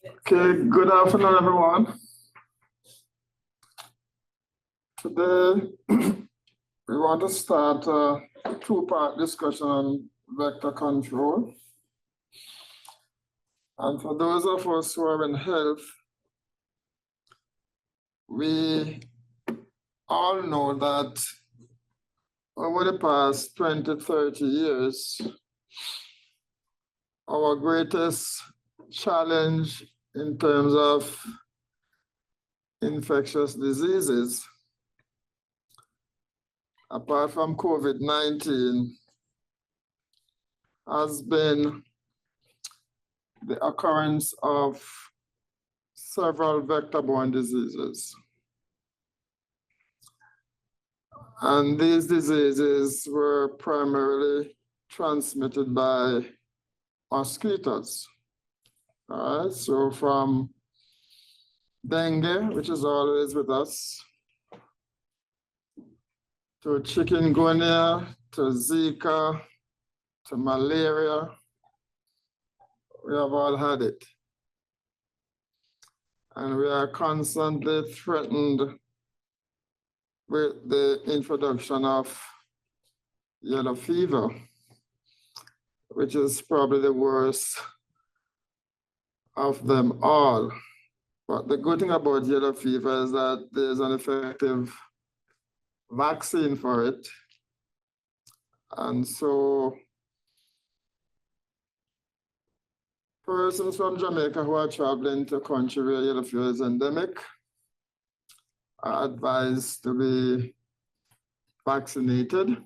Okay, good afternoon, everyone. Today, we want to start a two-part discussion on vector control. And for those of us who are in health, we all know that over the past 20, 30 years, our greatest challenge in terms of infectious diseases, apart from COVID-19, has been the occurrence of several vector-borne diseases. And these diseases were primarily transmitted by mosquitoes. All right, so from dengue, which is always with us, to chikungunya, to Zika, to malaria, we have all had it. And we are constantly threatened with the introduction of yellow fever, which is probably the worst of them all. But the good thing about yellow fever is that there's an effective vaccine for it. And so persons from Jamaica who are traveling to a country where yellow fever is endemic are advised to be vaccinated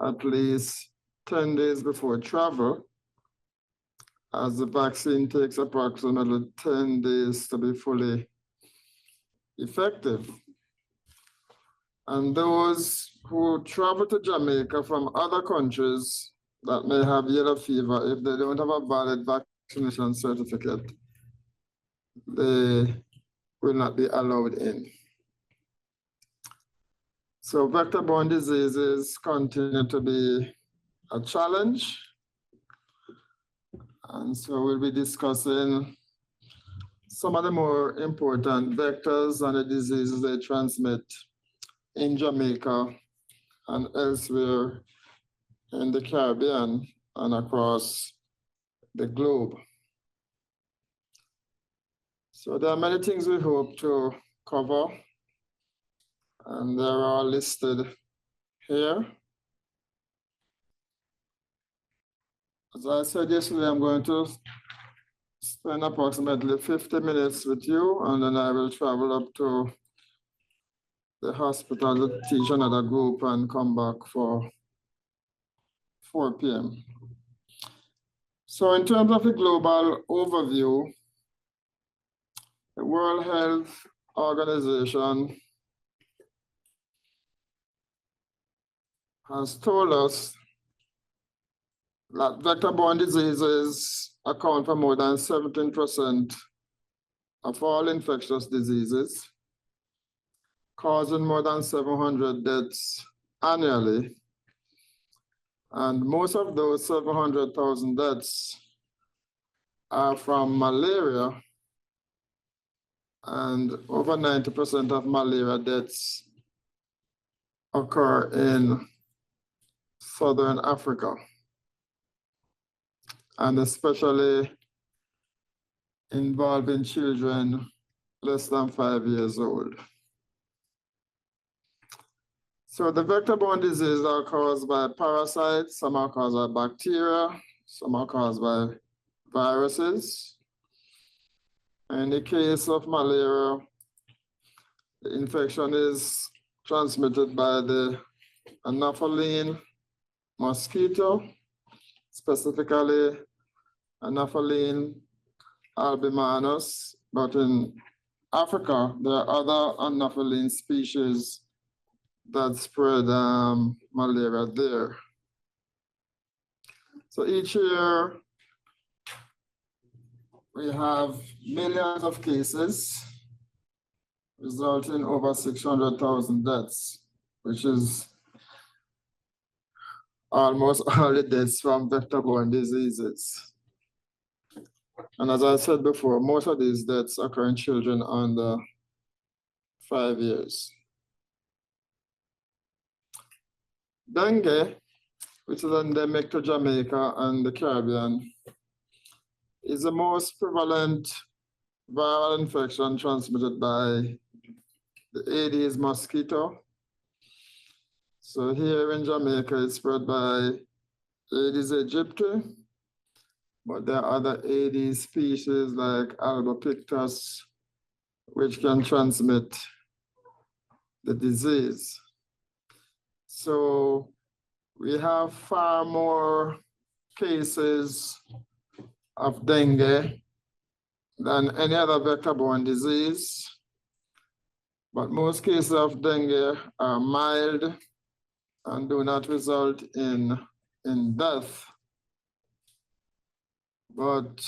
at least 10 days before travel, as the vaccine takes approximately 10 days to be fully effective. And those who travel to Jamaica from other countries that may have yellow fever, if they don't have a valid vaccination certificate, they will not be allowed in. So vector-borne diseases continue to be a challenge. And so we'll be discussing some of the more important vectors and the diseases they transmit in Jamaica and elsewhere in the Caribbean and across the globe. So there are many things we hope to cover, and they're all listed here. As I said yesterday, I'm going to spend approximately 50 minutes with you, and then I will travel up to the hospital to teach another group and come back for 4 p.m. So in terms of the global overview, the World Health Organization has told us that vector-borne diseases account for more than 17% of all infectious diseases, causing more than 700 deaths annually. And most of those 700,000 deaths are from malaria, and over 90% of malaria deaths occur in Southern Africa, and especially involving children less than 5 years old. So the vector-borne diseases are caused by parasites, some are caused by bacteria, some are caused by viruses. In the case of malaria, the infection is transmitted by the Anopheline mosquito, specifically Anopheline albimanus, but in Africa, there are other Anopheline species that spread malaria there. So each year, we have millions of cases, resulting in over 600,000 deaths, which is almost all the deaths from vector-borne diseases. And as I said before, most of these deaths occur in children under 5 years. Dengue, which is endemic to Jamaica and the Caribbean, is the most prevalent viral infection transmitted by the Aedes mosquito. So here in Jamaica, it's spread by Aedes aegypti, but there are other Aedes species like Albopictus, which can transmit the disease. So we have far more cases of dengue than any other vector-borne disease. But most cases of dengue are mild and do not result in death. But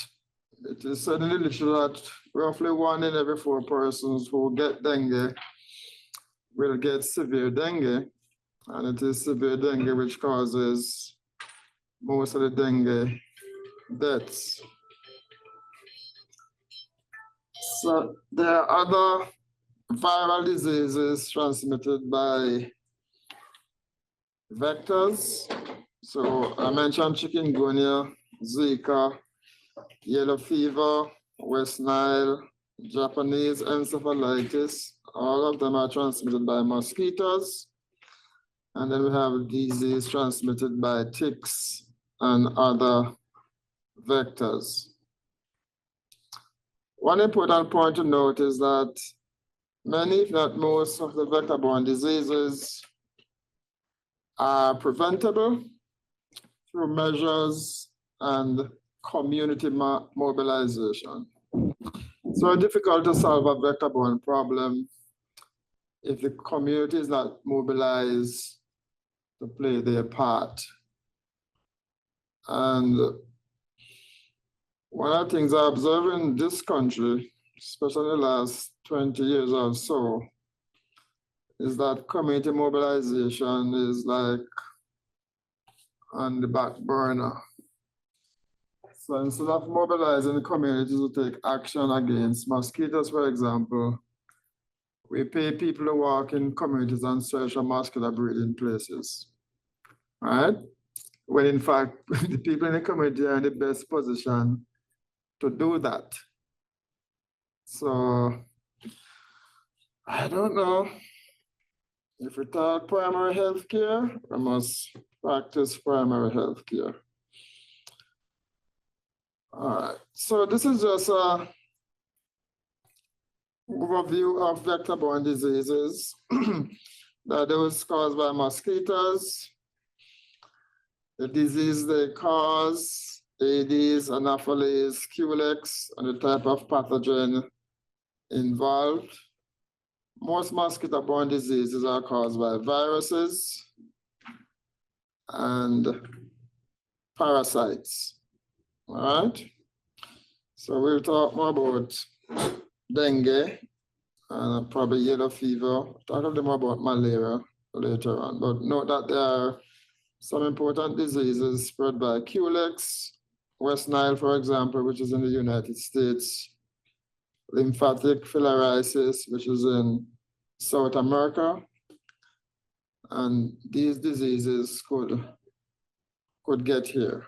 it is said in the literature that roughly 1 in every 4 persons who get dengue will get severe dengue. And it is severe dengue which causes most of the dengue deaths. So there are other viral diseases transmitted by vectors. So I mentioned chikungunya, Zika, yellow fever, West Nile, Japanese encephalitis. All of them are transmitted by mosquitoes. And then we have disease transmitted by ticks and other vectors. One important point to note is that many, if not most, of the vector-borne diseases are preventable through measures and community mobilization. So it's difficult to solve a vector-borne problem if the community is not mobilized to play their part. And one of the things I observe in this country, especially the last 20 years or so, is that community mobilization is like on the back burner. So instead of mobilizing the communities to take action against mosquitoes, for example, we pay people to walk in communities and search for mosquito breeding places, right? When in fact, the people in the community are in the best position to do that. So I don't know. If we talk primary health care, we must practice primary health care. All right, so this is just a overview of vector-borne diseases that those caused by mosquitoes, the disease they cause, Aedes, Anopheles, Culex, and the type of pathogen involved. Most mosquito-borne diseases are caused by viruses and parasites. All right. So we'll talk more about dengue and probably yellow fever. Talk a little more about malaria later on. But note that there are some important diseases spread by Culex, West Nile, for example, which is in the United States, lymphatic filariasis, which is in South America. And these diseases could get here.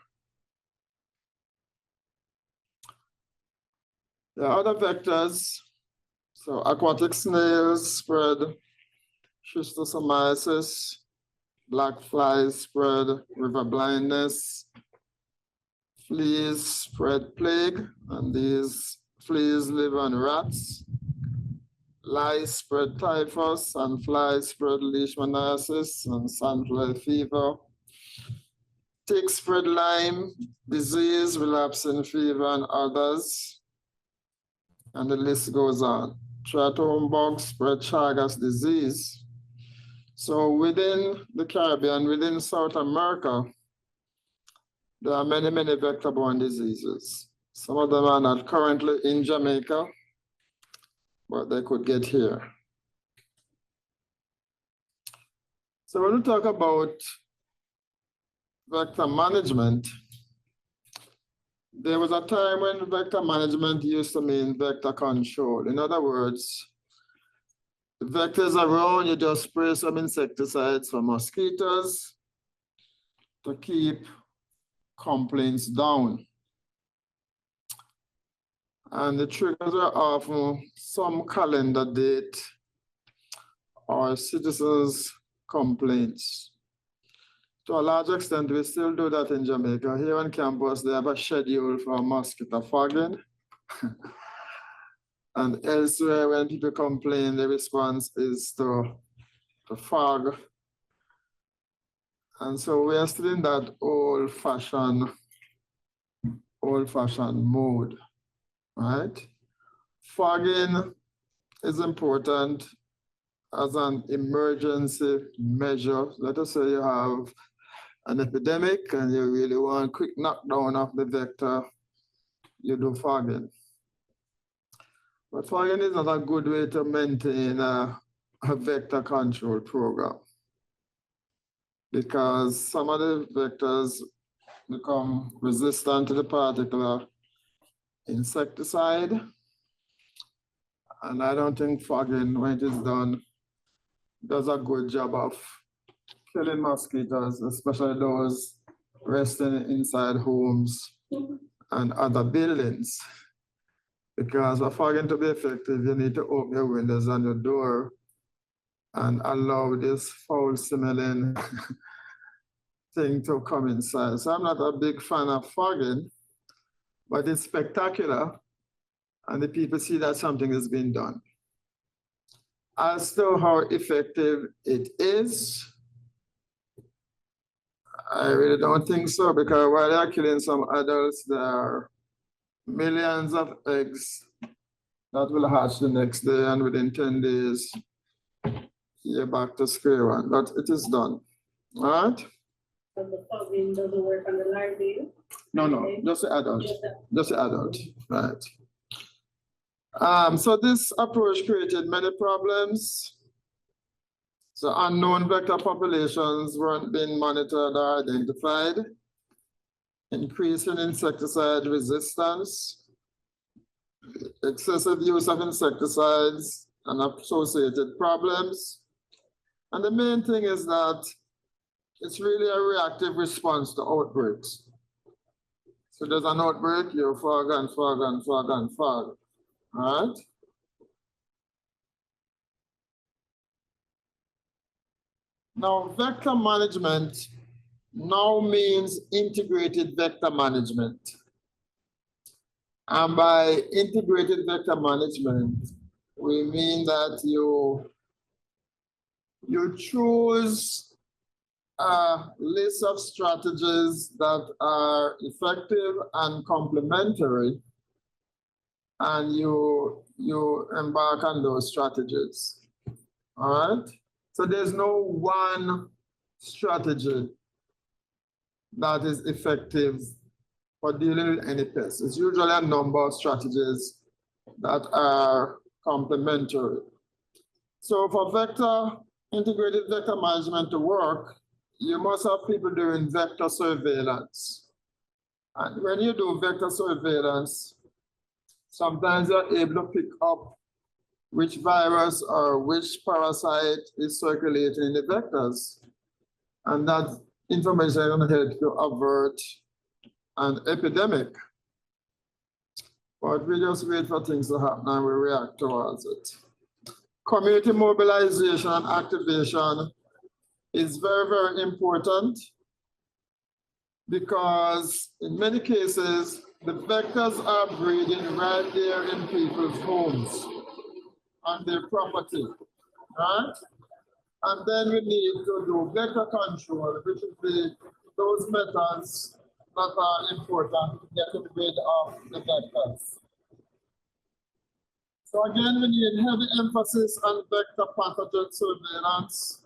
There are other vectors. So aquatic snails spread schistosomiasis, black flies spread river blindness, fleas spread plague, and these fleas live on rats. Lice spread typhus, and flies spread leishmaniasis and sandfly fever. Ticks spread Lyme disease, relapsing fever, and others. And the list goes on. Triatom bugs spread Chagas disease. So within the Caribbean, within South America, there are many, many vector-borne diseases. Some of them are not currently in Jamaica, but they could get here. So when we talk about vector management, There was a time when vector management used to mean vector control. In other words, the vectors around, you just spray some insecticides for mosquitoes to keep complaints down. And the triggers are often some calendar date or citizens' complaints. To a large extent, we still do that in Jamaica. Here on campus, they have a schedule for mosquito fogging. And elsewhere, when people complain, the response is to fog. And so we are still in that old-fashioned mode, right? Fogging is important as an emergency measure. Let us say you have an epidemic and you really want quick knockdown of the vector, you do fogging. But fogging is not a good way to maintain a vector control program, because some of the vectors become resistant to the particular insecticide. And I don't think fogging, when it is done, does a good job of killing mosquitoes, especially those resting inside homes and other buildings. Because for fogging to be effective, you need to open your windows and your door and allow this foul smelling thing to come inside. So I'm not a big fan of fogging, but it's spectacular and the people see that something is being done. As to how effective it is, I really don't think so, because while they're killing some adults, there are millions of eggs that will hatch the next day, and within 10 days, you're back to square one, but it is done, all right? So the fogging doesn't work on the larvae? No, just the adult, just the adult, right? So this approach created many problems. So unknown vector populations weren't being monitored or identified. Increase in insecticide resistance, excessive use of insecticides and associated problems. And the main thing is that it's really a reactive response to outbreaks. So there's an outbreak, you fog and fog and fog and fog. All right. Now, vector management now means integrated vector management. And by integrated vector management, we mean that you choose a list of strategies that are effective and complementary, and you embark on those strategies, all right? So there's no one strategy that is effective for dealing with any pest. It's usually a number of strategies that are complementary. So for integrated vector management to work, you must have people doing vector surveillance. And when you do vector surveillance, sometimes you're able to pick up which virus or which parasite is circulating in the vectors. And that information is going to help you avert an epidemic. But we just wait for things to happen and we react towards it. Community mobilization and activation is very, very important, because in many cases, the vectors are breeding right there in people's homes, on their property, right? And then we need to do vector control, which is those methods that are important to get rid of the vectors. So again, we need heavy emphasis on vector pathogen surveillance,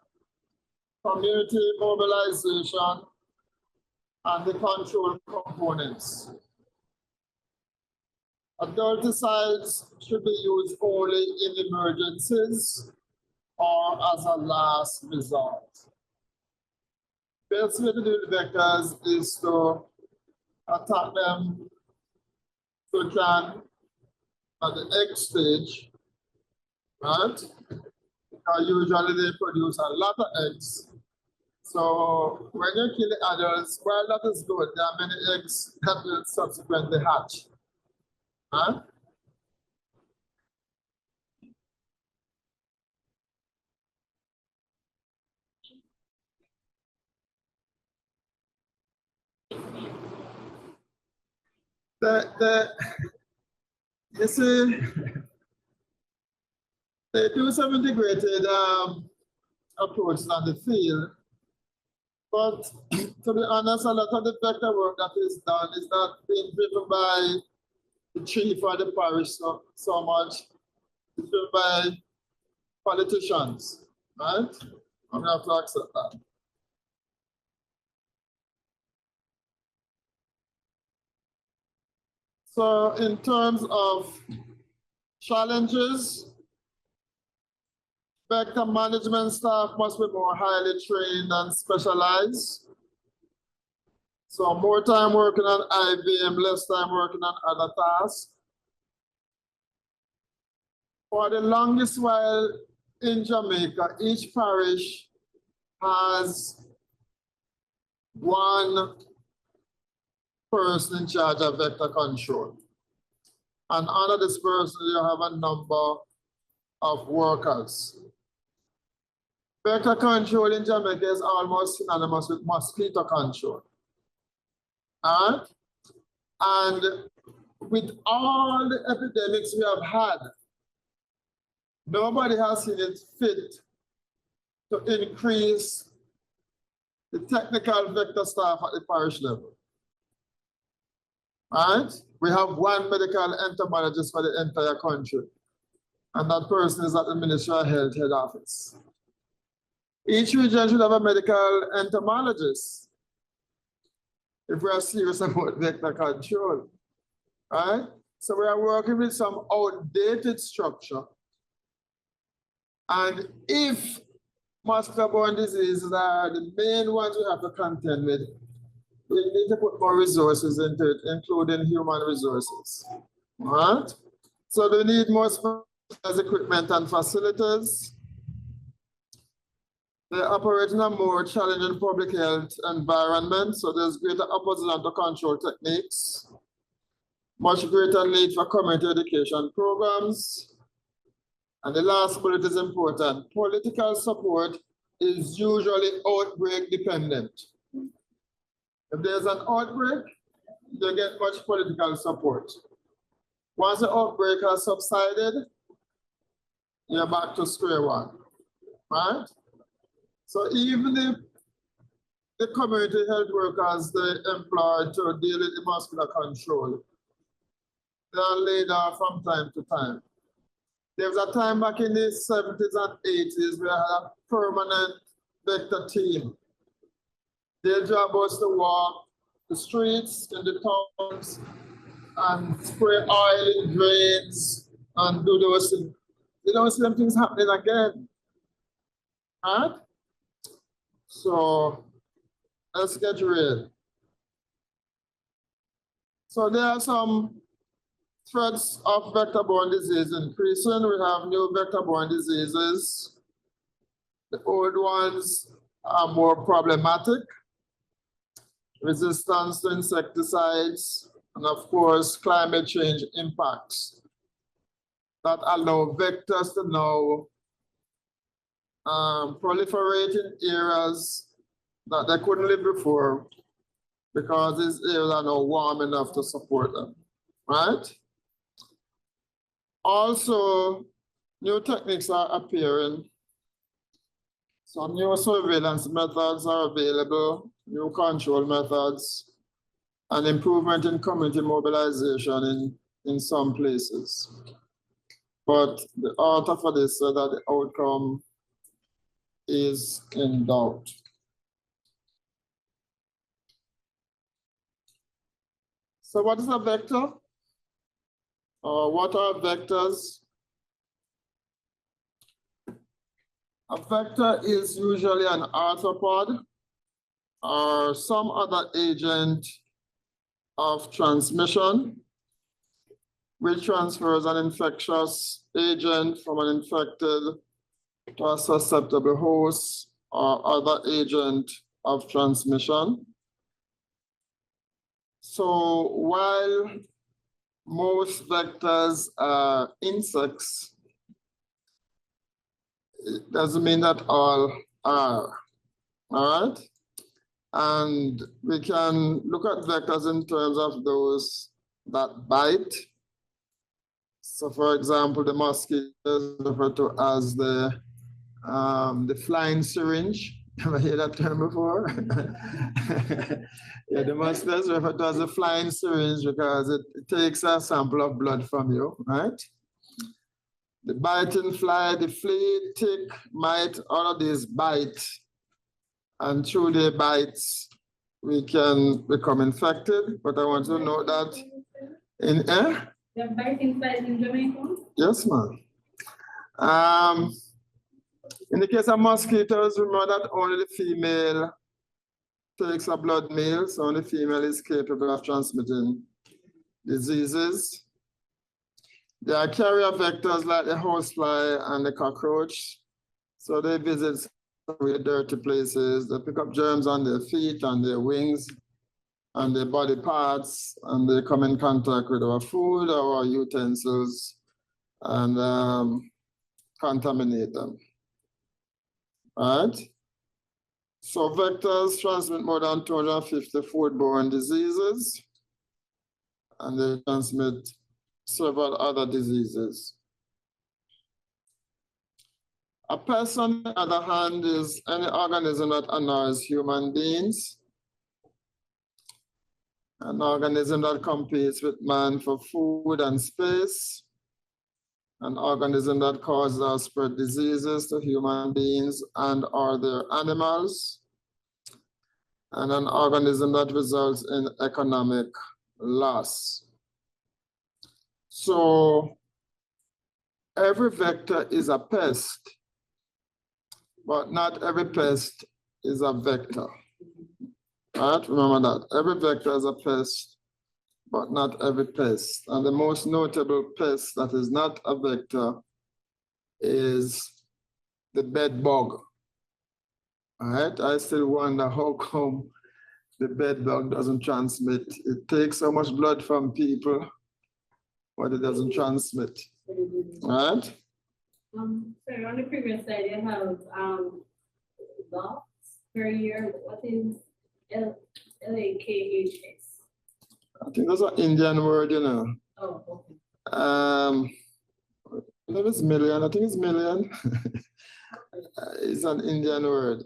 community mobilization, and the control components. Adulticides should be used only in emergencies or as a last resort. Best way to do the vectors is to attack them So it can, at the egg stage, right? Because usually they produce a lot of eggs. So when you kill the adults, while that is good, there are many eggs that will subsequently hatch. Huh? You see, they do some integrated approach on the field, but to be honest, a lot of the vector work that is done is not being driven by the chief or the parish so much. It's driven by politicians, right? I'm gonna have to accept that. So in terms of challenges, vector management staff must be more highly trained and specialized. So more time working on IVM, less time working on other tasks. For the longest while in Jamaica, each parish has one person in charge of vector control. And under this person, you have a number of workers. Vector control in Jamaica is almost synonymous with mosquito control. All right? And with all the epidemics we have had, nobody has seen it fit to increase the technical vector staff at the parish level. All right? We have one medical entomologist for the entire country, and that person is at the Ministry of Health head office. Each region should have a medical entomologist if we are serious about vector control. All right? So we are working with some outdated structure. And if mosquito-borne diseases are the main ones we have to contend with, we need to put more resources into it, including human resources. All right? So they need more specialized equipment and facilities. They're operating a more challenging public health environment, so there's greater opposition to control techniques, much greater need for community education programs. And the last bullet is important. Political support is usually outbreak dependent. If there's an outbreak, you get much political support. Once the outbreak has subsided, you're back to square one, right? So even if the community health workers they employed to deal with the mosquito control, they are laid off from time to time. There was a time back in the 70s and 80s where I had a permanent vector team. Their job was to walk the streets in the towns and spray oil in drains and do those things. You don't see them things happening again. Right? So let's get real. So there are some threats of vector-borne disease increasing. We have new vector-borne diseases. The old ones are more problematic. Resistance to insecticides, and of course, climate change impacts that allow vectors to now proliferate in areas that they couldn't live before because these areas are now warm enough to support them, right? Also, new techniques are appearing. Some new surveillance methods are available, new control methods, and improvement in community mobilization in some places. But the author for this said that the outcome is in doubt. So what is a vector? What are vectors? A vector is usually an arthropod or some other agent of transmission which transfers an infectious agent from an infected to a susceptible host or other agent of transmission. So while most vectors are insects, it doesn't mean that all are, all right? And we can look at vectors in terms of those that bite. So for example, the mosquitoes referred to as the flying syringe. Ever hear that term before? Yeah, the mosquitoes referred to as the flying syringe because it takes a sample of blood from you, right? The biting fly, the flea, tick, mite, all of these bite. And through their bites, we can become infected. But I want to know that in They're biting flies in Jamaica? Yes, ma'am. In the case of mosquitoes, remember that only the female takes a blood meal, so only female is capable of transmitting diseases. There are carrier vectors like the housefly and the cockroach. So they visit really dirty places. They pick up germs on their feet, on their wings, on their body parts, and they come in contact with our food, our utensils, and contaminate them. All right? So vectors transmit more than 250 foodborne diseases, and they transmit several other diseases. A pest, on the other hand, is any organism that annoys human beings, an organism that competes with man for food and space, an organism that causes or spread diseases to human beings and or their animals, and an organism that results in economic loss. So every vector is a pest, but not every pest is a vector. All right, remember that. Every vector is a pest, but not every pest. And the most notable pest that is not a vector is the bed bug. All right, I still wonder how come the bed bug doesn't transmit. It takes so much blood from people, but it doesn't transmit. All right? Sorry, on the previous slide, you have lots per year. What is LAKHS? I think that's an Indian word, you know. Oh, okay. I think it's million. I think it's million. It's an Indian word.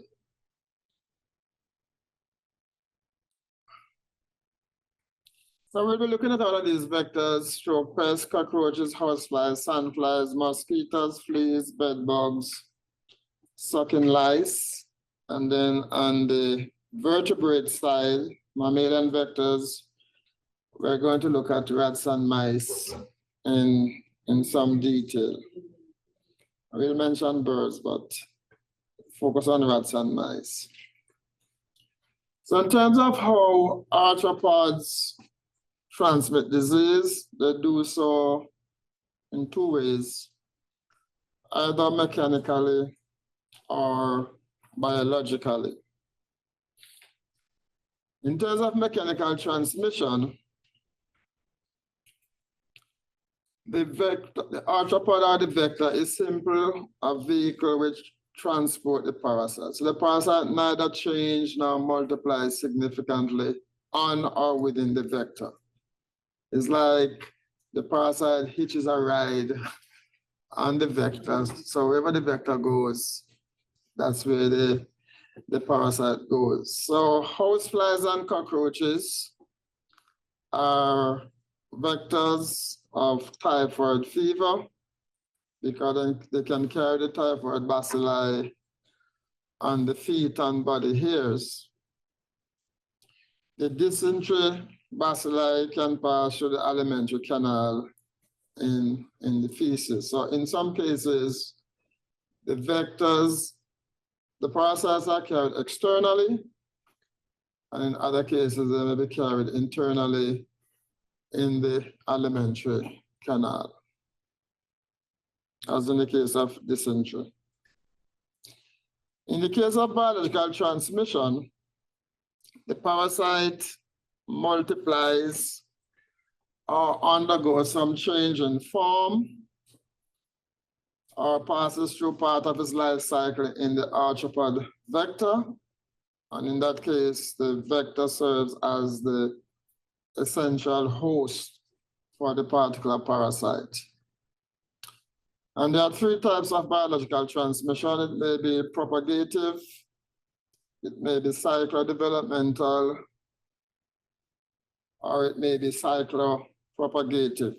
So we'll be looking at all of these vectors: stroke pests, cockroaches, houseflies, sandflies, mosquitoes, fleas, bed bugs, sucking lice, and then on the vertebrate side, mammalian vectors, we're going to look at rats and mice in some detail. I will mention birds, but focus on rats and mice. So in terms of how arthropods transmit disease, they do so in two ways, either mechanically or biologically. In terms of mechanical transmission, the arthropod or the vector is simply a vehicle which transport the parasite. So the parasite neither change nor multiply significantly on or within the vector. It's like the parasite hitches a ride on the vector. So wherever the vector goes, that's where the parasite goes. So houseflies and cockroaches are vectors of typhoid fever because they can carry the typhoid bacilli on the feet and body hairs. The dysentery bacilli can pass through the alimentary canal in the feces. So in some cases, the vectors, the parasites are carried externally, and in other cases, they may be carried internally in the alimentary canal, as in the case of dysentery. In the case of biological transmission, the parasite multiplies or undergoes some change in form or passes through part of its life cycle in the arthropod vector. And in that case, the vector serves as the essential host for the particular parasite. And there are three types of biological transmission. It may be propagative, it may be cyclodevelopmental, or it may be cyclopropagative.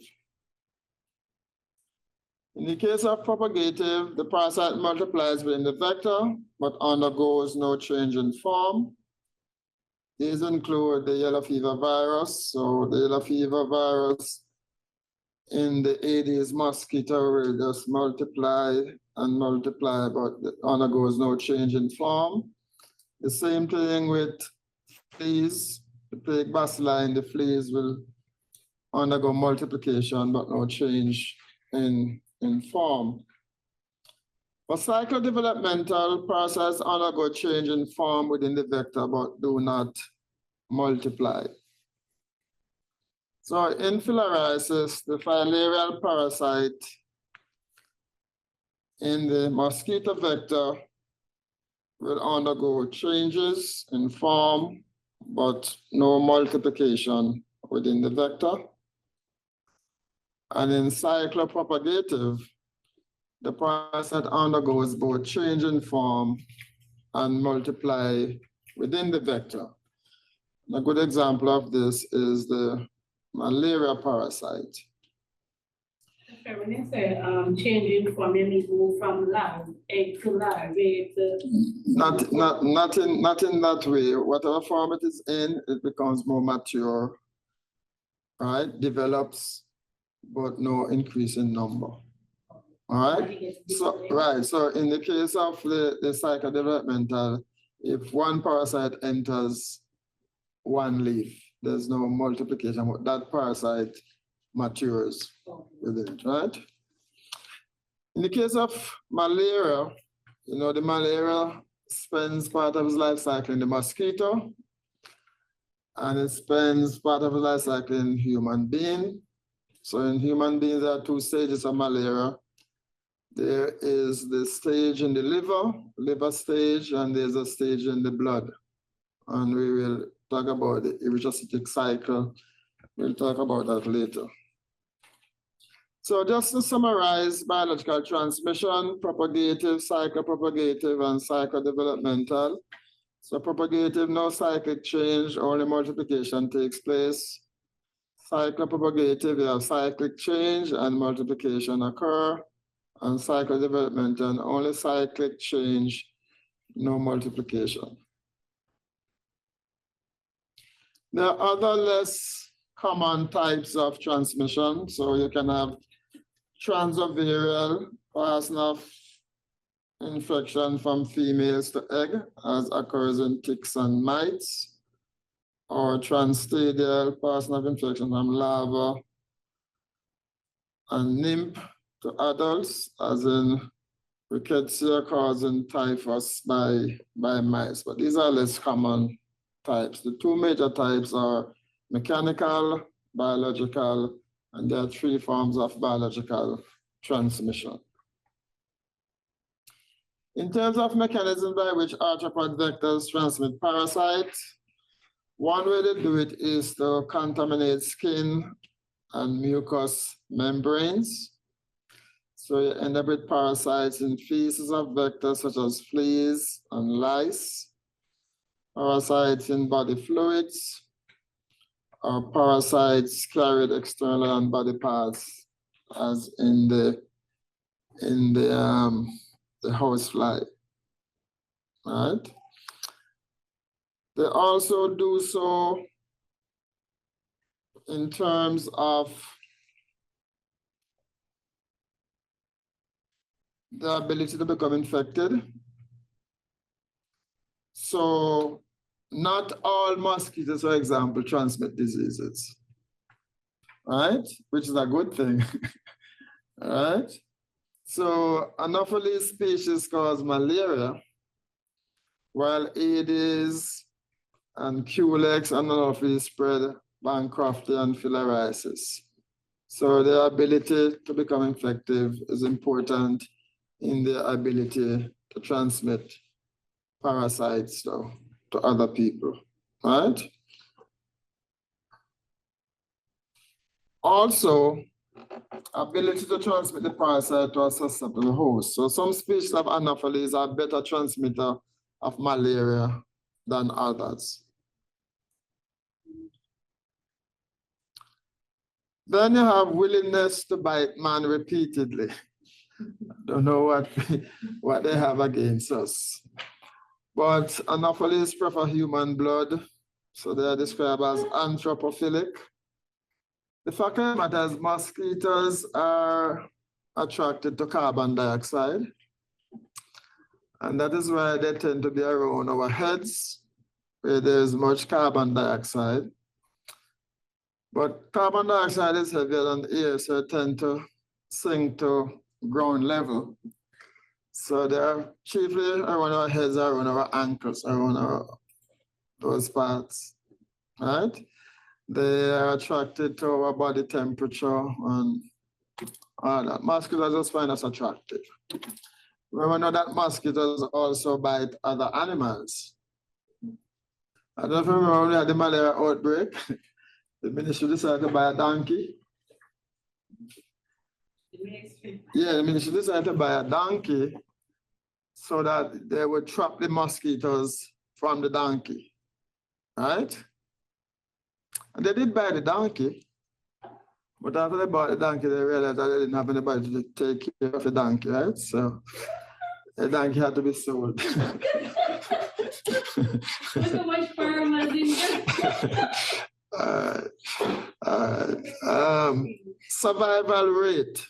In the case of propagative, the parasite multiplies within the vector, but undergoes no change in form. These include the yellow fever virus. So the yellow fever virus in the Aedes mosquito will just multiply and multiply, but it undergoes no change in form. The same thing with fleas. The plague bacilli in the fleas will undergo multiplication, but no change in form. For cyclodevelopmental, parasites undergo change in form within the vector, but do not multiply. So in filariasis, the filarial parasite in the mosquito vector will undergo changes in form, but no multiplication within the vector. And in cyclopropagative, the parasite undergoes both change in form and multiply within the vector. A good example of this is the malaria parasite. Okay, when you say changing form, you mean go from larvae, egg to larvae to... Not in that way. Whatever form it is in, it becomes more mature, right? Develops, but no increase in number. All right. So in the case of the cyclodevelopmental, if one parasite enters one leaf, there's no multiplication. That parasite matures with it, right? In the case of malaria, you know, the malaria spends part of its life cycle in the mosquito, and it spends part of its life cycle in human being. So in human beings, there are two stages of malaria. There is the stage in the liver stage, and there's a stage in the blood. And we will talk about the erythrocytic cycle. We'll talk about that later. So just to summarize biological transmission, propagative, cyclopropagative, and cyclodevelopmental. So propagative, no cyclic change, only multiplication takes place. Cyclopropagative, you have cyclic change and multiplication occur. And cyclodevelopmental, only cyclic change, no multiplication. There are other less common types of transmission. So you can have transovarial plasma infection from females to egg, as occurs in ticks and mites, or transstadial plasma infection from larva and nymph to adults, as in rickettsia causing typhus by mice. But these are less common types. The two major types are mechanical, biological, and there are three forms of biological transmission. In terms of mechanism by which arthropod vectors transmit parasites, one way to do it is to contaminate skin and mucous membranes. So you end up with parasites in feces of vectors such as fleas and lice, parasites in body fluids, or parasites carried externally on body parts, as in the housefly, right? They also do so in terms of the ability to become infected. So not all mosquitoes, for example, transmit diseases. right? Which is a good thing, right? So Anopheles species cause malaria, while Aedes and Culex and Anopheles spread Bancrofti and filariasis. So their ability to become infective is important in their ability to transmit parasites to other people, right? Also, ability to transmit the parasite to a susceptible host. So some species of Anopheles are better transmitter of malaria than others. Then you have willingness to bite man repeatedly. Don't know what they have against us. But Anopheles prefer human blood, so they are described as anthropophilic. The fact of the matter is mosquitoes are attracted to carbon dioxide, and that is why they tend to be around our heads, where there's much carbon dioxide. But carbon dioxide is heavier than air, so it tend to sink to ground level. So they are chiefly around our heads, around our ankles, around those parts, right? They are attracted to our body temperature and all that. Mosquitoes just find us attractive. We know that mosquitoes also bite other animals. I don't know if you remember when we had the malaria outbreak. The ministry decided to buy a donkey. Yeah, the ministry decided to buy a donkey so that they would trap the mosquitoes from the donkey, right? And they did buy the donkey, but after they bought the donkey, they realized that they didn't have anybody to take care of the donkey, right? So the donkey had to be sold. Look how much farm was in there. Survival rate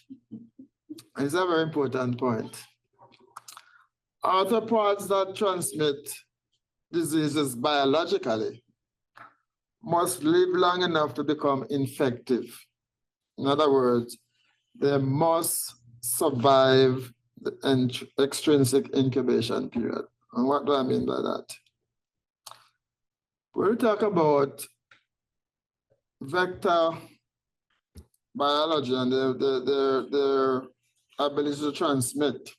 is a very important point. Arthropods that transmit diseases biologically must live long enough to become infective. In other words, they must survive the extrinsic incubation period. And what do I mean by that? When we talk about vector biology and their ability to transmit,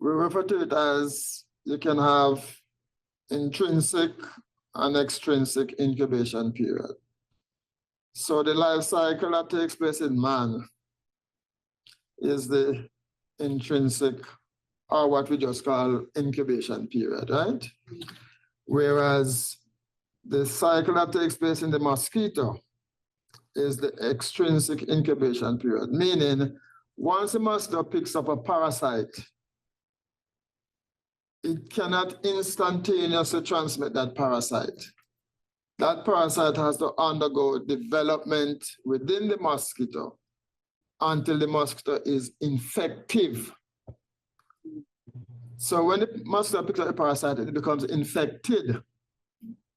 we refer to it as you can have intrinsic and extrinsic incubation period. So the life cycle that takes place in man is the intrinsic, or what we just call incubation period, right? Whereas the cycle that takes place in the mosquito is the extrinsic incubation period, meaning once the mosquito picks up a parasite, it cannot instantaneously transmit that parasite. That parasite has to undergo development within the mosquito until the mosquito is infective. So when the mosquito picks up a parasite, it becomes infected.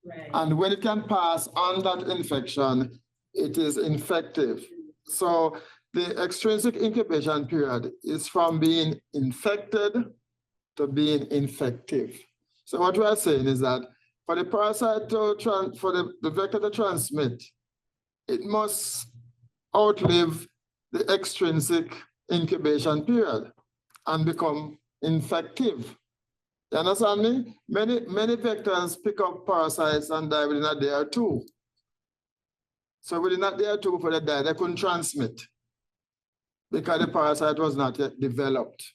Right. And when it can pass on that infection, it is infective. So the extrinsic incubation period is from being infected to being infective. So what we are saying is that for the parasite to for the vector to transmit, it must outlive the extrinsic incubation period and become infective. You understand me? Many vectors pick up parasites and die within a day or two. So within a day or two before they die, they couldn't transmit because the parasite was not yet developed.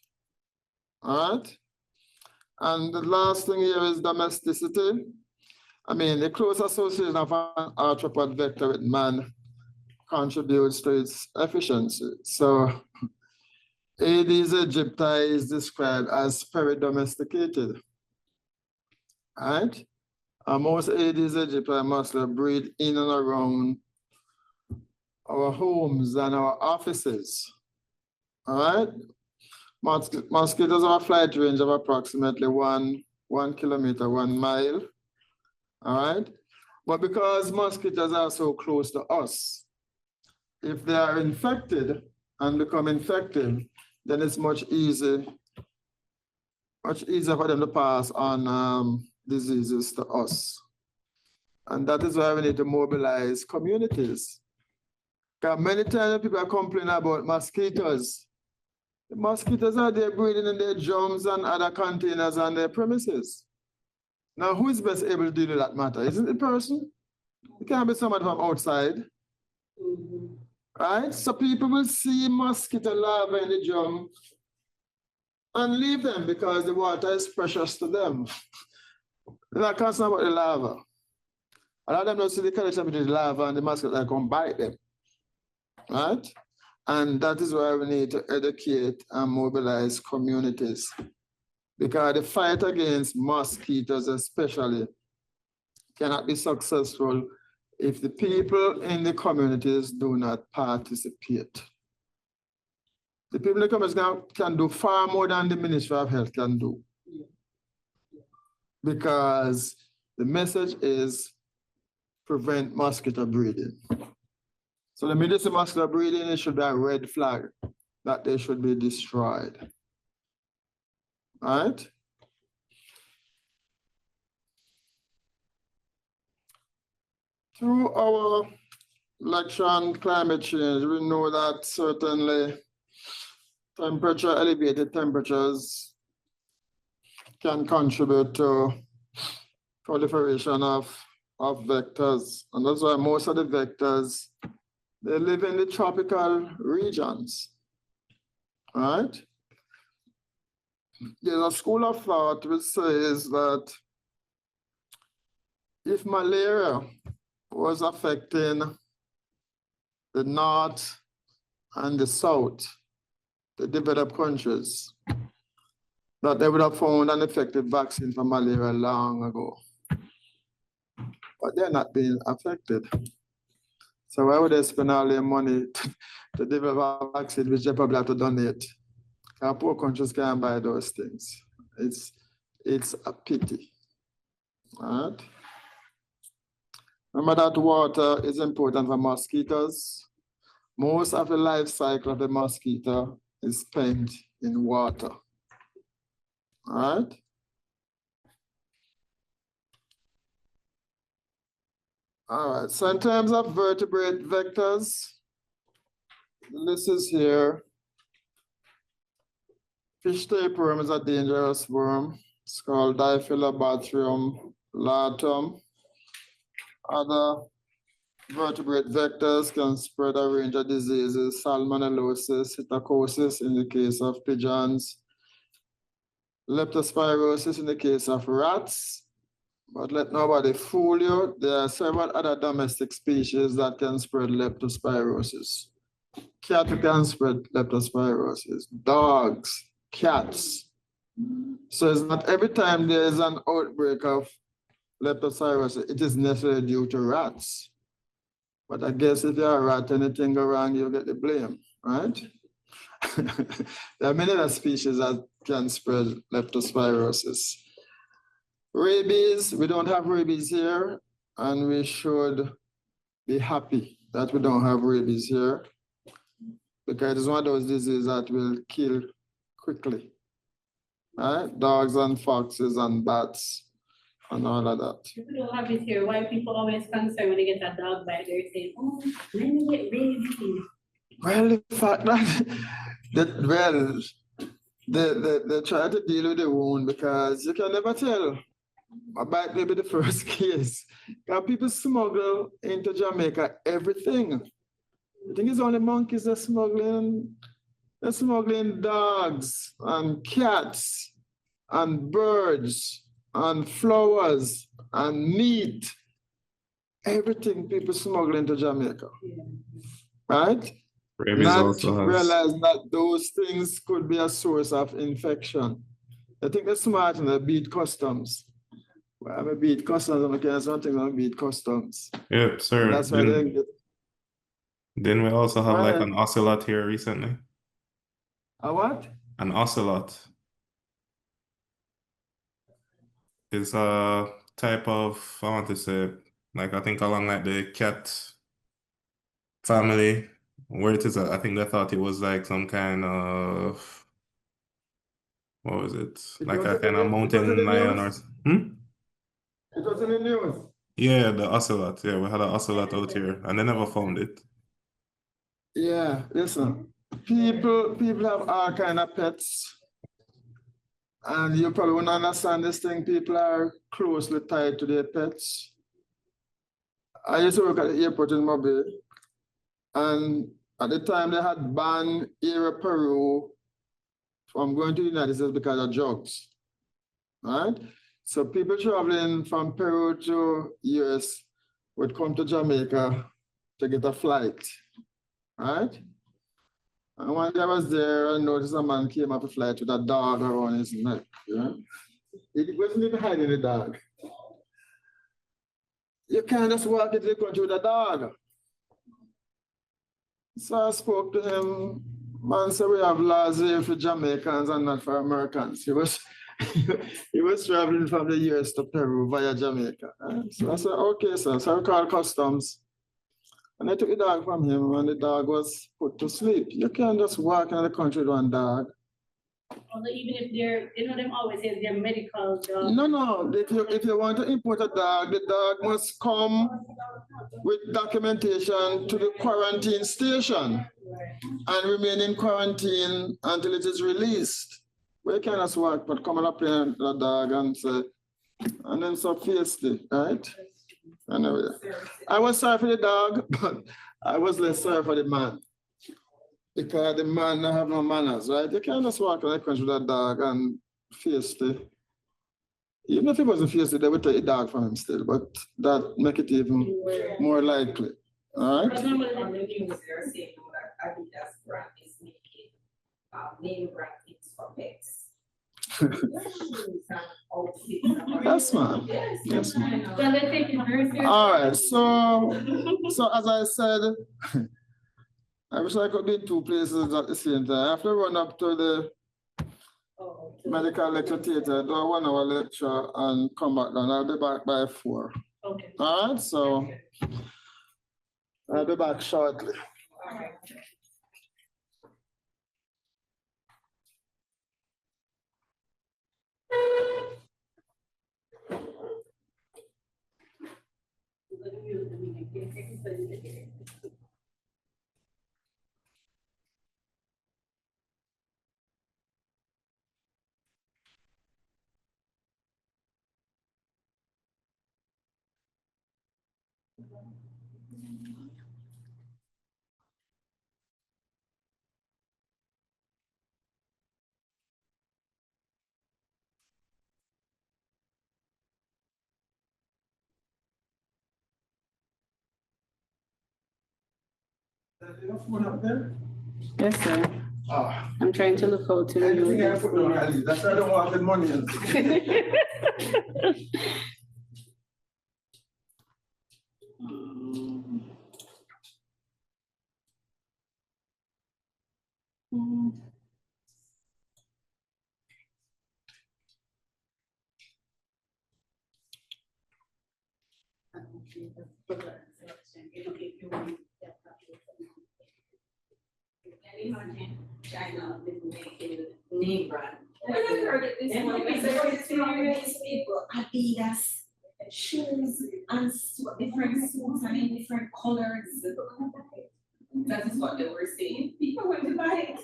All right? And the last thing here is domesticity. I mean, the close association of an arthropod vector with man contributes to its efficiency. So Aedes aegypti is described as peridomesticated, right? And most Aedes aegypti mostly breed in and around our homes and our offices, all right? Mosquitoes have a flight range of approximately 1 kilometer, 1 mile, all right? But because mosquitoes are so close to us, if they are infected and become infected, then it's much easier for them to pass on diseases to us. And that is why we need to mobilize communities. Because many times people are complaining about mosquitoes. The mosquitoes are there breeding in their drums and other containers on their premises. Now, who is best able to deal with that matter? Is it the person? It can't be someone from outside. Right? So people will see mosquito larvae in the drum and leave them because the water is precious to them. They're not concerned about the larva. A lot of them don't see the connection between the larva and the mosquito that come bite them. Right? And that is why we need to educate and mobilize communities. Because the fight against mosquitoes especially cannot be successful if the people in the communities do not participate. The people in the communities can do far more than the Ministry of Health can do. Because the message is prevent mosquito breeding. So the minute the mosquito breeding, it should be a red flag that they should be destroyed. All right? Through our lecture on climate change, we know that certainly elevated temperatures can contribute to proliferation of vectors. And that's why most of the vectors, they live in the tropical regions, right? There's a school of thought which says that if malaria was affecting the north and the south, the developed countries, that they would have found an effective vaccine for malaria long ago. But they're not being affected. So why would they spend all their money to develop a vaccine which they probably have to donate? Our poor countries can't buy those things. It's a pity. All right? Remember that water is important for mosquitoes. Most of the life cycle of the mosquito is spent in water. All right? All right, so in terms of vertebrate vectors, the list is here. Fish tapeworm is a dangerous worm. It's called Diphyllobothrium latum. Other vertebrate vectors can spread a range of diseases, salmonellosis, psittacosis in the case of pigeons, leptospirosis in the case of rats. But let nobody fool you. There are several other domestic species that can spread leptospirosis. Cat can spread leptospirosis, dogs, cats. So it's not every time there is an outbreak of leptospirosis, it is necessarily due to rats. But I guess if you're a rat, anything go wrong, you get the blame, right? There are many other species that can spread leptospirosis. Rabies, we don't have rabies here, and we should be happy that we don't have rabies here, because it's one of those diseases that will kill quickly. Right? Dogs and foxes and bats and all of that. If we don't have it here, why people always concerned when they get a dog bite, they're saying, oh, let me get rabies. Well, the fact that they try to deal with the wound because you can never tell. A bite may be the first case. Because people smuggle into Jamaica everything. I think it's only monkeys that smuggling. They're smuggling dogs and cats and birds and flowers and meat. Everything people smuggle into Jamaica. Yeah. Right? Rabies Not also has. realizing that those things could be a source of infection. I think they're smart and they beat customs. Well, I'm a beat customs, and okay, something on beat customs. Yep, sir. That's why they get. Then we also have like Right. an ocelot here recently. A what? An ocelot is a type of, I want to say, Like I think along like the cat family, where it is, I think they thought it was like some kind of, what was it? It Like was a in kind of the, it was in mountain the lion or news. It was in the news. Yeah, the ocelot. Yeah, we had an ocelot out here and they never found it. Yeah, listen, people have all kind of pets. And you probably won't understand this thing. People are closely tied to their pets. I used to work at the airport in Mobile. And at the time they had banned Air Peru from going to the United States because of drugs. Right? So people traveling from Peru to US would come to Jamaica to get a flight. Right? And one day I was there and noticed a man came up a flight with a dog around his neck. Yeah? He wasn't even hiding the dog. You can't just walk into the country with a dog. So I spoke to him. Man said we have laws here for Jamaicans and not for Americans. He was he was traveling from the US to Peru via Jamaica. So I said, okay, sir. So I called customs. And I took the dog from him and the dog was put to sleep. You can't just walk in the country with one dog. Although even if they're, you know, them always say they're medical dog. No. If you want to import a dog, the dog must come with documentation to the quarantine station and remain in quarantine until it is released. We can't just walk, but come up here and the dog and say, and then so feisty, right? Anyway, I was sorry for the dog, but I was less sorry for the man. Because the man don't have no manners, right? You can't just walk in the country with a dog and feisty. Even if it wasn't feisty, they would take the dog from him still, but that make it even more likely. All right? On the news, they're saying that Adidas brand is making name brand things for pets. Yes, ma'am. Yes, ma'am. Well, they take it very seriously. All right, so as I said, I wish I could be in two places at the same time. I have to run up to the medical lecture theater, do a 1 hour lecture and come back down. I'll be back by 4. Okay. All right, so I'll be back shortly. Yes, sir. Ah, I'm trying to look out to anything I you. put on my list. That's why I don't want the money. Imagine China is making name brand. I heard it this morning. It's people, Adidas, shoes and different suits and in different colors. That is what they were saying. People went to buy it.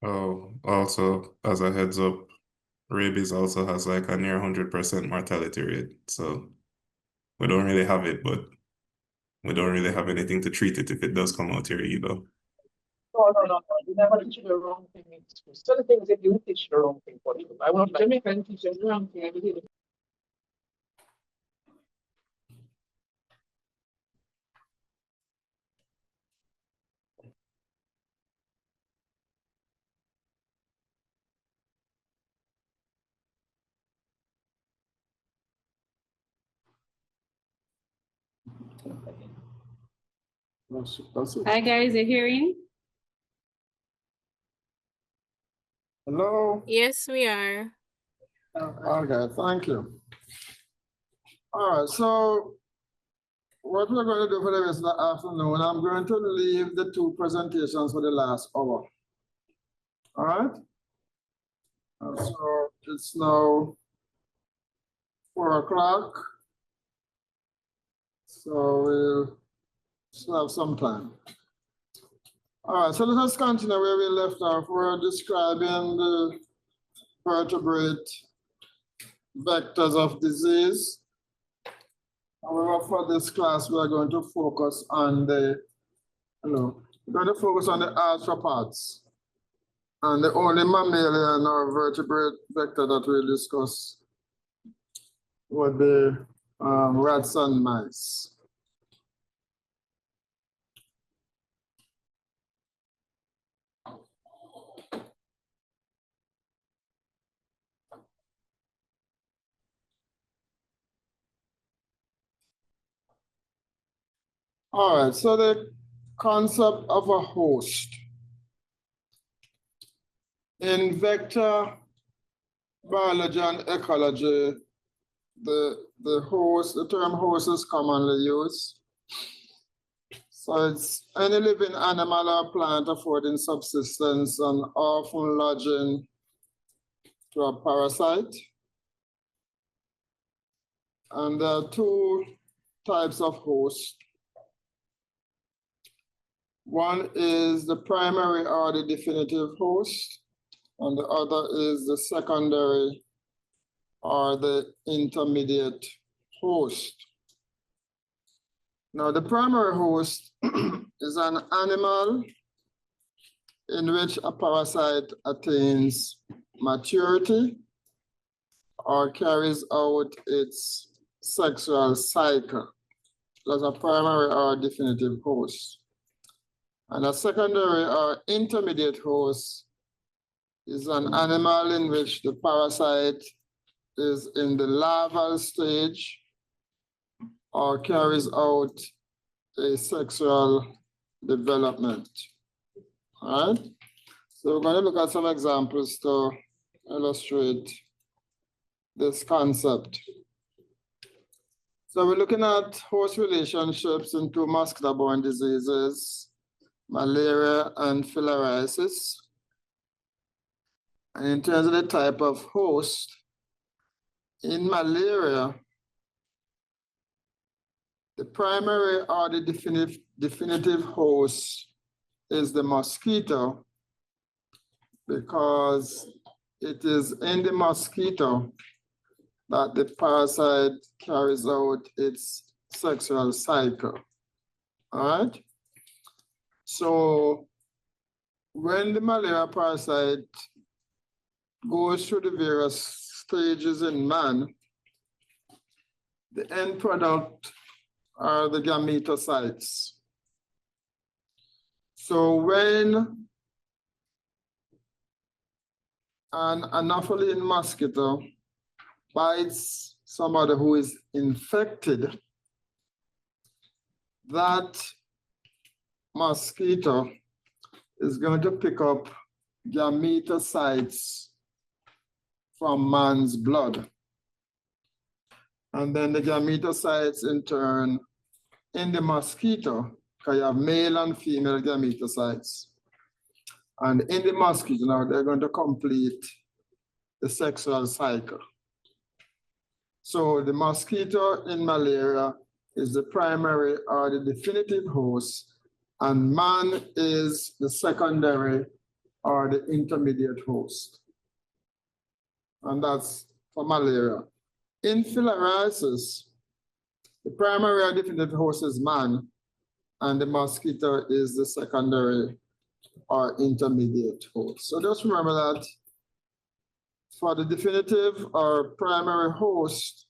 Oh, also, as a heads up, rabies also has like a near 100% mortality rate. So we don't really have it, but we don't really have anything to treat it if it does come out here either. No. You never teach the wrong thing in school. Certain things they do teach the wrong thing for you. I want Jamaican teachers the wrong thing. I did it. That's it. Hi, guys, you hearing? Hello? Yes, we are. Okay, thank you. All right, so what we're going to do for the rest of the afternoon, I'm going to leave the two presentations for the last hour. All right? And so it's now 4 o'clock. So we'll still have some time. All right, so let us continue where we left off. We're describing the vertebrate vectors of disease. However, for this class, we are going to focus on the, we're going to focus on the arthropods. And the only mammalian or vertebrate vector that we'll discuss would be rats and mice. All right, so the concept of a host. In vector biology and ecology, the term host is commonly used. So it's any living animal or plant affording subsistence and often lodging to a parasite. And there are two types of host. One is the primary or the definitive host, and the other is the secondary or the intermediate host. Now, the primary host is an animal in which a parasite attains maturity or carries out its sexual cycle. That's a primary or definitive host. And a secondary or intermediate host is an animal in which the parasite is in the larval stage or carries out a sexual development. All right? So we're going to look at some examples to illustrate this concept. So we're looking at host relationships in two mosquito-borne diseases, malaria and filariasis. And in terms of the type of host, in malaria, the primary or the definitive host is the mosquito, because it is in the mosquito that the parasite carries out its sexual cycle. All right? So when the malaria parasite goes through the various stages in man, the end product are the gametocytes. So when an Anopheline mosquito bites somebody who is infected, that mosquito is going to pick up gametocytes from man's blood. And then the gametocytes in turn in the mosquito, because you have male and female gametocytes. And in the mosquito now, they're going to complete the sexual cycle. So the mosquito in malaria is the primary or the definitive host, and man is the secondary or the intermediate host. And that's for malaria. In filariasis, the primary or definitive host is man, and the mosquito is the secondary or intermediate host. So just remember that for the definitive or primary host,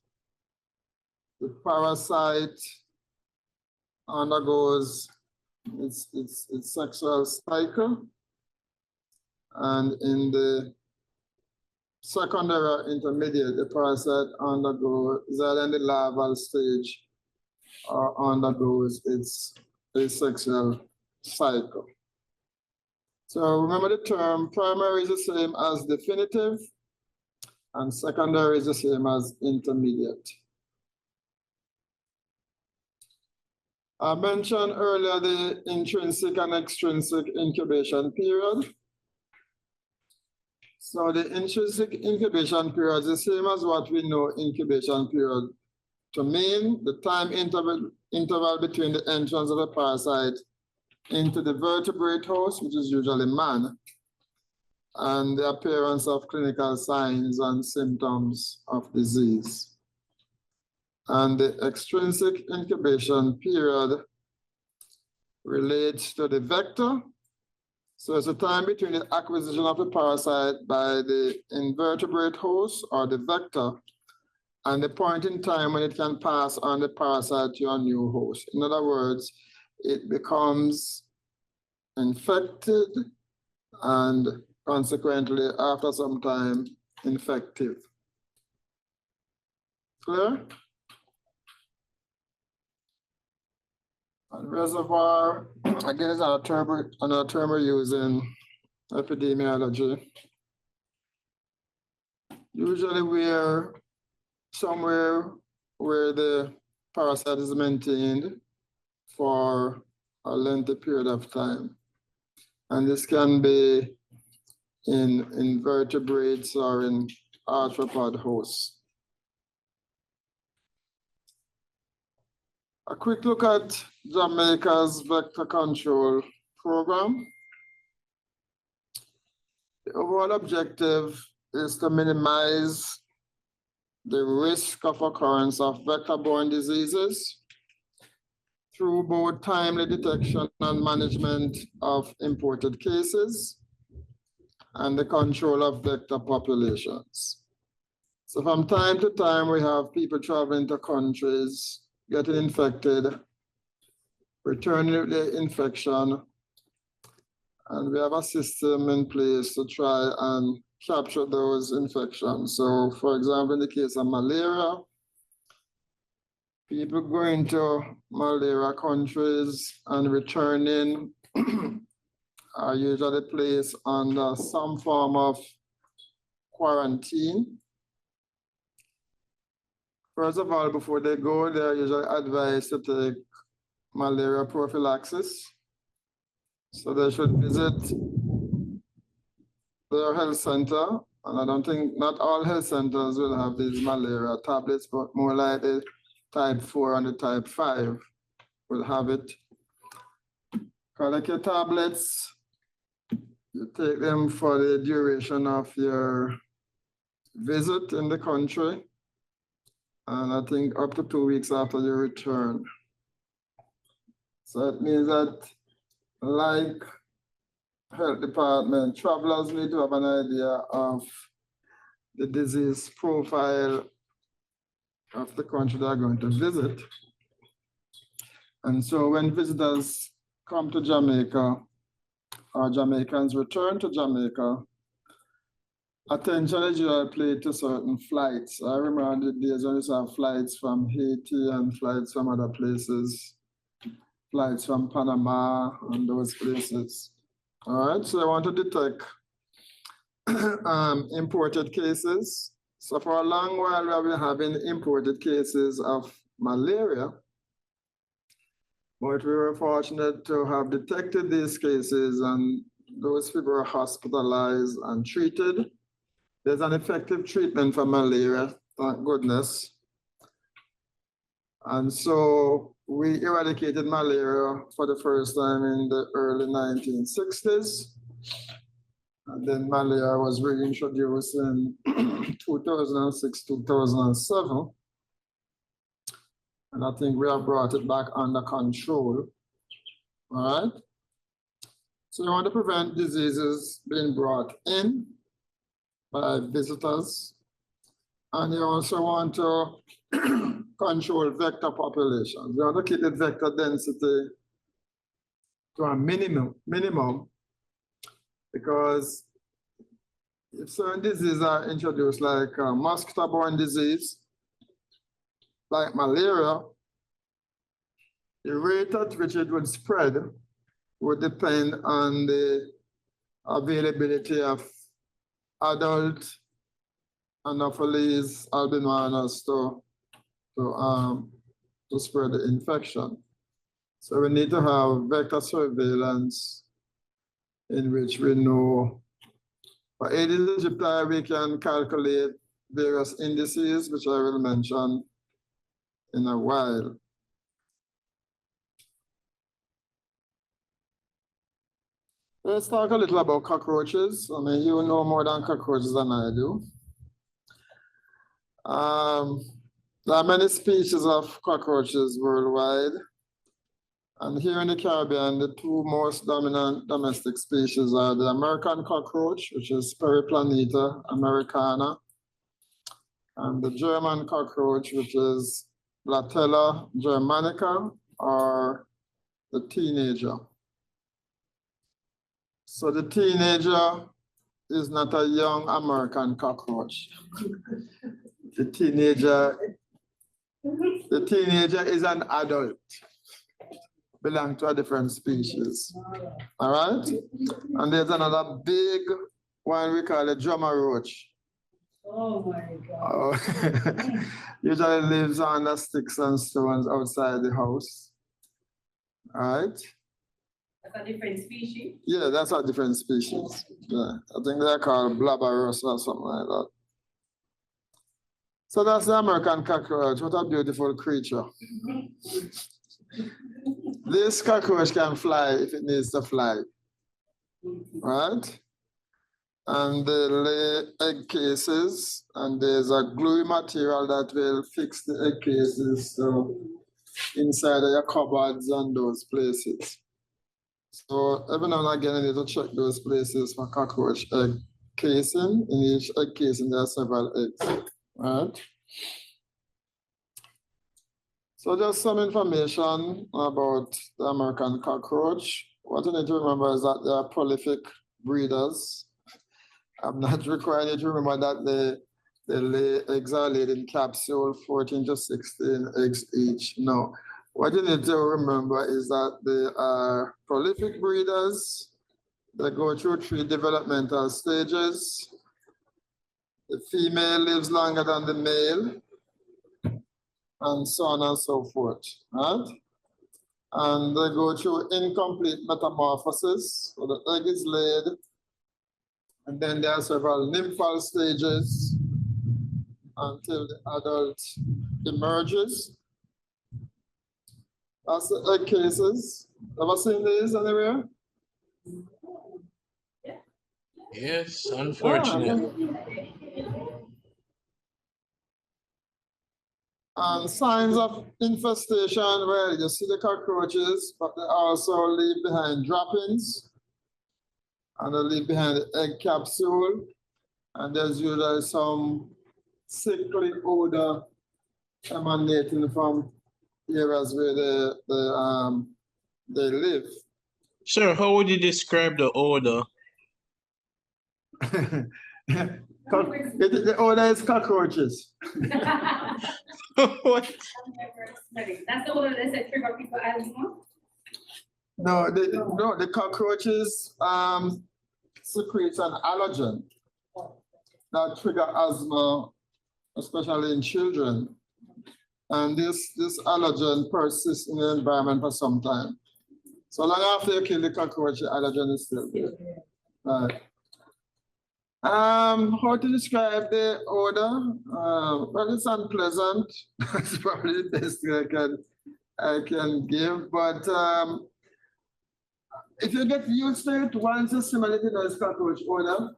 the parasite undergoes its sexual cycle, and in the secondary or intermediate, the parasite undergoes, is either in the larval stage or undergoes its asexual cycle. So remember the term primary is the same as definitive and secondary is the same as intermediate. I mentioned earlier the intrinsic and extrinsic incubation period. So the intrinsic incubation period is the same as what we know incubation period to mean, the time interval between the entrance of a parasite into the vertebrate host, which is usually man, and the appearance of clinical signs and symptoms of disease. And the extrinsic incubation period relates to the vector. So it's the time between the acquisition of the parasite by the invertebrate host or the vector and the point in time when it can pass on the parasite to a new host. In other words, it becomes infected and consequently, after some time, infective. Clear? And reservoir, again, is another term we use in epidemiology. Usually we're somewhere where the parasite is maintained for a lengthy period of time. And this can be in invertebrates or in arthropod hosts. A quick look at Jamaica's vector control program. The overall objective is to minimize the risk of occurrence of vector-borne diseases through both timely detection and management of imported cases and the control of vector populations. So from time to time, we have people traveling to countries, getting infected, returning with the infection, and we have a system in place to try and capture those infections. So for example, in the case of malaria, people going to malaria countries and returning are usually placed under some form of quarantine. First of all, before they go, they're usually advised to take malaria prophylaxis. So they should visit their health center. And I don't think, not all health centers will have these malaria tablets, but more like the type 4 and the type 5 will have it. Collect your tablets. You take them for the duration of your visit in the country. And I think up to 2 weeks after your return. So it means that, like health department, travelers need to have an idea of the disease profile of the country they are going to visit. And so when visitors come to Jamaica, or Jamaicans return to Jamaica, attention is usually paid to certain flights. I remember the days when you have flights from Haiti and flights from other places, flights from Panama and those places. All right, so I want to detect imported cases. So for a long while, we have been having imported cases of malaria, but we were fortunate to have detected these cases and those people were hospitalized and treated. There's an effective treatment for malaria, thank goodness. And so we eradicated malaria for the first time in the early 1960s. And then malaria was reintroduced in 2006, 2007. And I think we have brought it back under control. All right. So you want to prevent diseases being brought in by visitors. And you also want to control vector populations. You want to keep the vector density to a minimum, because if certain diseases are introduced, like mosquito-borne disease, like malaria, the rate at which it would spread would depend on the availability of adult Anopheles albinoanus to spread the infection. So we need to have vector surveillance in which we know for Aedes aegypti we can calculate various indices, which I will mention in a while. Let's talk a little about cockroaches. I mean, you know more than cockroaches than I do. There are many species of cockroaches worldwide. And here in the Caribbean, the two most dominant domestic species are the American cockroach, which is Periplaneta americana, and the German cockroach, which is Blatella germanica, or the teenager. So the teenager is not a young American cockroach. The teenager is an adult, belong to a different species. All right? And there's another big one we call a drummer roach. Oh my God. Usually lives on the sticks and stones outside the house. All right? That's a different species. Yeah, that's a different species. Yeah, I think they're called blabberus or something like that. So that's the American cockroach. What a beautiful creature. This cockroach can fly if it needs to fly, right? And they lay egg cases, and there's a gluey material that will fix the egg cases so inside of your cupboards and those places. So every now and again, you need to check those places for cockroach egg casing. In each egg casing, there are several eggs, right? So just some information about the American cockroach. What you need to remember is that they are prolific breeders. I'm not requiring you to remember that they lay eggs are laid in capsule, 14 to 16 eggs each. No. What you need to remember is that they are prolific breeders. They go through 3 developmental stages. The female lives longer than the male, and so on and so forth, right? And they go through incomplete metamorphosis. So the egg is laid, and then there are several nymphal stages until the adult emerges. That's the egg cases. Ever seen these anywhere? Yes, unfortunately. And signs of infestation, well, you see the cockroaches, but they also leave behind droppings, and they leave behind the egg capsule, and there's usually some sickly odor emanating from areas where they live. Sir, how would you describe the odor? The odor is cockroaches. What? That's the one that said trigger people asthma. No, the cockroaches secrete an allergen that trigger asthma, especially in children. And this allergen persists in the environment for some time. So long after you kill the cockroach, the allergen is still there. Right. How to describe the odor? Well, it's unpleasant. That's probably the best thing I can give. But if you get used to it, once you smell it, you know it's cockroach odor,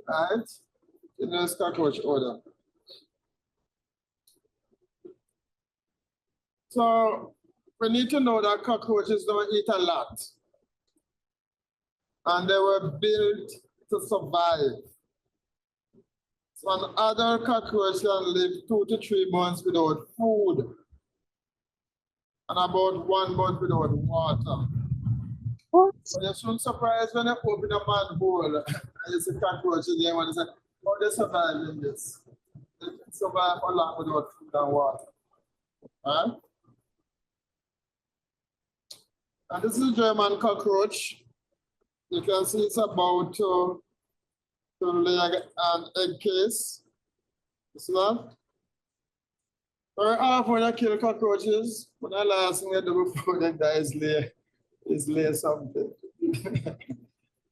right? You know it's cockroach odor. So we need to know that cockroaches don't eat a lot, and they were built to survive. So an adult cockroach can live 2 to 3 months without food, and about 1 month without water. So you shouldn't surprise when you open a manhole and you see cockroaches there and you say, how they survive in this? They can survive for long without food and water. Right? And this is German cockroach. You can see it's about to lay an egg case. You see that? Very often when I kill cockroaches, when the last thing I do before they die is lay something.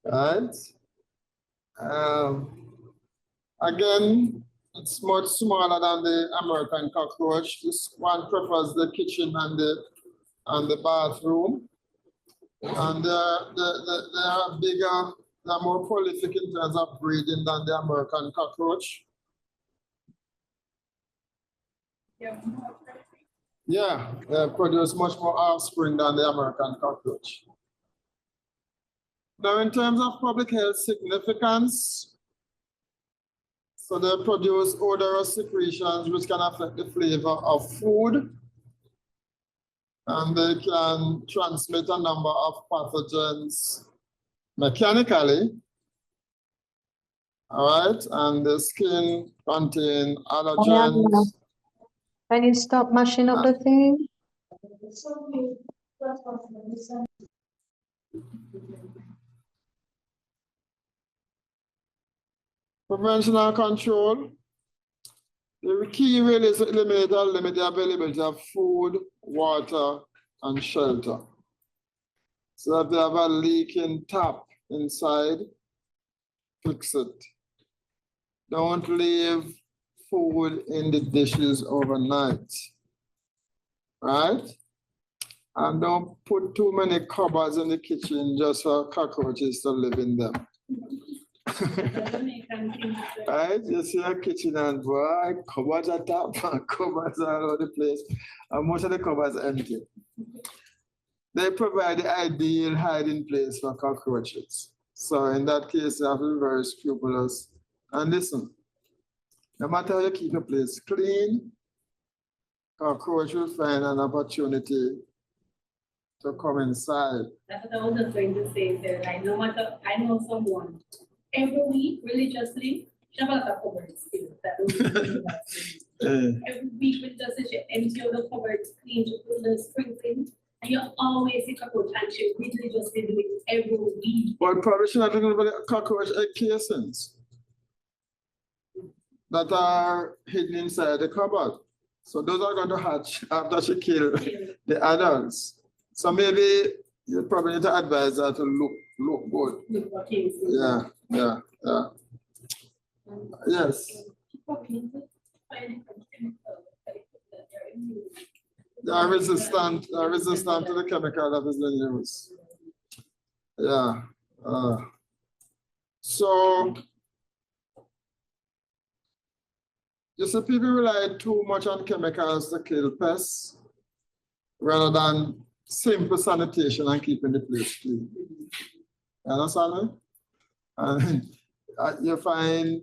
Right? Again, it's much smaller than the American cockroach. This one prefers the kitchen and the bathroom. And they are bigger, they're more prolific in terms of breeding than the American cockroach. Yeah, they produce much more offspring than the American cockroach. Now, in terms of public health significance, so they produce odorous secretions which can affect the flavor of food. And they can transmit a number of pathogens mechanically. All right, and the skin contain allergens. Can you stop mashing up the thing? Prevention and control. The key really is to eliminate or limit the availability of food, water, and shelter. So if they have a leaking tap inside, fix it. Don't leave food in the dishes overnight. Right? And don't put too many cupboards in the kitchen just for cockroaches to live in them. Right? You see a kitchen and boy, cupboards are top and cupboards are all over the place. And most of the cupboards are empty. They provide the ideal hiding place for cockroaches. So in that case, you have to be very scrupulous. And listen, no matter how you keep a place clean, cockroach will find an opportunity to come inside. That's what I was just going to say, sir. Like, no matter, I know someone, every week, religiously, she have a lot of cupboards still. Every week, religiously, she empty all the cupboards, clean, she put the springs in, and you always see cockroach, and she religiously do it every week. But probably she's not talking about the cockroach egg casings that are hidden inside the cupboard. So those are going to hatch after she kills the adults. So maybe you probably need to advise her to look good. Yeah. Yes. They are resistant to the chemical that is being used. Yeah. So you see, people rely too much on chemicals to kill pests rather than simple sanitation and keeping the place clean. You understand me? And you find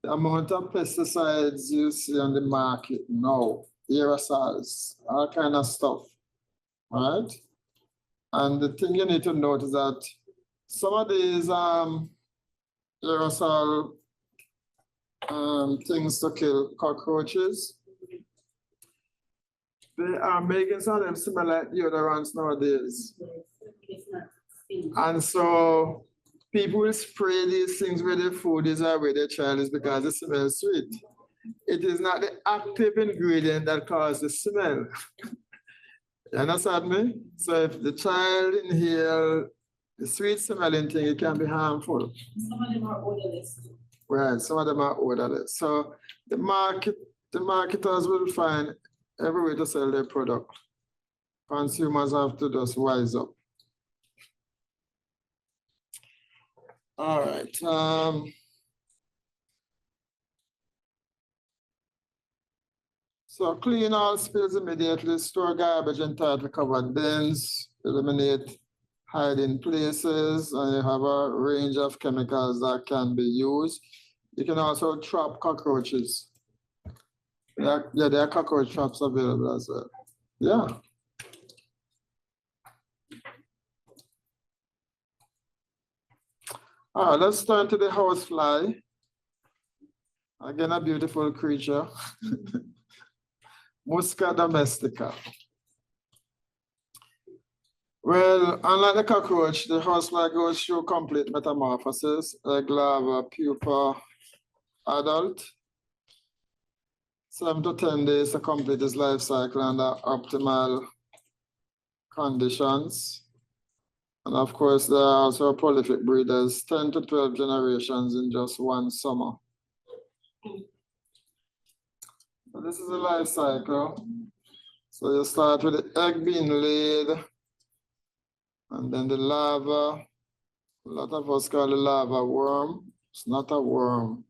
the amount of pesticides you see on the market now, aerosols, all kind of stuff, right? And the thing you need to note is that some of these aerosol things to kill cockroaches, they are making some of them smell like deodorants nowadays. And so people will spray these things where the food is or where the child is because it smells sweet. It is not the active ingredient that causes the smell. You understand me? So if the child inhales the sweet smelling thing, it can be harmful. Some of them are odorless. Right, some of them are odorless. So the marketers will find every way to sell their product. Consumers have to just wise up. All right. So clean all spills immediately, store garbage in tightly covered bins, eliminate hiding places, and you have a range of chemicals that can be used. You can also trap cockroaches. Yeah, there are cockroach traps available as well. Yeah. All right, let's turn to the housefly. Again, a beautiful creature. Musca domestica. Well, unlike the cockroach, the housefly goes through complete metamorphosis, egg, larva, pupa, adult. 7 to 10 days to complete its life cycle under optimal conditions. And of course, there are also prolific breeders, 10 to 12 generations in just one summer. So this is the life cycle. So you start with the egg being laid, and then the larva. A lot of us call the larva worm. It's not a worm.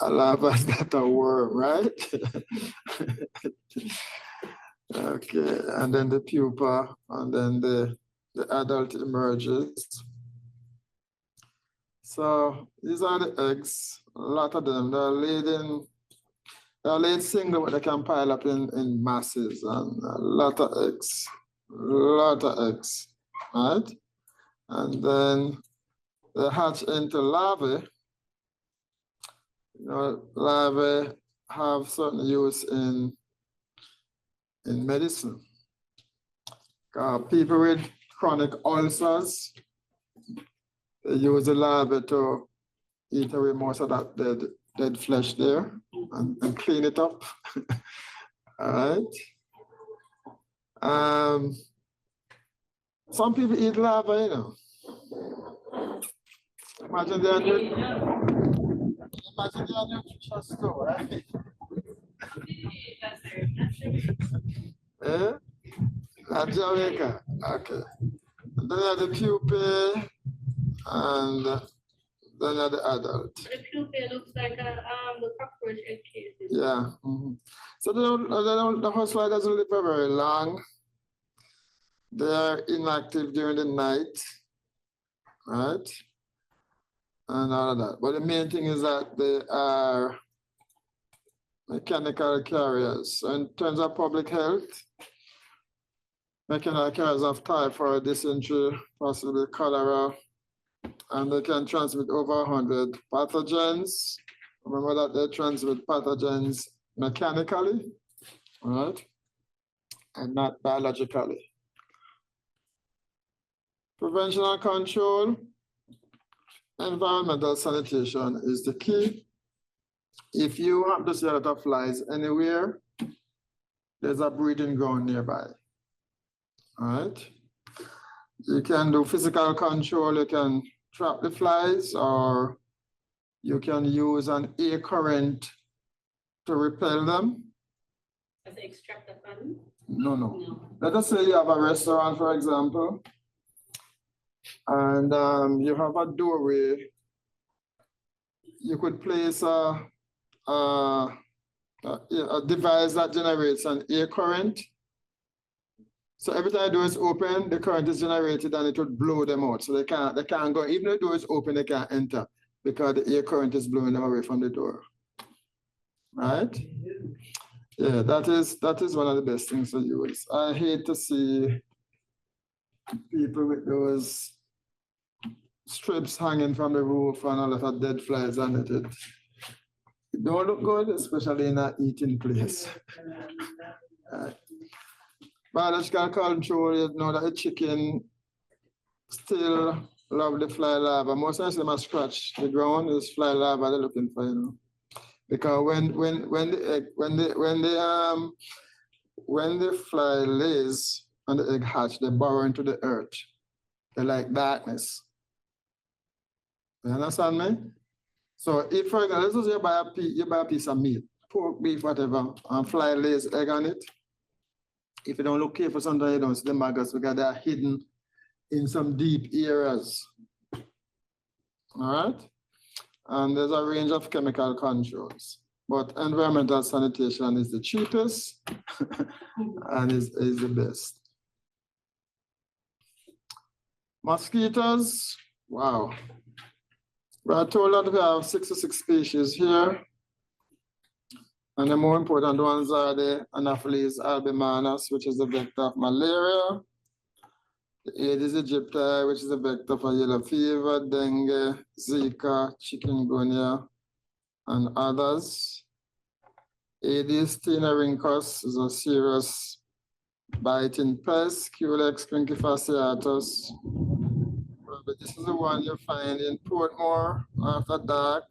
A larva is not a worm, right? Okay, and then the pupa, and then the adult emerges. So these are the eggs. A lot of them, they're laid single, but they can pile up in masses, and a lot of eggs, right? And then they hatch into larvae. You know, larvae have certain use in medicine. People with chronic ulcers, they use the larvae to eat away most of that dead flesh there and clean it up. All right. Some people eat larvae, you know. Imagine they are nutritious too, right? Eh? At Jamaica, okay. And then you have the pupae, and then you have the adult. The pupae looks like the cockroach egg cases. Yeah. So the housefly doesn't live for very long. They are inactive during the night, right? And all of that. But the main thing is that they are mechanical carriers. So in terms of public health, mechanical carriers of typhoid, dysentery, possibly cholera, and they can transmit over 100 pathogens. Remember that they transmit pathogens mechanically, right? And not biologically. Prevention and control, environmental sanitation is the key. If you have to see a lot of flies anywhere, there's a breeding ground nearby. All right. You can do physical control, you can trap the flies, or you can use an air current to repel them. As they extract the fun? No. Let us say you have a restaurant, for example, and you have a doorway. You could place a device that generates an air current. So every time the door is open, the current is generated and it would blow them out. So they can't go, even though the door is open, they can't enter because the air current is blowing them away from the door. Right? Yeah, that is one of the best things to use. I hate to see people with those strips hanging from the roof and a lot of dead flies on it. It don't look good, especially in an eating place. Biological control, you know that the chicken still love the fly larva. Most times they must scratch the ground, is fly larva they're looking for, you know. Because when the fly lays and the egg hatch, they burrow into the earth. They like darkness. You understand me? So if, for example, let's just you buy a piece of meat, pork, beef, whatever, and fly lays egg on it. If you don't look careful, sometimes you don't see the maggots because they are hidden in some deep areas. All right? And there's a range of chemical controls. But environmental sanitation is the cheapest and is the best. Mosquitoes, wow. We are told that we have 66 species here. And the more important ones are the Anopheles albimanus, which is the vector of malaria, the Aedes aegypti, which is the vector for yellow fever, dengue, Zika, chikungunya, and others. Aedes taeniorhynchus is a serious biting pest, Culex crinquefasciatus. But this is the one you find in Portmore after dark.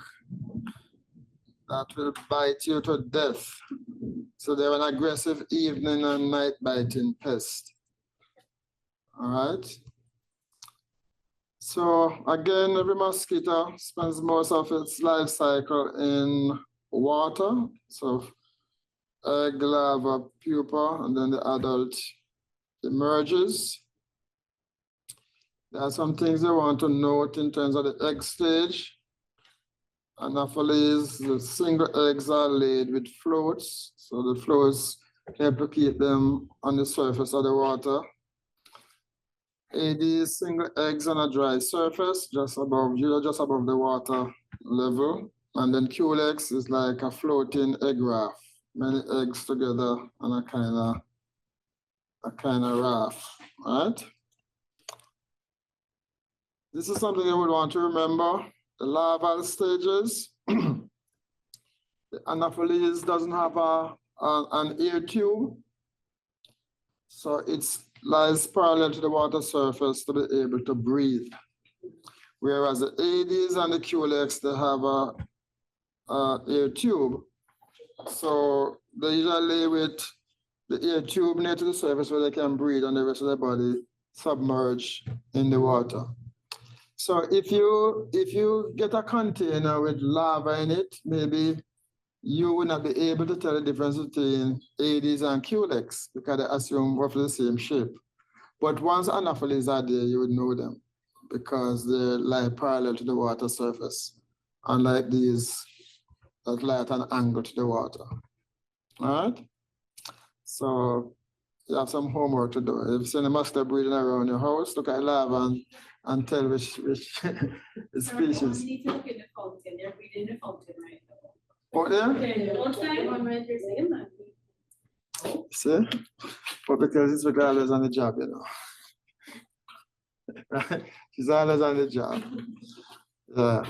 That will bite you to death. So they're an aggressive evening and night biting pest. All right. So again, every mosquito spends most of its life cycle in water. So egg, larva, pupa, and then the adult emerges. There are some things you want to note in terms of the egg stage. Anopheles, the single eggs are laid with floats. So the floats help to keep them on the surface of the water. Aedes, single eggs on a dry surface, just above the water level. And then Culex is like a floating egg raft, many eggs together on a kind of raft, right? This is something you would want to remember. The larval stages. The Anopheles doesn't have an air tube, so it lies parallel to the water surface to be able to breathe. Whereas the Aedes and the Culex, they have a air tube. So they usually lay with the air tube near to the surface where they can breathe and the rest of their body submerged in the water. So if you get a container with larva in it, maybe you will not be able to tell the difference between Aedes and Culex because they assume roughly the same shape. But once Anopheles are there, you would know them because they lie parallel to the water surface, unlike these that lie at an angle to the water. All right? So you have some homework to do. If you see any mosquito breeding around your house, look at larva and tell which species. You need to look in the fountain, they're breeding the fountain right now. Oh, there? Okay, the outside one right there, same man. See? But because it's always on the job, you know. Right? She's always on the job. Yeah.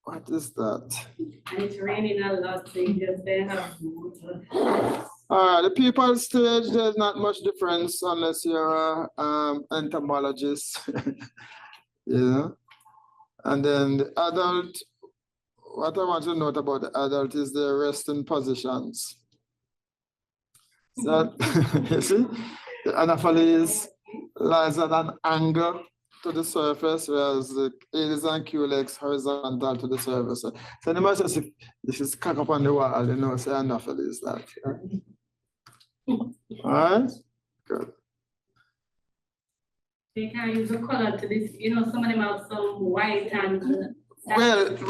What is that? And it's raining a lot, so you just they have water. The people stage, there's not much difference unless you're entomologist. You know? And then the adult, what I want to note about the adult is their resting positions. So, you see, the Anopheles lies at an angle to the surface, whereas the Aedes and Culex horizontal to the surface. So they must say, this is cock up on the wall, you know, say Anopheles that. Right? All right, good. They can use the color to this, you know, some of them have some white and. Well, the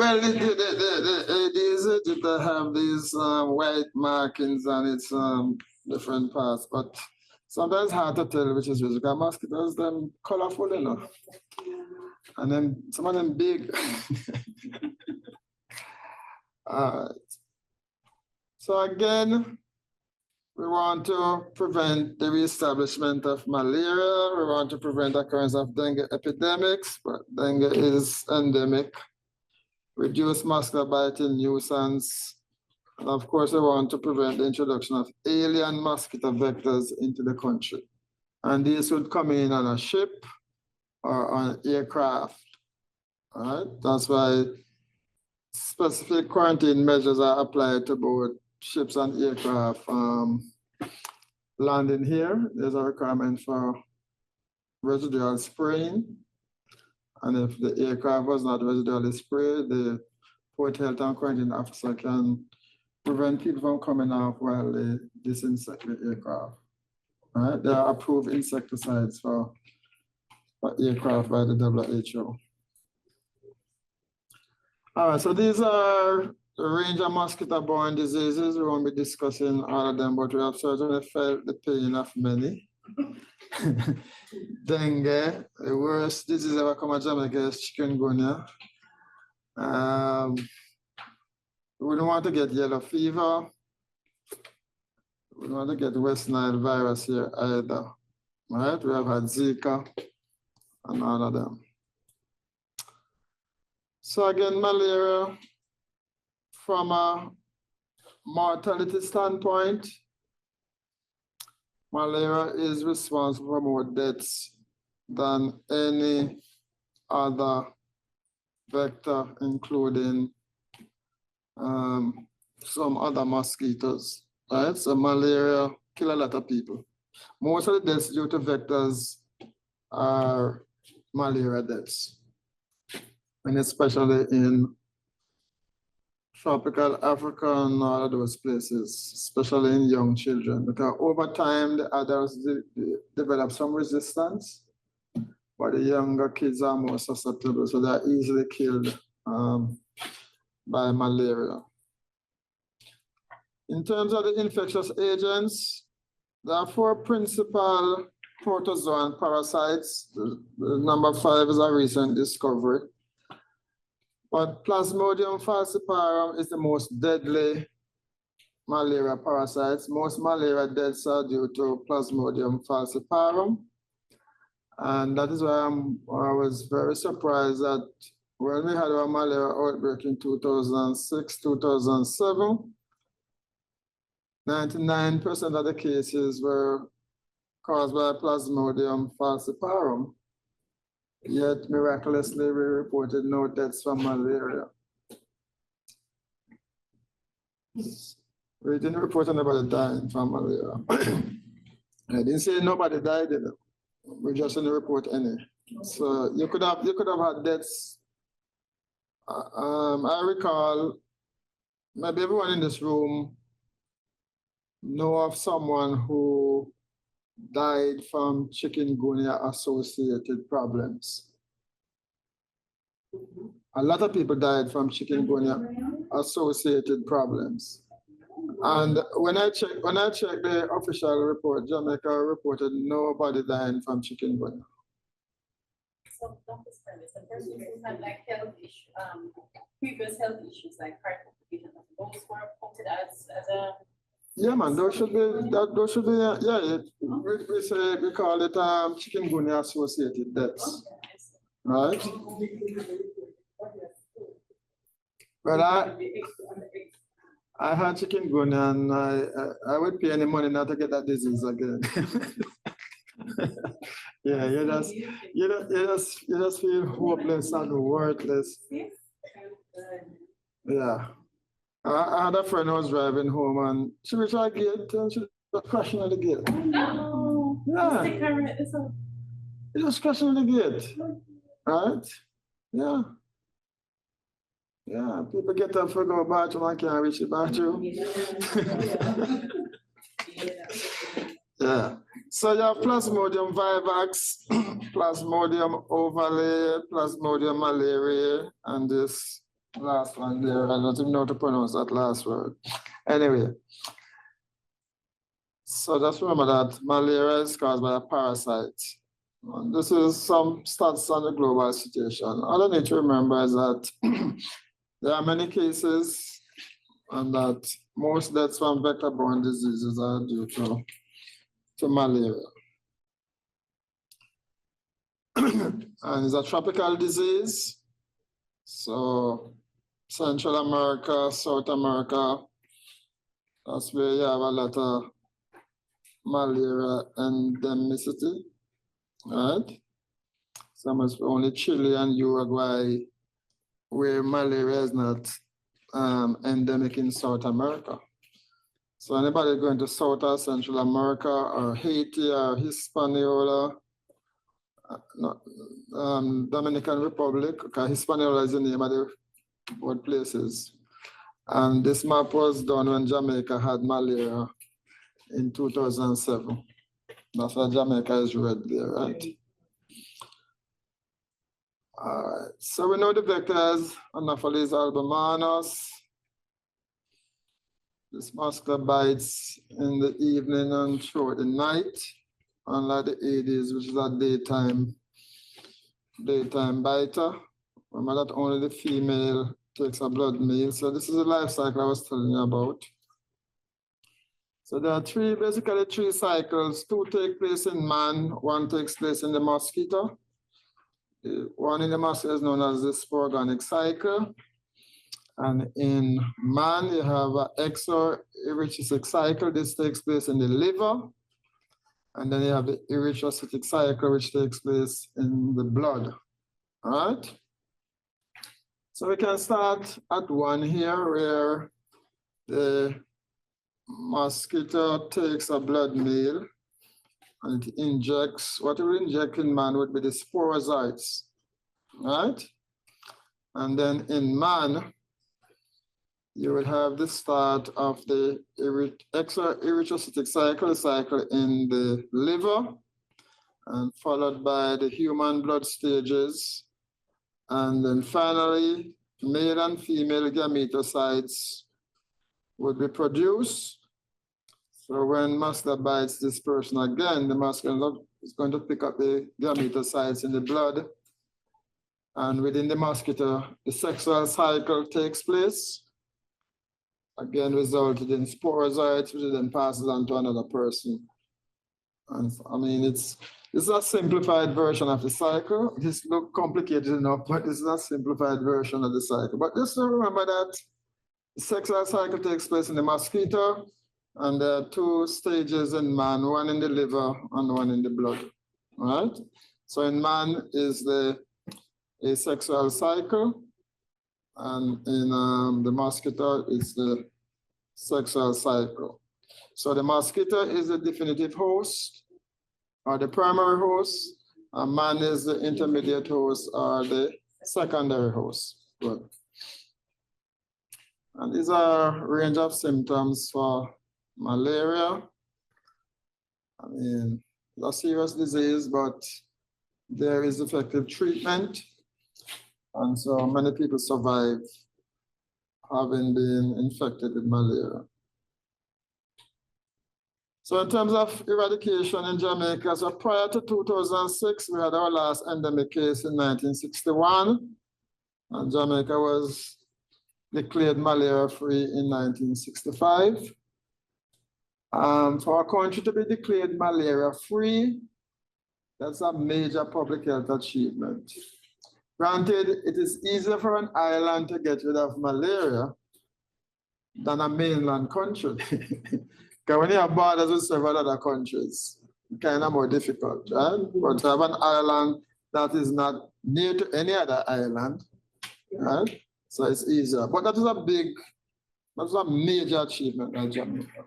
Aedes, they have these white markings on its different parts, but sometimes hard to tell which is which. Because mosquitoes, them colorful enough, and then some of them big. All right. So again, we want to prevent the reestablishment of malaria. We want to prevent occurrence of dengue epidemics, but dengue is endemic. Reduce mosquito biting nuisance. And of course, we want to prevent the introduction of alien mosquito vectors into the country. And these would come in on a ship or on aircraft. All right, that's why specific quarantine measures are applied to both ships and aircraft landing here. There's a requirement for residual spraying. And if the aircraft was not residually sprayed, the port health and quarantine officer can prevent people from coming off while they disinfect the aircraft. All right, there are approved insecticides for aircraft by the WHO. All right, so these are the range of mosquito-borne diseases. We won't be discussing all of them, but we have certainly felt the pain of many. Dengue, the worst disease ever come to Jamaica is chikungunya. We don't want to get yellow fever. We don't want to get West Nile virus here either. All right, we have had Zika and all of them. So again, malaria, from a mortality standpoint, malaria is responsible for more deaths than any other vector, including some other mosquitoes, right? So malaria kill a lot of people. Most of the deaths due to vectors are malaria deaths, and especially in tropical Africa and all of those places, especially in young children, because over time the adults develop some resistance, but the younger kids are more susceptible, so they're easily killed by malaria. In terms of the infectious agents, there are 4 principal protozoan parasites. The number 5 is a recent discovery. But Plasmodium falciparum is the most deadly malaria parasites. Most malaria deaths are due to Plasmodium falciparum. And that is why I was very surprised that when we had our malaria outbreak in 2006, 2007, 99% of the cases were caused by Plasmodium falciparum. Yet miraculously, we reported no deaths from malaria. We didn't report anybody dying from malaria. I didn't say nobody died, you know. We just didn't report any. So you could have had deaths. I recall maybe everyone in this room know of someone who died from chikungunya associated problems. A lot of people died from chikungunya associated problems. And when I checked the official report, Jamaica reported nobody dying from chikungunya. So, Dr. Sperlis, the person who had like health issues, previous health issues like heart complications, those were reported as a. Yeah, man, those should be, yeah, we call it chikungunya associated deaths, right? But I had chikungunya and I would pay any money not to get that disease again. Yeah, you just feel hopeless and worthless. Yeah. I had a friend who was driving home and she reached our gate and she was crashing at the gate. No. Yeah. She was crashing at the gate. Right? Yeah. Yeah. People get up for go bathroom and can't reach the bathroom. Yeah. So you have Plasmodium vivax, Plasmodium ovale, Plasmodium malariae, and this last one there. I don't even know how to pronounce that last word. Anyway, so just remember that malaria is caused by a parasite. And this is some stats on the global situation. All I need to remember is that there are many cases and that most deaths from vector-borne diseases are due to malaria. And it's a tropical disease. So Central America, South America, that's where you have a lot of malaria endemicity, right? Some is only Chile and Uruguay where malaria is not endemic in South America. So anybody going to South or Central America or Haiti or Hispaniola, Dominican Republic, because Hispaniola is the name of the both places. And this map was done when Jamaica had malaria in 2007. That's why Jamaica is red there, right? All right, so we know the vectors, Anopheles albuminous. This mosquito bites in the evening and throughout the night, unlike the Aedes, which is a daytime biter. Remember that only the female takes a blood meal. So this is the life cycle I was telling you about. So there are basically three cycles. 2 take place in man, 1 takes place in the mosquito. One in the mosquito is known as the sporogonic cycle. And in man, you have an exoerythrocytic cycle. This takes place in the liver. And then you have the erythrocytic cycle, which takes place in the blood. All right? So we can start at 1 here, where the mosquito takes a blood meal and it injects, what it will inject in man would be the sporozoites, right? And then in man, you will have the start of the erythrocytic cycle in the liver, and followed by the human blood stages. And then finally, male and female gametocytes would be produced. So when mosquito bites this person again, the mosquito is going to pick up the gametocytes in the blood. And within the mosquito, the sexual cycle takes place, again resulted in sporozoites, which then passes on to another person. And I mean, it's a simplified version of the cycle. This looks complicated enough, but it's a simplified version of the cycle. But just remember that the sexual cycle takes place in the mosquito, and there are 2 stages in man, one in the liver and one in the blood, all right? So in man is the asexual cycle, and in the mosquito is the sexual cycle. So the mosquito is the definitive host or the primary host, and man is the intermediate host or the secondary host. Good. And these are a range of symptoms for malaria. I mean, it's a serious disease, but there is effective treatment. And so many people survive having been infected with malaria. So in terms of eradication in Jamaica, so prior to 2006, we had our last endemic case in 1961, and Jamaica was declared malaria-free in 1965. For our country to be declared malaria-free, that's a major public health achievement. Granted, it is easier for an island to get rid of malaria than a mainland country. Because when you have borders with several other countries, it's kind of more difficult, right? But to have an island that is not near to any other island, right? So it's easier. But that is a major achievement by Jamaica.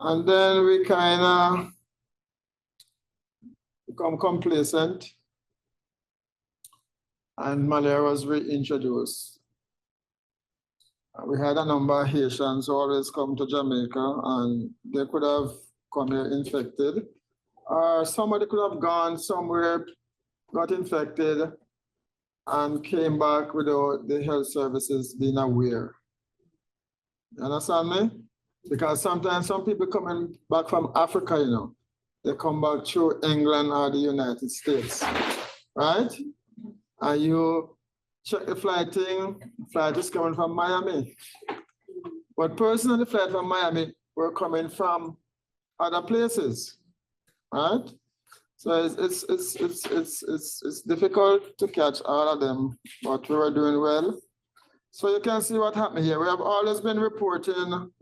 And then we kind of become complacent, and malaria was reintroduced. We had a number of Haitians who always come to Jamaica, and they could have come here infected, or somebody could have gone somewhere, got infected, and came back without the health services being aware. You understand me? Because sometimes some people coming back from Africa, you know, they come back through England or the United States, right? And you check the flight thing, flight is coming from Miami. But person on the flight from Miami were coming from other places, right? So it's difficult to catch all of them, but we were doing well. So you can see what happened here. We have always been reporting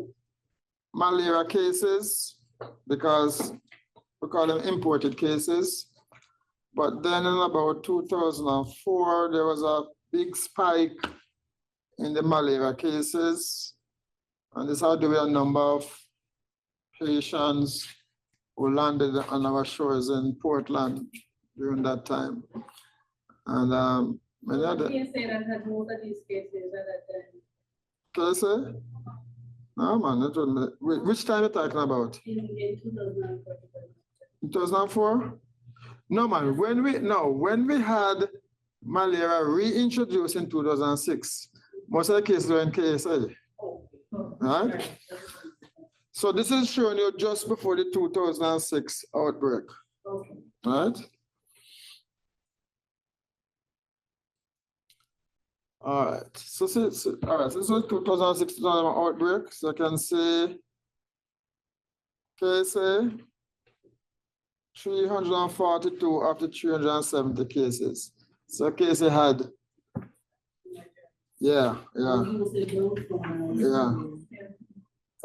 malaria cases because we call them imported cases. But then in about 2004, there was a big spike in the malaria cases. And this had to do with a number of Haitians who landed on our shores in Portland during that time. And many other. Can you say that had most of these cases at that time? Can I say? No, man, it wasn't. Which time are you talking about? In 2004. 2004? No, man, when we had malaria reintroduced in 2006, most of the cases were in KSA, right? So this is showing you just before the 2006 outbreak, right? All right, so this is 2006 outbreak, so you can see KSA, 342 after 370 cases. So KSA had, yeah.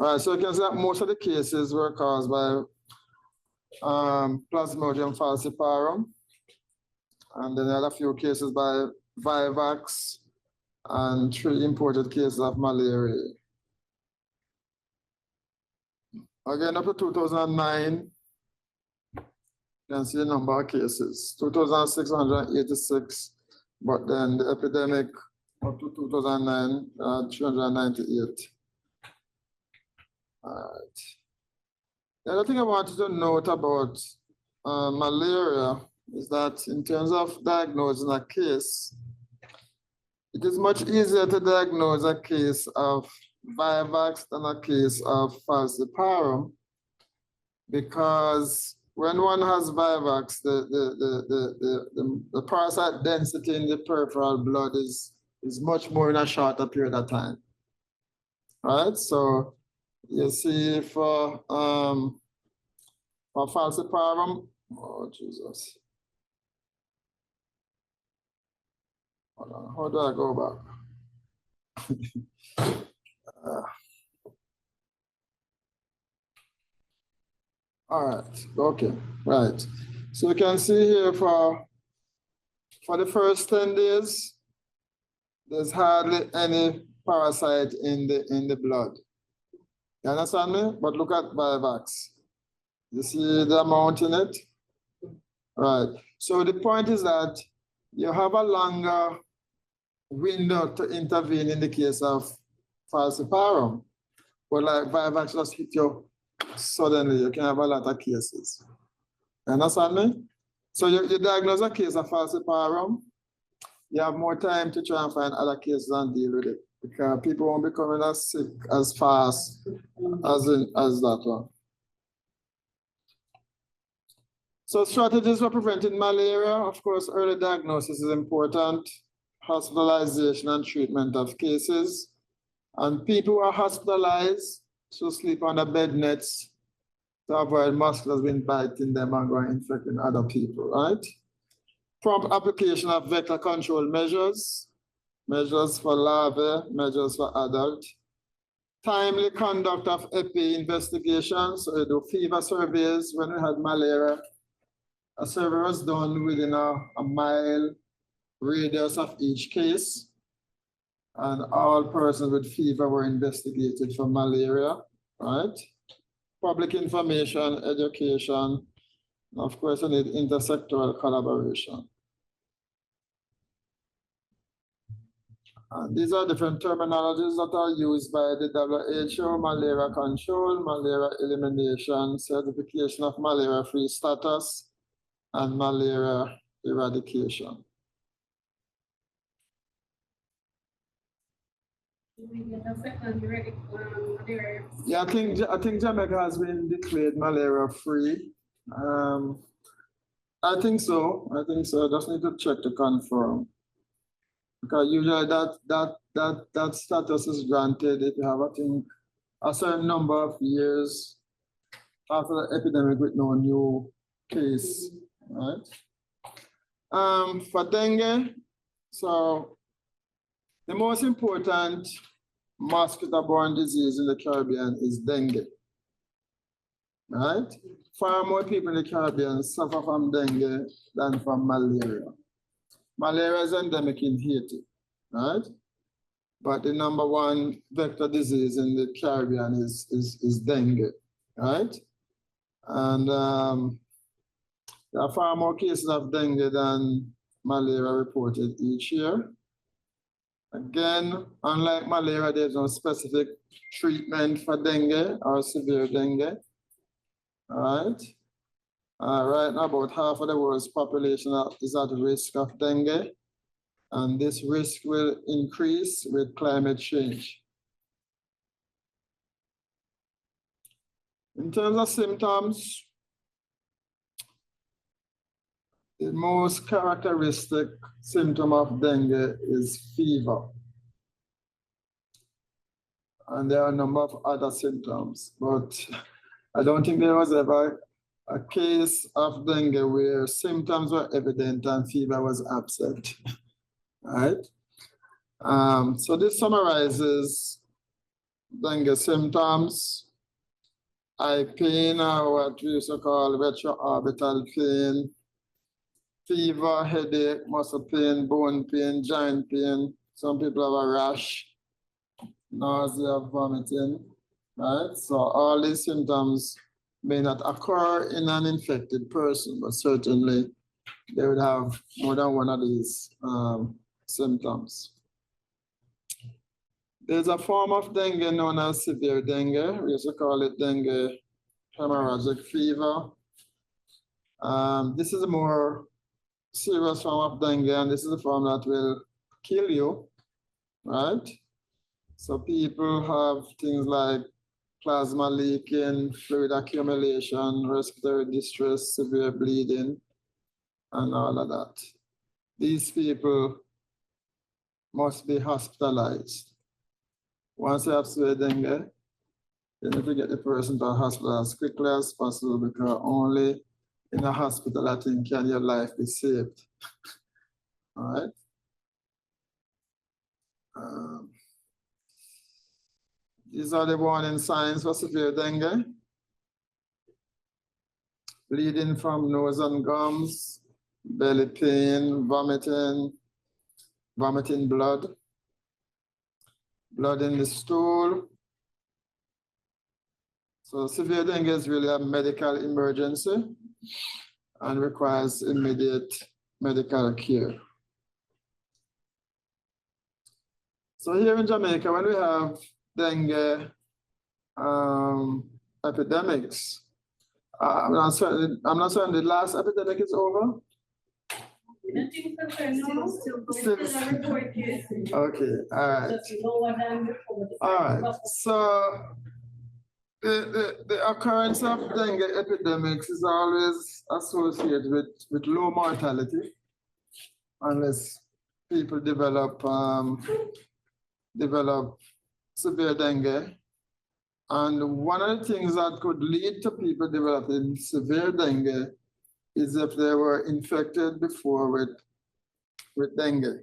All right, so you can see that most of the cases were caused by Plasmodium falciparum. And then there are a few cases by Vivax and 3 imported cases of malaria. Again, up to 2009, you can see the number of cases, 2,686, but then the epidemic up to 2009, 398. All right. The other thing I wanted to note about malaria is that in terms of diagnosing a case, it is much easier to diagnose a case of Vivax than a case of falciparum, because when one has Vivax, the parasite density in the peripheral blood is much more in a shorter period of time. Right? So you see for falciparum, oh Jesus. Hold on, how do I go back? All right, okay, right. So you can see here for the first 10 days, there's hardly any parasite in the blood. You understand me? But look at Vivax. You see the amount in it? Right. So the point is that you have a longer window to intervene in the case of falciparum. But like Vivax just hit you suddenly, you can have a lot of cases. You understand me? So you diagnose a case of falciparum, you have more time to try and find other cases and deal with it, because people won't be coming as sick as fast as that one. So strategies for preventing malaria, of course, early diagnosis is important, hospitalization and treatment of cases, and people who are hospitalized should sleep on the bed nets to avoid mosquitoes being biting them and going infecting other people, right? Prompt application of vector control measures, measures for larvae, measures for adult. Timely conduct of epi investigations, so you do fever surveys. When we had malaria, a survey was done within a mile radius of each case, and all persons with fever were investigated for malaria, right? Public information, education, and of course, you need intersectoral collaboration. And these are different terminologies that are used by the WHO: malaria control, malaria elimination, certification of malaria-free status, and malaria eradication. Yeah, I think Jamaica has been declared malaria-free. I think so. I just need to check to confirm. Because usually that status is granted if you have, I think, a certain number of years after the epidemic with no new case, right? For dengue, so the most important mosquito-borne disease in the Caribbean is dengue, right? Far more people in the Caribbean suffer from dengue than from malaria. Malaria is endemic in Haiti, right? But the #1 vector disease in the Caribbean is dengue, right? And there are far more cases of dengue than malaria reported each year. Again, unlike malaria, there's no specific treatment for dengue or severe dengue, all right? Right now, about half of the world's population is at risk of dengue, and this risk will increase with climate change. In terms of symptoms, the most characteristic symptom of dengue is fever. And there are a number of other symptoms, but I don't think there was ever a case of dengue where symptoms were evident and fever was absent, right? So this summarizes dengue symptoms. eye pain, or what we used to call retroorbital pain, fever, headache, muscle pain, bone pain, joint pain. Some people have a rash, nausea, vomiting, right? So all these symptoms may not occur in an infected person, but certainly they would have more than one of these symptoms. There's a form of dengue known as severe dengue. We used to call it dengue hemorrhagic fever. This is a more serious form of dengue, and this is a form that will kill you, right? So people have things like plasma leaking, fluid accumulation, respiratory distress, severe bleeding, and all of that. These people must be hospitalized. Once you have severe dengue, you need to get the person to a hospital as quickly as possible, because only in a hospital, I think, can your life be saved. All right. These are the warning signs for severe dengue. Bleeding from nose and gums, belly pain, vomiting blood, blood in the stool. So severe dengue is really a medical emergency and requires immediate medical care. So here in Jamaica, when we have dengue epidemics, I'm not certain the last epidemic is over. Okay, all right. All right, so the occurrence of dengue epidemics is always associated with low mortality, unless people develop severe dengue. And one of the things that could lead to people developing severe dengue is if they were infected before with dengue.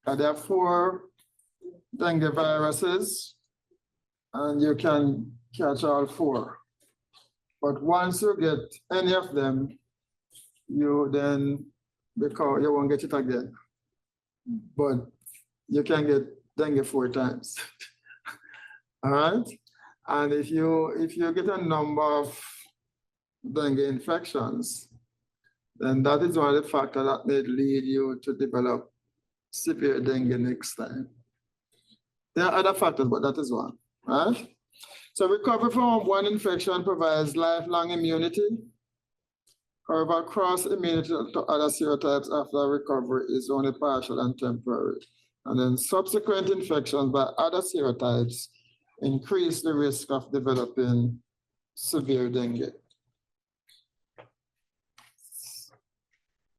And there are 4 dengue viruses, and you can catch all 4. But once you get any of them, you won't get it again. But you can get dengue 4 times. All right? And if you get a number of dengue infections, then that is one of the factors that may lead you to develop severe dengue next time. There are other factors, but that is one, right? So recovery from one infection provides lifelong immunity. However, cross immunity to other serotypes after recovery is only partial and temporary. And then subsequent infections by other serotypes increase the risk of developing severe dengue.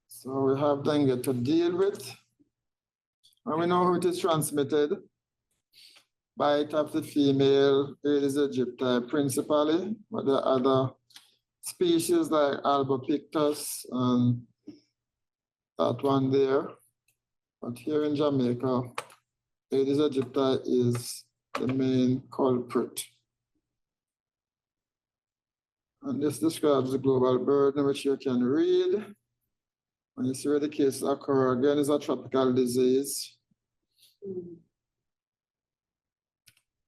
So we have dengue to deal with, and we know how it is transmitted. Bite of the female Aedes aegypti principally, but there are other species like Albopictus and that one there. But here in Jamaica, Aedes aegypti is the main culprit. And this describes the global burden, which you can read. When you see where the cases occur, again, it's a tropical disease.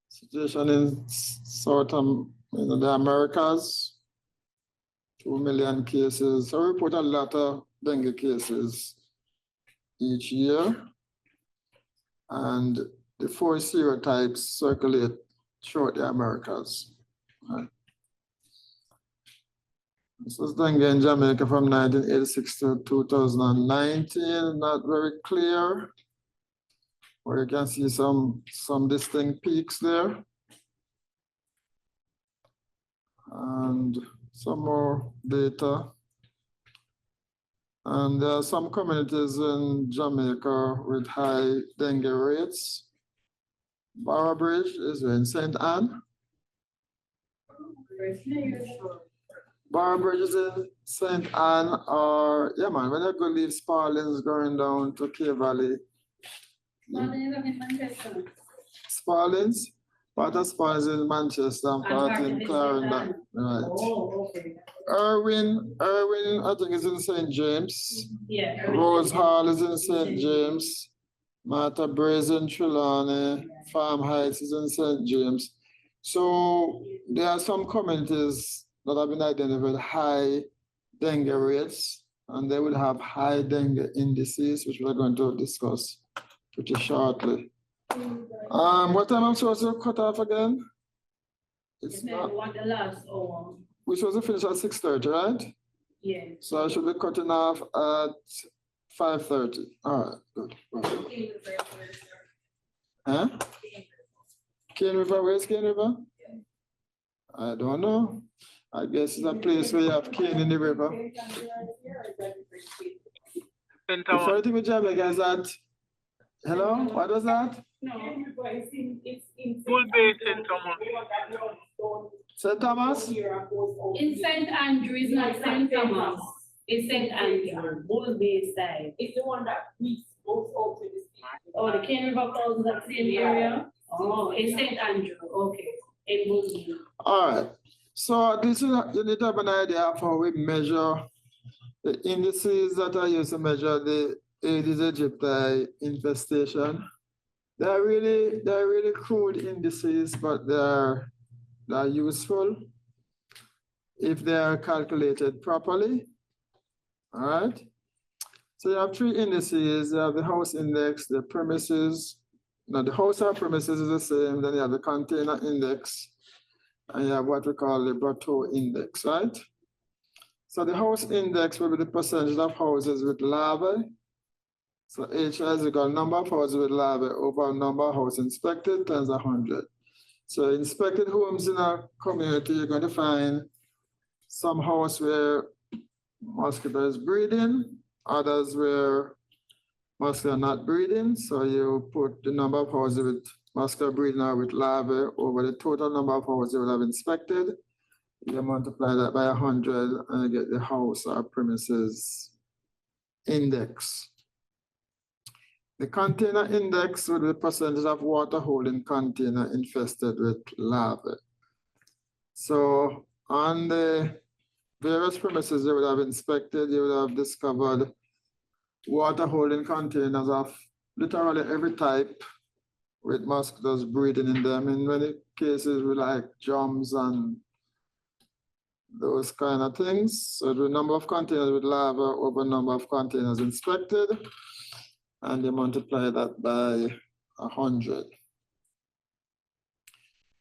Situation in the Americas, 2 million cases. So we report a lot of dengue cases each year. And the 4 serotypes circulate throughout the Americas. Right. This was dengue in Jamaica from 1986 to 2019, not very clear. Or you can see some distinct peaks there. And some more data. And there are some communities in Jamaica with high dengue rates. Boroughbridge is in St. Anne. Boroughbridge is in St. Anne, or yeah man, when you go leave Sparlins going down to K Valley. Sparlins, Part of Spawn is in Manchester and part in Clarendon, right? Oh, okay. Irwin, I think is in St. James. Yeah. Rose Hall is in St. James. Martha Braes in Trelawney. Farm Heights is in St. James. So there are some communities that have been identified with high dengue rates, and they will have high dengue indices, which we're going to discuss pretty shortly. What time I'm supposed to cut off again? It's not, What the last hour? we're supposed to finish at 6:30, right? Yeah. So I should be cutting off at 5:30. All right, good. Huh? Cane River, where's Cane River? I don't know. I guess it's a place where you have cane in the river. St. The Thomas. funny thing with Jamaica is that, hello, what was that? No, it's Full base St. Thomas. St. Thomas? in St. Andrew, it's not St. Thomas. It's St. Andrew, Bull Bay side. It's the one that we goes out to the sea. Oh, the Cane River falls in that same area? Oh, it's St. Andrew, okay, in Bull Bay. All right. So this is, you need to have an idea of how we measure the indices that are used to measure the Aedes aegypti infestation. They're really crude indices, but they're useful if they are calculated properly. All right. So you have three indices. You have the house index, the premises. Now the house or premises is the same. Then you have the container index, and you have what we call the Brotteaux index, right? So the house index will be the percentage of houses with larvae. So H is equal to number of houses with larvae over number of houses inspected times 100. So inspected homes in a community, you're going to find some house where mosquito is breeding, others where mosquito are not breeding. So you put the number of houses with mosquito breeding or with larvae over the total number of houses you will have inspected. You multiply that by 100 and you get the house or premises index. The container index will be the percentage of water holding container infested with larvae. So on the various premises you would have inspected, you would have discovered water holding containers of literally every type with mosquitoes breeding in them. In many cases, we like drums and those kind of things. So the number of containers with larvae over number of containers inspected, and you multiply that by 100.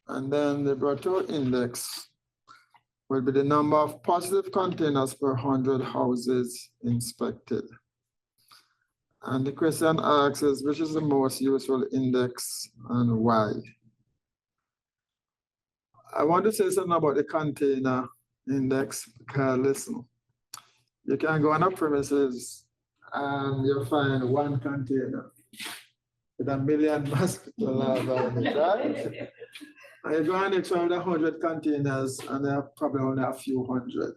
And then the Brotteaux index will be the number of positive containers per 100 houses inspected. And the question asks is, which is the most useful index and why? I want to say something about the container index, because listen, you can go on a premises and you find one container with 1 million mosquito larvae in it, right? And you go on it with 100 containers and they have probably only a few hundred.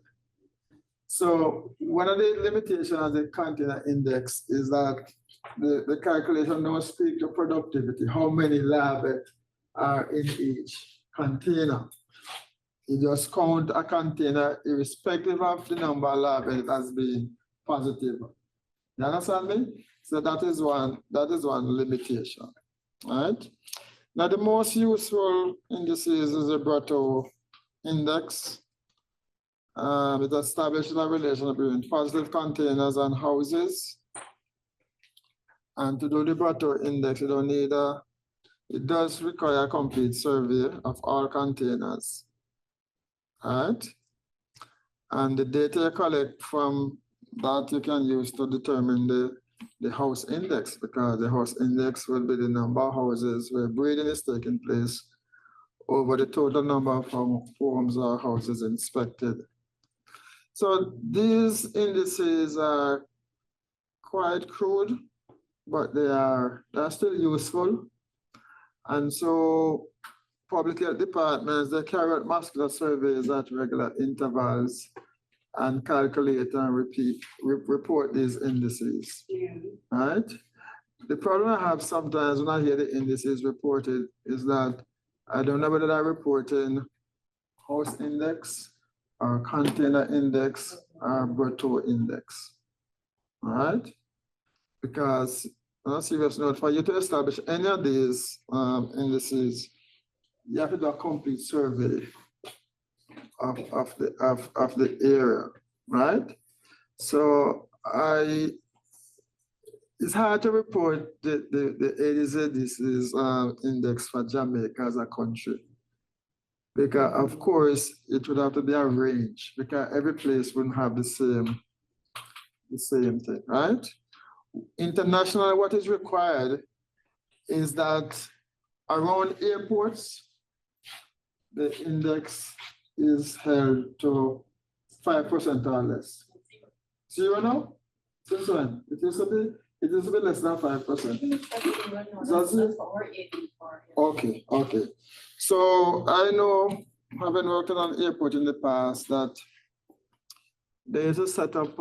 So one of the limitations of the container index is that the calculation don't speak to productivity, how many larvae are in each container. You just count a container irrespective of the number of larvae that has been positive. You understand me? So that is one limitation. All right. Now the most useful indices is the Brotteaux index. It establishes a relation between positive containers and houses. And to do the Brotteaux index, you don't need it does require a complete survey of all containers. All right. And the data you collect from that you can use to determine the house index, because the house index will be the number of houses where breeding is taking place over the total number of homes or houses inspected. So these indices are quite crude, but they're still useful. And so public health departments, they carry out mosquito surveys at regular intervals and calculate and report these indices. Yeah. Right? The problem I have sometimes when I hear the indices reported is that I don't know whether they're reporting house index or container index or Berthold index. All right? Because on a serious note, for you to establish any of these indices, you have to do a complete survey of the area, right? So it's hard to report the ADZ index for Jamaica as a country. Because of course, it would have to be a range because every place wouldn't have the same thing, right? Internationally, what is required is that around airports, the index is held to 5% or less. Zero now? Since when? It used to be less than 5%. That's it? Okay, okay. So I know, having worked on an airport in the past, that there is a setup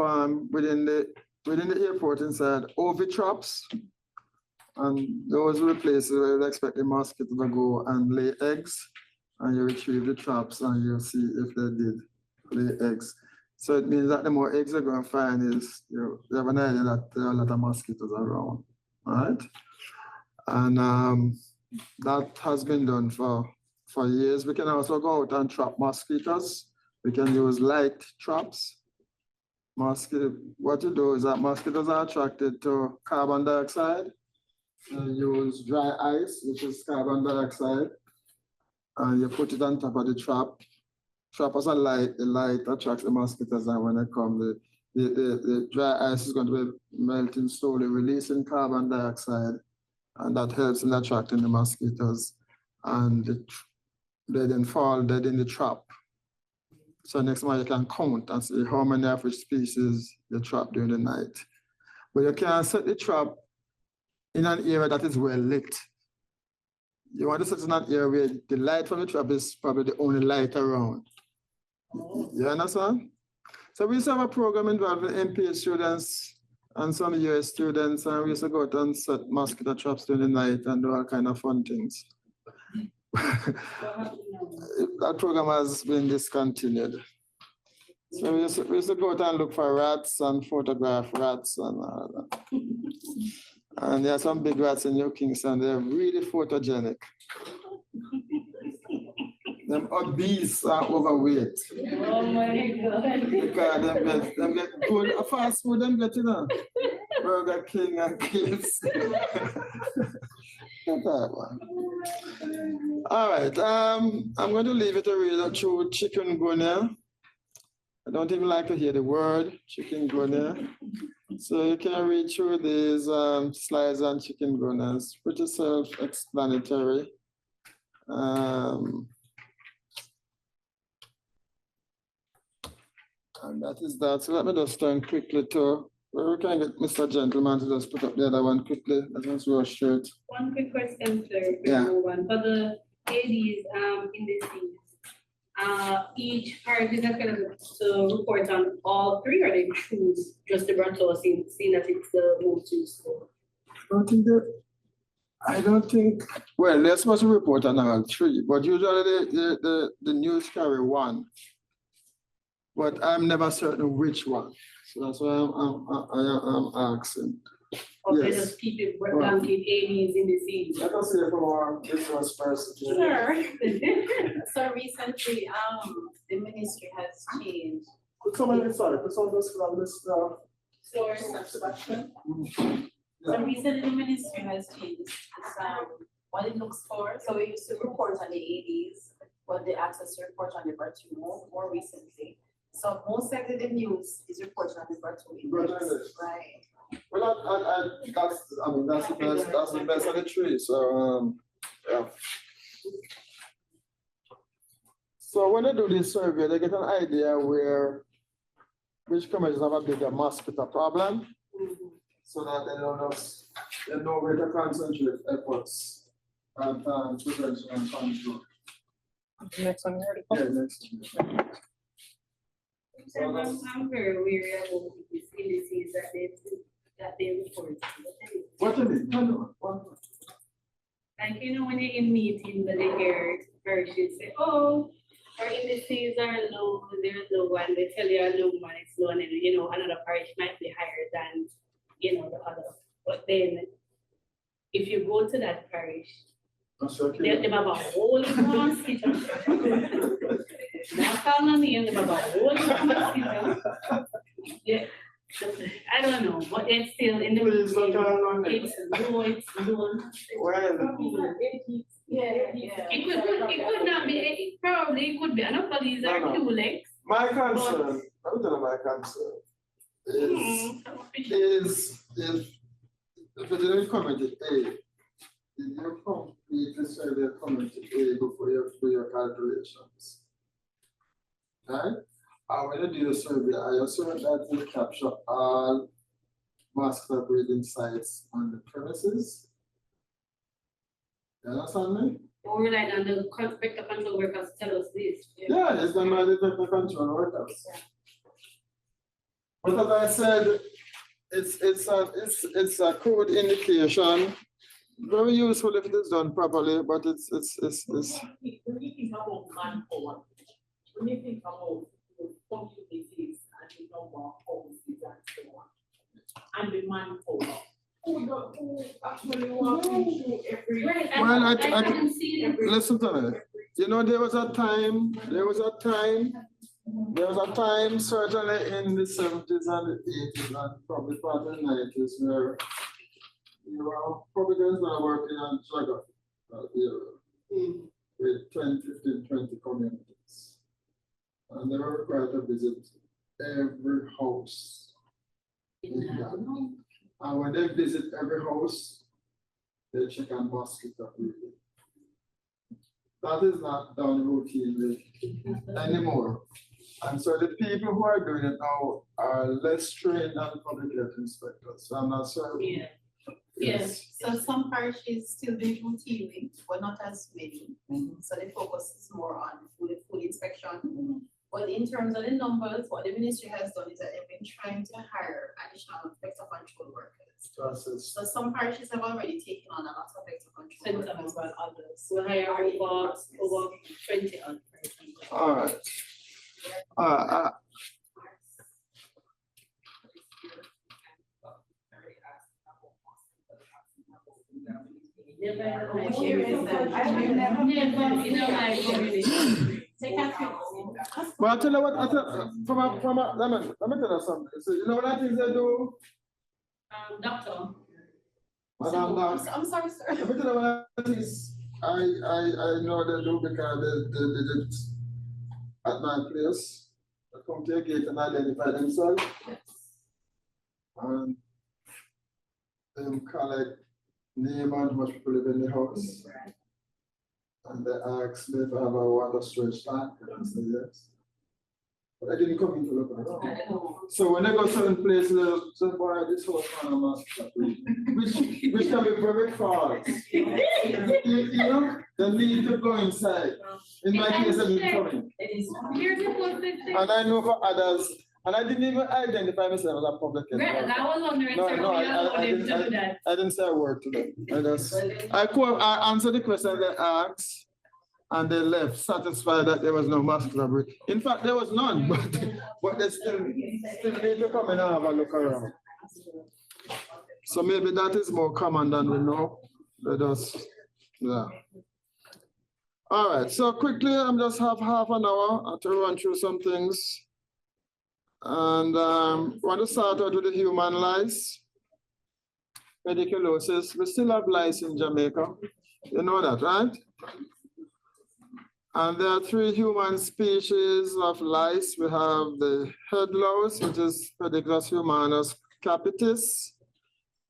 within the airport inside OV traps. And those are the places where you expect the mosquito to go and lay eggs, and you retrieve the traps and you see if they did lay eggs. So it means that the more eggs you're going to find is you have an idea that there are a lot of mosquitoes around, right? And that has been done for years. We can also go out and trap mosquitoes. We can use light traps. What you do is that mosquitoes are attracted to carbon dioxide. You use dry ice, which is carbon dioxide, and you put it on top of the trap. Trap has a light, the light attracts the mosquitoes, and when they come, the dry ice is going to be melting slowly, releasing carbon dioxide, and that helps in attracting the mosquitoes, and they then fall dead in the trap. So next month you can count and see how many of each species you trap during the night. But you can set the trap in an area that is well lit. You want to set in an area where the light from the trap is probably the only light around. You understand? So we used to have a program involving MPH students and some US students, and we used to go out and set mosquito traps during the night and do all kind of fun things. That program has been discontinued. So we used to go out and look for rats and photograph rats and all that. And there are some big rats in New Kingston, they're really photogenic. Them obese are overweight. Oh my God. Because them get good fast food, them get, you know, Burger King and KFC. All right, I'm going to leave it to read through chikungunya. I don't even like to hear the word chikungunya. So you can read through these slides on chikungunya. It's pretty self-explanatory. And that is that. So let me just turn quickly to where we can get Mr. Gentleman to just put up the other one quickly. Let's rush through it. One quick question, sir. Yeah. For the ladies indices, each parent is accountable to report on all three, or they choose just the Berthold, seeing that it's the most useful? I don't think, well, they're supposed to report on all three, but usually the news carry one. But I'm never certain which one. So that's why I'm asking. Or they Yes. just keep it blanket ADs indices? Let us hear from our business person. Sure. So recently, the ministry has changed Could someone just from this source of production. So recently, the ministry has changed what it looks for. So we used to report on the ADs, but they asked us to report on the Berthold more recently. So most likely the news is reported on the Berthold index, right? Well, that's the best of the three. So yeah. So when they do this survey, they get an idea which communities have a bigger mosquito problem, so that they know where to concentrate efforts and prevention and control. Next one, Yeah, next. So I'm very weary about these indices that they report. What do you mean? No. Like, you know, when you're in meetings and they hear parishes say, oh, our indices are low, they're low, and they tell you a low one, it's low, and then, you know, another parish might be higher than, you know, the other. But then, if you go to that parish, they have a whole mosquito. Not call my name, they have a whole mosquito. Yeah, I don't know, but it's still in the. Please don't call my name. It's low, it's low. Well, It could not be, probably it could be, I know these are No, no. two legs. my concern, I'm telling my concern is if the general committee A, if you complete the survey of committee A before you do your calculations. Right? And when you do the survey, I assume that you capture all master breeding sites on the premises. You understand me? Or relying on the vector control workers to tell us this. Yeah, it's done by the vector control workers. But as I said, it's a code indication, very useful if it is done properly, but it's. When you think about manpower, when you think about the communities and the number of houses and so on, and the manpower, who actually walking through every. Well, I can see it. listen to me, you know, there was a time, certainly in the 70s and the 80s and probably part of the 90s where you know, Providence were working on geography with 10, 15, 20 communities. And they were required to visit every house in that. And when they visit every house, they check on mosquito breeding. That is not done routinely anymore. And so the people who are doing it now are less trained than public health inspectors. So I'm not sure. Yeah. Yes, so some parishes still do routinely, but not as many. So the focus is more on food inspection. But in terms of the numbers, what the ministry has done is that they've been trying to hire additional vector control workers. So some parishes have already taken on a lot of vector control Some workers, as well. while others. So hire over 20 on. All right. Well, I tell you what, let me tell you something. So, you know what I think they do? Doctor. Madam Doc, I'm sorry, sir. let me tell you what I think I know they do because they did it at my place. They come to a gate and identify themselves. And they collect name and how much people live in the house. And they ask me if I have a water storage tank, and I say yes. But I didn't come in to look at it. So when I go to certain places, they say, boy, this house man, I'm which can be very false. You know, they need to go inside. In my case, I didn't come in. Here's the post. And I know for others, and I didn't even identify myself as a public health Right, worker. I was wondering, No, sir, no, how you allowed them to do that? I didn't say a word to them. I answered the question they asked, and they left satisfied that there was no muscular breed. In fact, there was none, but they still need to come and have a look around. So maybe that is more common than we know. Let us, yeah. All right, so quickly, I'm just have half an hour to run through some things. And want to start out with the human lice, pediculosis. We still have lice in Jamaica. You know that, right? And there are 3 human species of lice. We have the head louse, which is Pediculus humanus capitis,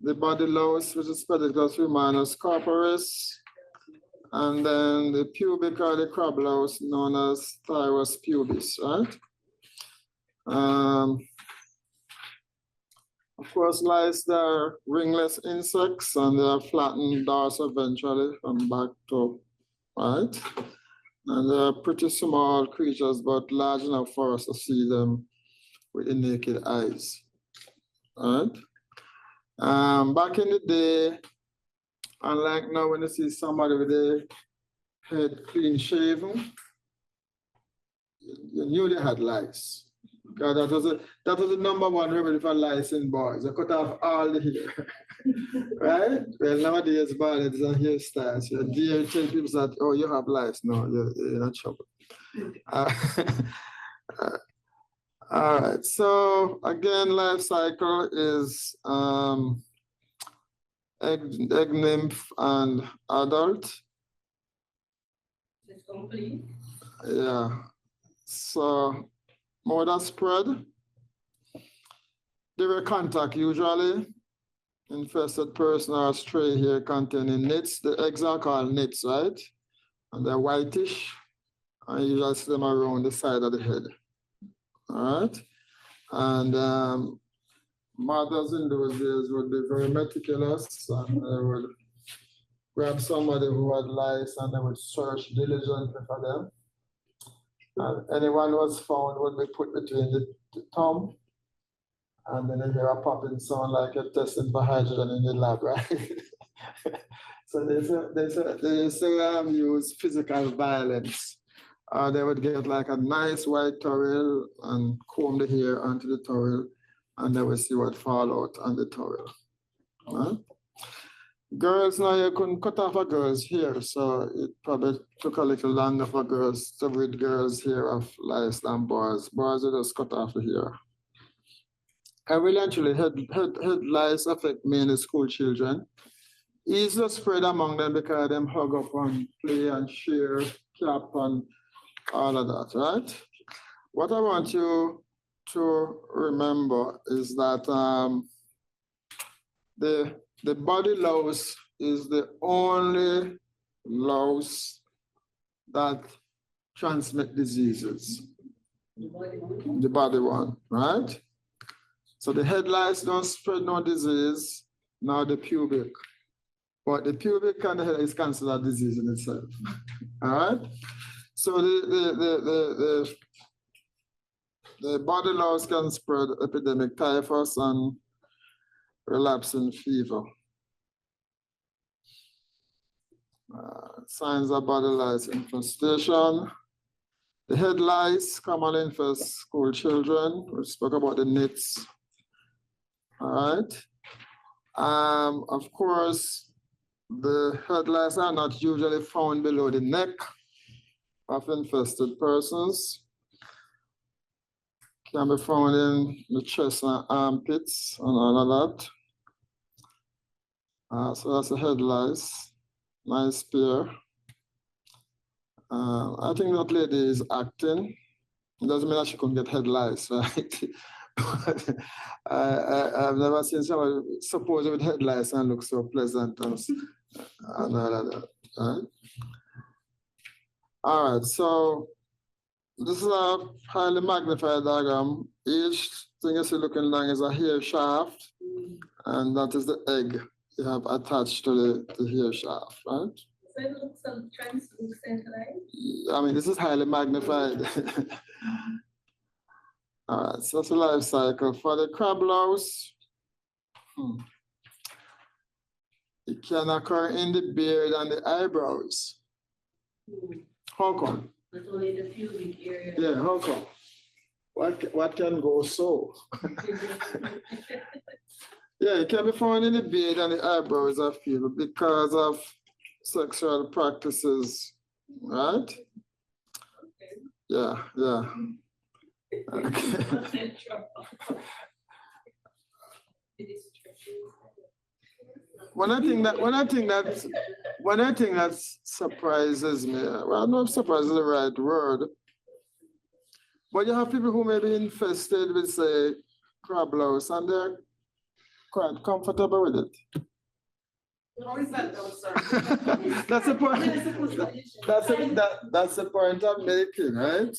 the body louse, which is Pediculus humanus corporis, and then the pubic or the crab louse known as Thyros pubis, right? Of course, lice, they are ringless insects and they are flattened dorsoventrally from back to right. And they're pretty small creatures, but large enough for us to see them with the naked eyes. All right. Back in the day, Unlike now when you see somebody with a head clean shaven, you knew they had lice. Because that was the number one remedy for lice in boys. They cut off all the hair. Right? Well, nowadays, baldheads and hairstyles. You dare tell people that, oh, you have lice. No, you're not trouble. All right. So again, life cycle is egg nymph and adult. It's complete. Yeah. So mode of spread. They will contact usually infested person or stray hair containing nits. The eggs are called nits, right? And they're whitish. And you usually see them around the side of the head. All right. And mothers in those days would be very meticulous, and they would grab somebody who had lice and they would search diligently for them. And anyone who was found would be put between the thumb, and then you hear a popping sound like you're testing for hydrogen in the lab, right? So they use physical violence. They would get like a nice white towel and comb the hair onto the towel, and they would see what fall out on the towel. Right? Girls, now you couldn't cut off a girl's hair, so it probably took a little longer for girls to rid girls' hair of lice than boys. Boys would just cut off the hair. Eventually, head lice affect mainly school children. Easy to spread among them because them hug up and play and share, clap and all of that, right? What I want you to remember is that the body louse is the only louse that transmit diseases. The body one, right? So the head lice don't spread no disease, now the pubic. But the pubic and the head is considered a disease in itself. All right? So the body louse can spread epidemic typhus and relapsing fever. Signs of body lice infestation. The head lice commonly infest school children. We spoke about the nits. All right. Of course, the head lice are not usually found below the neck of infested persons. Can be found in the chest and armpits and all of that. So that's a head lice. Nice pair. I think that lady is acting. It doesn't mean that she couldn't get head lice, right? I've never seen somebody supposed with head lice and look so pleasant and all of that, right? All right, so this is a highly magnified diagram. Each thing you see looking like is a hair shaft, and that is the egg you have attached to the hair shaft, right? So it looks translucent, right? I mean, this is highly magnified. All right, so that's a life cycle. For the crab louse, it can occur in the beard and the eyebrows. How come? Not only the pubic area. Yeah, how come? What can go so? Yeah, it can be found in the beard and the eyebrows of people because of sexual practices, right? Yeah. Okay. One thing that surprises me, well, not surprise is the right word, but you have people who may be infested with, say, crab louse, and they're quite comfortable with it. How is that though, sir? That's the point. That's the point I'm making, right?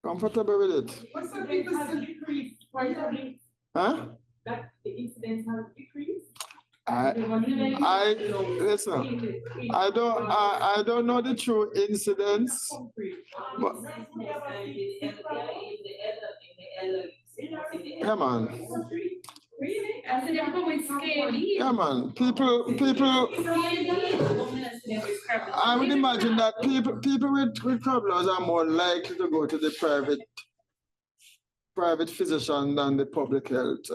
Comfortable with it. What's the biggest decrease? Why don't Huh? that the incidence has decreased? Listen, I don't know the true incidence, but come on. Really? I said, I'm going with scaly. Yeah, man, people, I would imagine that people with problems are more likely to go to the private physician than the public health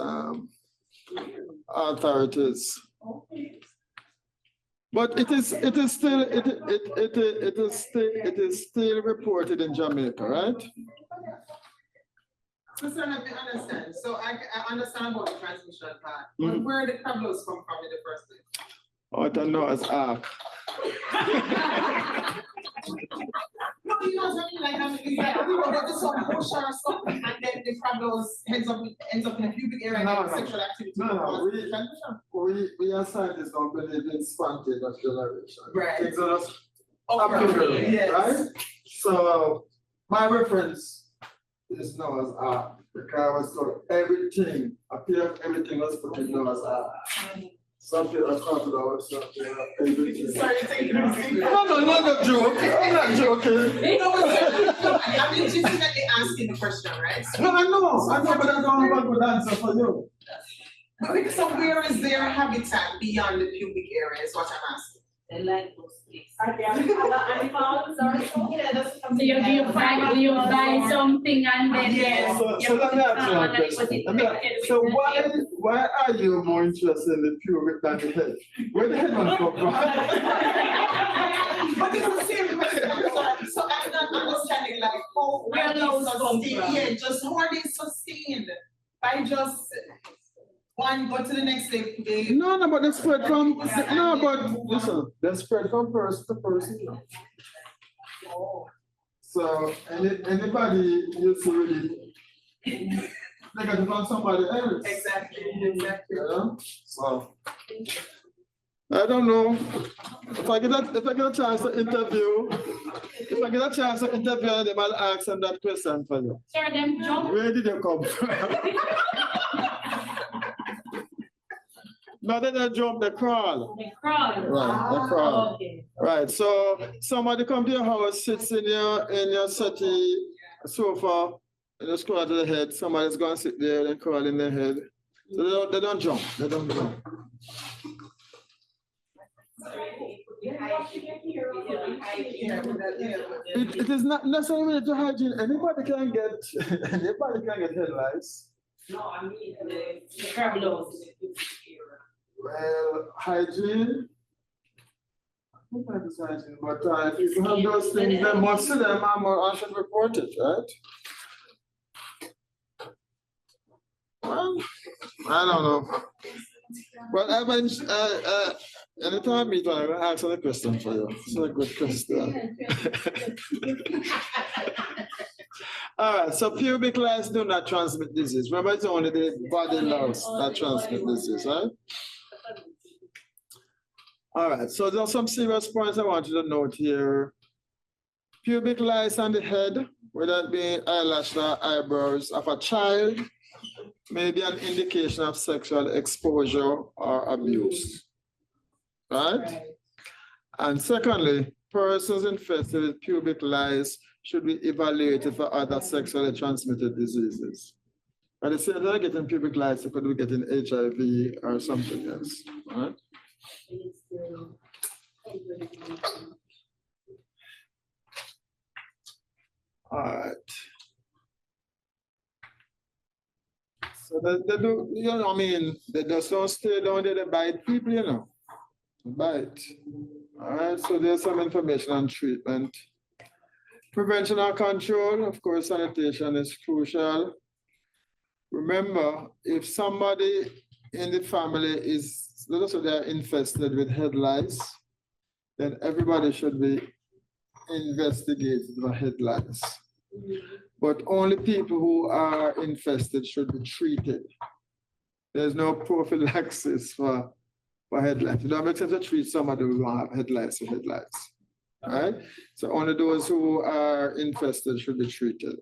authorities. But it is still reported in Jamaica, right? So let me understand. So I understand about the transmission part, but where the travelers come from in the first place? Oh, I don't know, it's arc. No, you know what I mean? Like, I mean, it's like people go to some bush or something, and then the travelers ends up in a pubic area and have sexual activity. No, Transmission. we as scientists don't believe in spontaneous generation. Right. Things are just Okay, appearing, yes. right? So my reference is Noah's Ark, because I was told everything was put in Noah's Ark. Some people are talking about something, everything. Sorry, taking it. No, not a joke. I'm not joking. No, but I mean, legitimately asking the question, right? No, I know, but I don't have a good answer for you. So where is their habitat beyond the pubic area is what I'm asking. The land was fixed. So you buy something and then. Yes. So let me ask you a question. So why are you more interested in the pubic than the head? Where the head one come from? But it's the same question. So I'm not understanding like how Where those come sustained, from? yeah, just how are they sustained by just one go to the next day. No, but they spread from, no, but listen, they spread from person to person. You know. So anybody you see really, they got to find somebody else. Exactly. You know? So I don't know. If I get a chance to interview, them, I'll ask them that question for you. Sir, them jump. Where did you come from? No, they don't jump, they crawl. They crawl. Right, they crawl. Okay. Right, so somebody come to your house, sits in your settee, sofa, and just crawl to the head. Somebody's gonna sit there and crawl in their head. So they don't jump. It is not necessarily to hygiene. Anybody can get head lice. No, I mean, the travelers. Well, hygiene. I think that is hygiene, but if you have those things, then most of them I should report it, right? Well, I don't know. Well, anytime you talk, I'll answer the question for you. It's a good question. All right, so pubic lice do not transmit disease. Remember, it's only the body loss that transmit disease, right? All right, so there are some serious points I want you to note here. Pubic lice on the head, whether it be eyelash or eyebrows of a child, may be an indication of sexual exposure or abuse, right? And secondly, persons infested with pubic lice should be evaluated for other sexually transmitted diseases. At the same time, they're getting pubic lice, they could be getting HIV or something else, right? All right. So they do, you know, I mean, they just don't stay down there, they bite people, you know. Bite. All right, so there's some information on treatment. Prevention and control, of course, sanitation is crucial. Remember, if somebody in the family is, let us say they're infested with head lice, then everybody should be investigated for head lice. But only people who are infested should be treated. There's no prophylaxis for head lice. It doesn't make sense to treat somebody who don't have head lice with head lice. Right? So only those who are infested should be treated.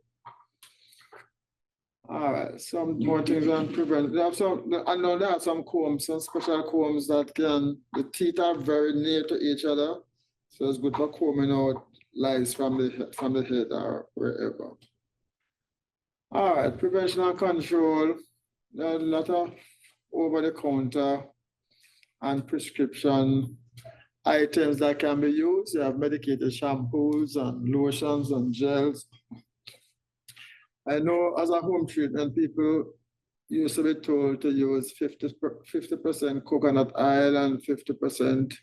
All right, some more things on prevention. I know there are some combs, some special combs that the teeth are very near to each other. So it's good for combing out lice from the head or wherever. All right, prevention and control. There are a lot of over-the-counter and prescription items that can be used. You have medicated shampoos and lotions and gels. I know as a home treatment, people used to be told to use 50% coconut oil and 50%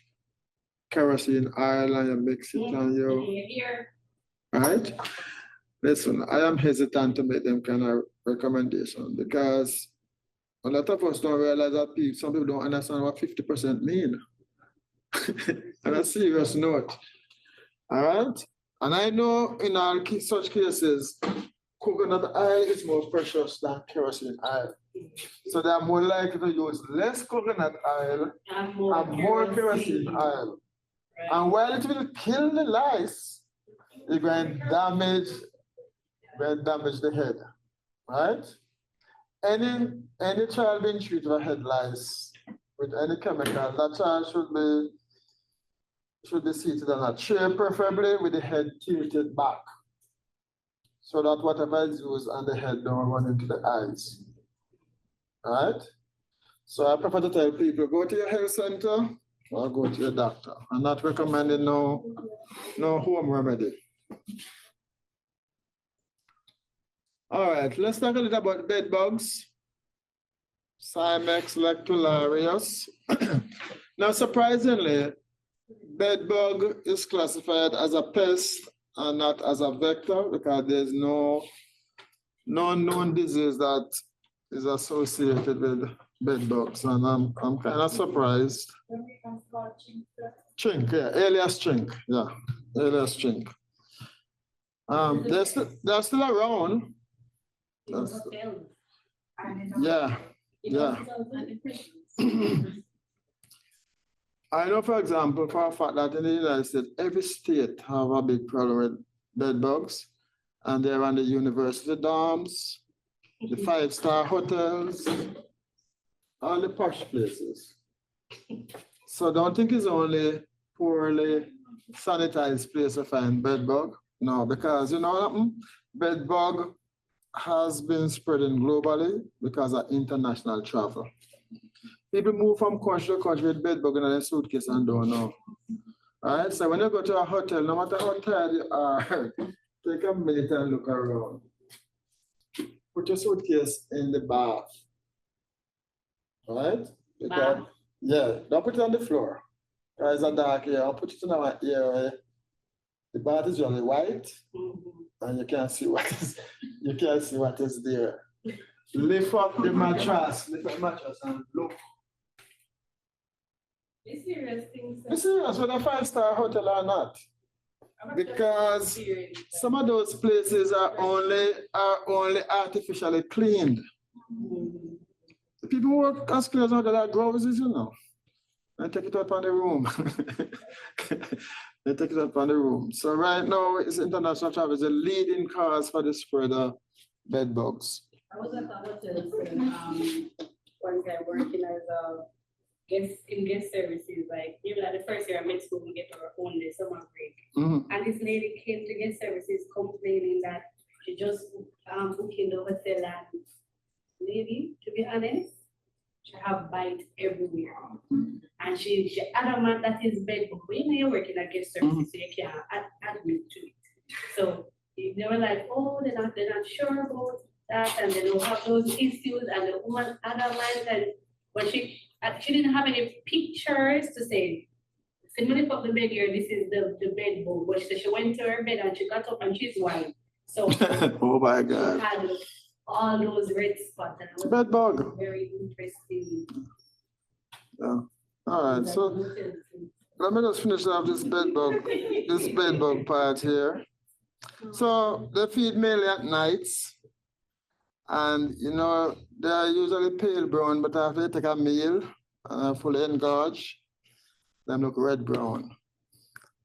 kerosene oil, and you mix it and you, Here, right? Listen, I am hesitant to make them kind of recommendation because a lot of us don't realize that some people don't understand what 50% mean. On a serious note, all right? And I know in all such cases, coconut oil is more precious than kerosene oil. So they are more likely to use less coconut oil and and more kerosene oil. And while it will kill the lice, it's going to damage the head, right? Any child being treated for head lice with any chemical, that child should be seated on a chair, preferably with the head tilted back, so that whatever is used on the head don't run into the eyes, right? So I prefer to tell people, go to your health center or go to your doctor. I'm not recommending no home remedy. All right, let's talk a little about bed bugs. Cymex lectularius. Now, surprisingly, bed bug is classified as a pest and not as a vector because there's no known disease that is associated with bed bugs, and I'm kind of surprised. Chink, yeah, Aedes chink, yeah, Aedes chink. They're still around. Yeah. I know, for example, for a fact that in the United States, every state have a big problem with bed bugs, and they're on the university dorms, the five-star hotels, all the posh places. So don't think it's only poorly sanitized place to find bed bug. No, because you know what happened? Bed bug has been spreading globally because of international travel. People move from country to country with bed bug in their suitcase and don't know. All right, so when you go to a hotel, no matter how tired you are, take a minute and look around. Put your suitcase in the bath. All right? Bath? Yeah, don't put it on the floor. It's a dark area. I'll put it in our area. The bath is usually white, and you can't see what is there. Lift up the mattress, and look. It's serious things. Be serious with a five-star hotel or not. Because some of those places are only artificially cleaned. People work as clean as that growers, you know. And take it up on the room. They take it up on the room. So right now, it's international travel is a leading cause for the spread of bed bugs. I was at the hotel, one time working as a guest services, like even at the first year of med school, we get our own day summer break. And this lady came to guest services complaining that she just booked in the hotel, and maybe, to be honest, she have bites everywhere. And she adamant that is bed bug. When you're working at guest services, so you can't admit to it. So they were like, oh, they're not sure about that, and they don't have those issues, and the woman adamant, and when she didn't have any pictures to say, somebody put the bed here, this is the bed bug. But she went to her bed and she got up and she's white. So oh my God. she had all those red spots, and it was Bed bug. very interesting. Yeah. All right, so let me just finish off this bed bug part here. So they feed mainly at nights, and you know they're usually pale brown, but after they take a meal and fully engorge, they look red brown,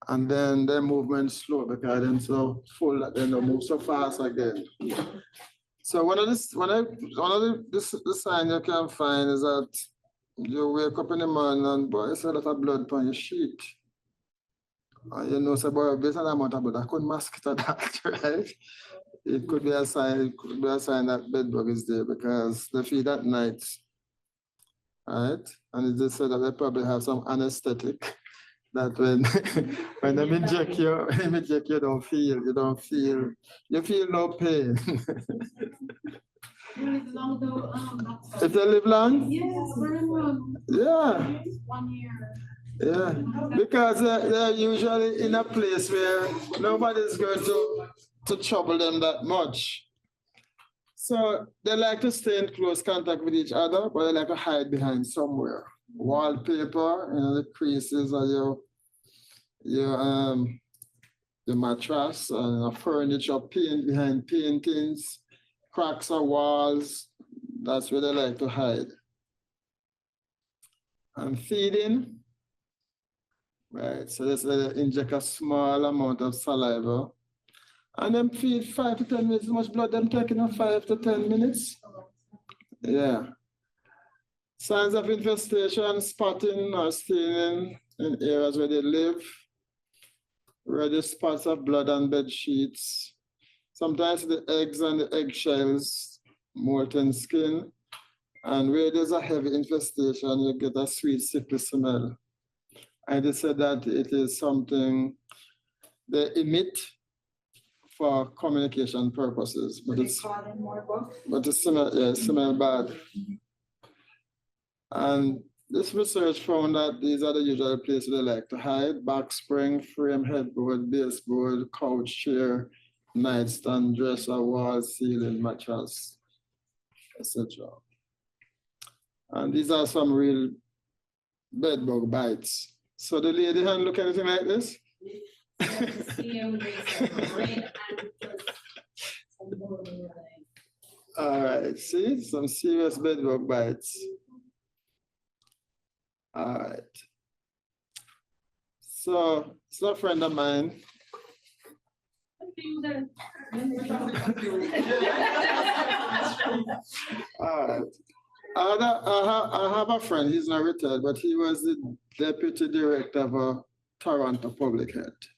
and then their movement slow because they're so full that they don't move so fast again. So one of the signs you can find is that you wake up in the morning and boy, it's a lot of blood on your sheet. And you know, so boy, based on the amount of blood, I couldn't mosquito that, right? It could be a sign that bed bug is there because they feed at night. right? And they said that they probably have some anesthetic that when when they inject you, you feel no pain. If they live long? Yes, very long. Yeah, 1 year. yeah, because they're usually in a place where nobody's going to trouble them that much. So they like to stay in close contact with each other, but they like to hide behind somewhere. Wallpaper, the creases of your mattress and furniture, paint behind paintings, cracks of walls. That's where they like to hide. And feeding, right? So they inject a small amount of saliva. And then feed 5 to 10 minutes. How much blood them taking in 5 to 10 minutes? Yeah. Signs of infestation, spotting or staining in areas where they live. Red spots of blood on bed sheets. Sometimes the eggs and the eggshells, molten skin. And where there's a heavy infestation, you get a sweet, sickly smell. And they said that it is something they emit for communication purposes, but it's smell bad. And this research found that these are the usual places they like to hide: back spring, frame, headboard, baseboard, couch, chair, nightstand, dresser, wall, ceiling, mattress, etc. And these are some real bedbug bites. So the lady hand look anything like this? All right, see, some serious bedbug bites. All right. So it's a friend of mine. All right. I have a friend, he's not retired, but he was the deputy director of a Toronto Public Health.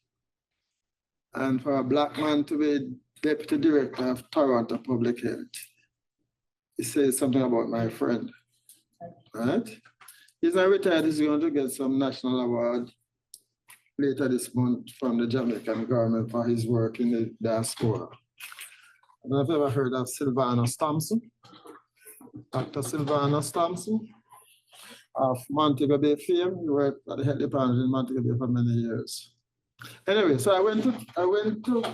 And for a black man to be deputy director of Toronto Public Health, he says something about my friend, right? He's not retired, he's going to get some national award later this month from the Jamaican government for his work in the diaspora. I don't know if you've ever heard of Sylvanus Thompson. Dr. Sylvanus Thompson of Montego Bay fame. He worked at the health department in Montego Bay for many years. Anyway, so I went to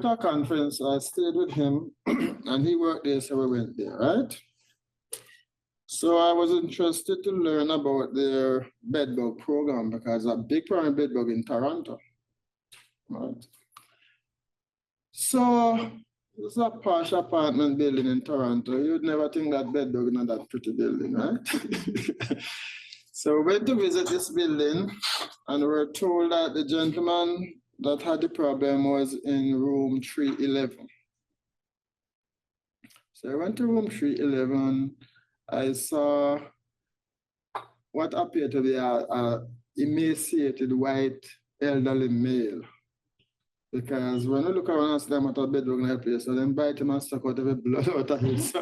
a conference, I stayed with him, and he worked there, so we went there, right? So I was interested to learn about their bedbug program because a big problem bedbug in Toronto, right? So it's a posh apartment building in Toronto. You'd never think that bedbug in that pretty building, right? So we went to visit this building and we were told that the gentleman that had the problem was in room 311. So I went to room 311. I saw what appeared to be a emaciated white elderly male. Because when I look around and see them at a bedroom in that place, so then bite him and suck out every blood out of him. So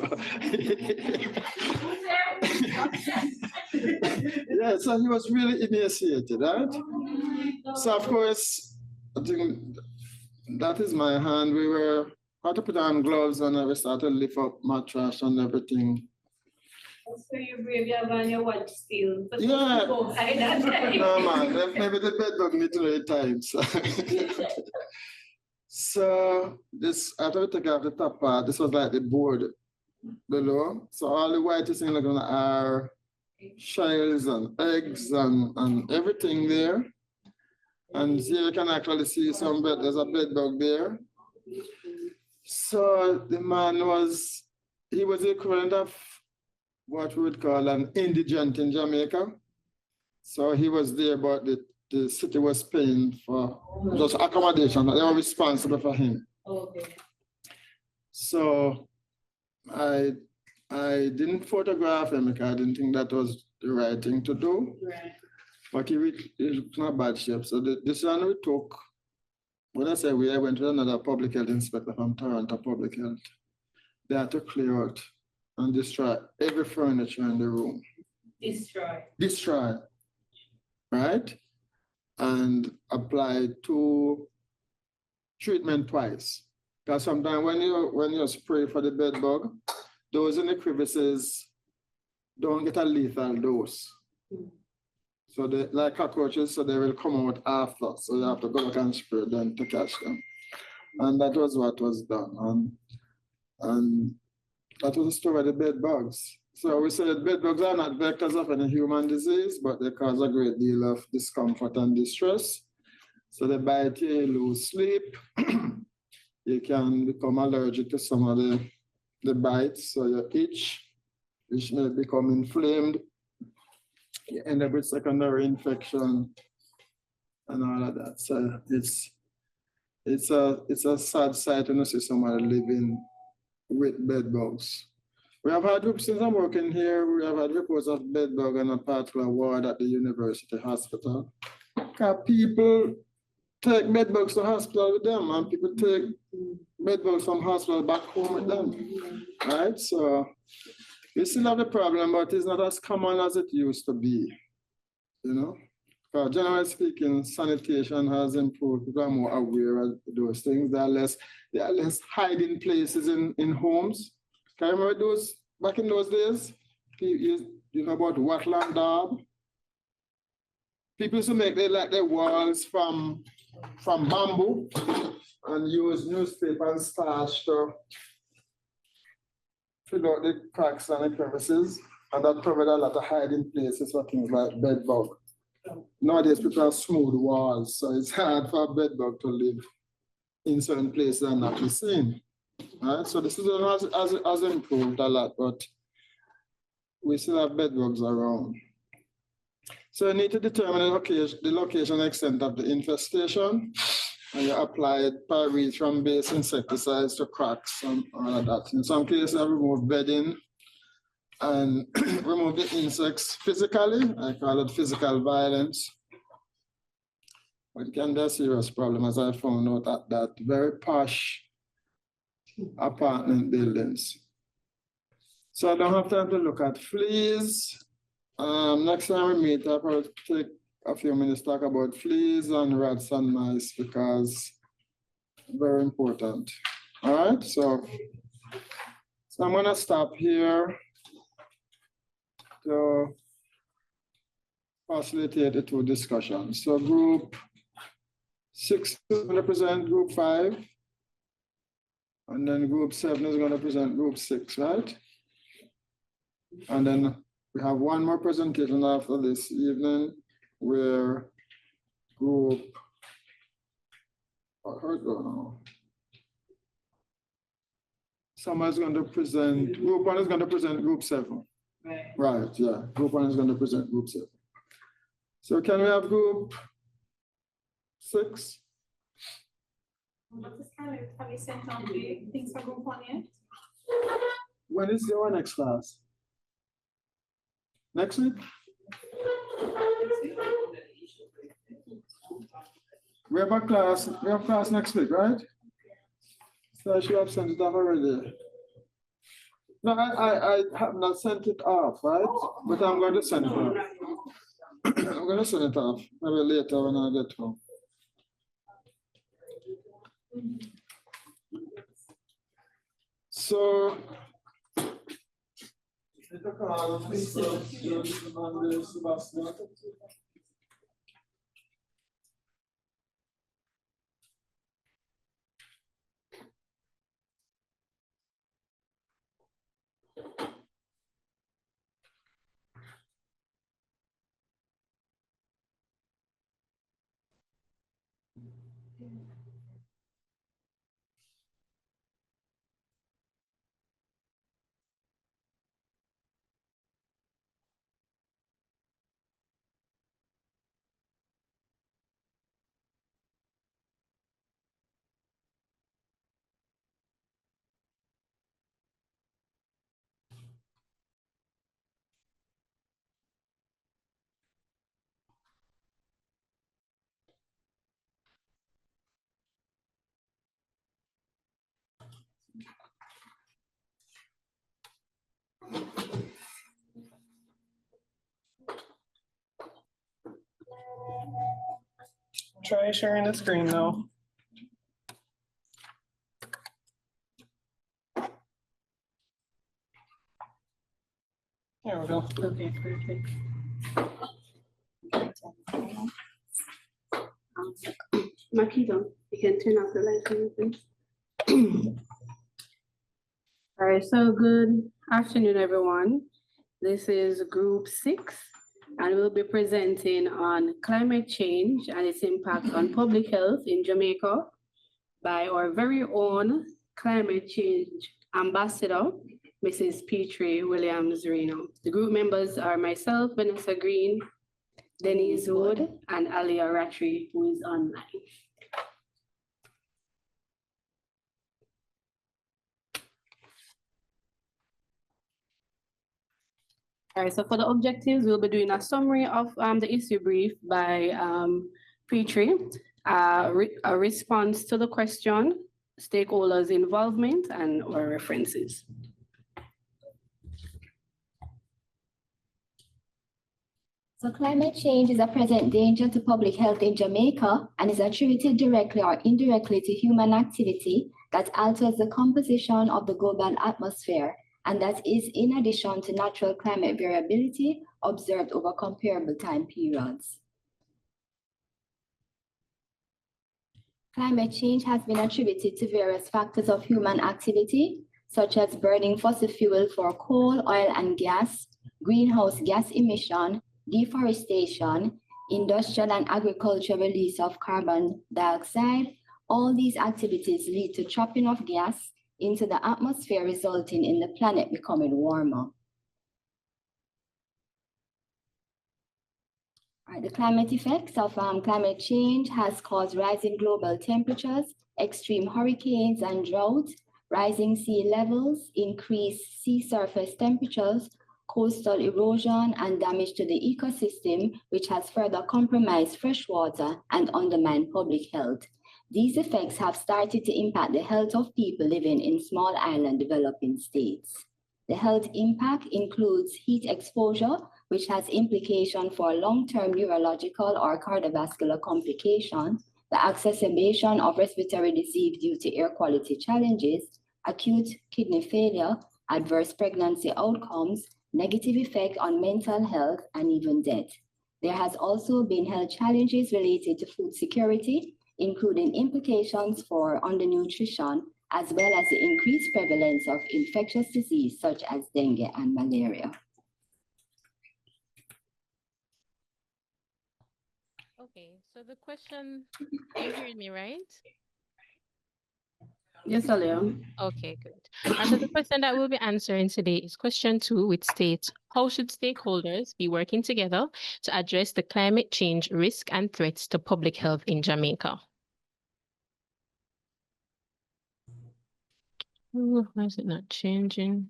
yeah, so he was really emaciated, right? So of course, I think that is my hand. We were had to put on gloves and we started to lift up mattress and everything. So you're brave, you have on your watch still. Yeah. No man, maybe the bedbug need to know the times. So this, after we take off the top part, this was like the board below. So all the white things looking are shells and eggs and everything there. And here you can actually see some bed, there's a bed bug there. So the man he was the equivalent of what we would call an indigent in Jamaica. So he was there, but the city was paying for just accommodation. They were responsible for him. Okay. So I didn't photograph him because I didn't think that was the right thing to do. Right. But he was in a bad shape. So this one we took, when I say I went to another public health inspector from Toronto Public Health. They had to clear out and destroy every furniture in the room. destroy, right? And apply to treatment twice. Because sometimes when you spray for the bed bug, those in the crevices don't get a lethal dose. So they like cockroaches, so they will come out after. So you have to go back and spray them to catch them. And that was what was done. And that was the story of the bed bugs. So we said bed bugs are not vectors of any human disease, but they cause a great deal of discomfort and distress. So they bite you, you lose sleep. You can become allergic to some of the bites, so you itch, which may become inflamed. You end up with secondary infection and all of that. So it's a sad sight when you see somebody living with bed bugs. We have had, since I'm working here, we have had reports of bed bug in a particular ward at the university hospital. People take bed bugs to hospital with them, and people take bed bugs from hospital back home with them, right? So we still have the problem, but it's not as common as it used to be, you know? Generally speaking, sanitation has improved. People are more aware of those things. There are less hiding places in homes. Can you remember those back in those days? You know about Watland Dab? People used to make their walls from bamboo and use newspaper and starch to fill out the cracks and the crevices, and that provided a lot of hiding places for things like bed bug. Nowadays, people have smooth walls, so it's hard for a bed bug to live in certain places and not be seen. Right? So the system has improved a lot, but we still have bed bugs around. So you need to determine the location and extent of the infestation, and you apply pyrethrum-based insecticides to cracks and all of that. In some cases, I remove bedding and remove the insects physically. I call it physical violence. But it can be a serious problem, as I found out at that very posh apartment buildings. So I don't have time to look at fleas. Next time we meet, I'll probably take a few minutes to talk about fleas and rats and mice, because very important. All right, so I'm gonna stop here to facilitate the two discussions. So group 6 is going to present group 5, and then group 7 is going to present group 6, right? And then we have one more presentation after this evening where group, someone's going to present, group 1 is going to present group 7. Right, yeah, group 1 is going to present group 7. So can we have group 6? Have you sent on the things for group 1 yet? When is your next class? Next week? We have class next week, right? So I should have sent it off already. No, I have not sent it off, right? But I'm going to send it off. I'm going to send it off, maybe later when I get home. So, Try sharing the screen now. There we go. Okay, perfect. Makito, you can turn off the light, please. All right, so good afternoon, everyone. This is Group 6, and we'll be presenting on climate change and its impact on public health in Jamaica by our very own climate change ambassador, Mrs. Petrie Williams-Reno. The group members are myself, Vanessa Green, Denise Wood, and Alia Ratri, who is online. All right, so for the objectives, we'll be doing a summary of the issue brief by Petrie, a response to the question, stakeholders' involvement, and our references. So climate change is a present danger to public health in Jamaica and is attributed directly or indirectly to human activity that alters the composition of the global atmosphere, and that is in addition to natural climate variability observed over comparable time periods. Climate change has been attributed to various factors of human activity, such as burning fossil fuel for coal, oil, and gas, greenhouse gas emission, deforestation, industrial and agricultural release of carbon dioxide. All these activities lead to trapping of gas into the atmosphere, resulting in the planet becoming warmer. The climate effects of climate change has caused rising global temperatures, extreme hurricanes and drought, rising sea levels, increased sea surface temperatures, coastal erosion, and damage to the ecosystem, which has further compromised freshwater and undermined public health. These effects have started to impact the health of people living in small island developing states. The health impact includes heat exposure, which has implications for long-term neurological or cardiovascular complications, the exacerbation of respiratory disease due to air quality challenges, acute kidney failure, adverse pregnancy outcomes, negative effect on mental health, and even death. There has also been health challenges related to food security, including implications for undernutrition, as well as the increased prevalence of infectious disease such as dengue and malaria. Okay, so the question, you heard me, right? Yes, Alia. Okay, good. So the question that we'll be answering today is question 2, which states, how should stakeholders be working together to address the climate change risk and threats to public health in Jamaica? Ooh, why is it not changing?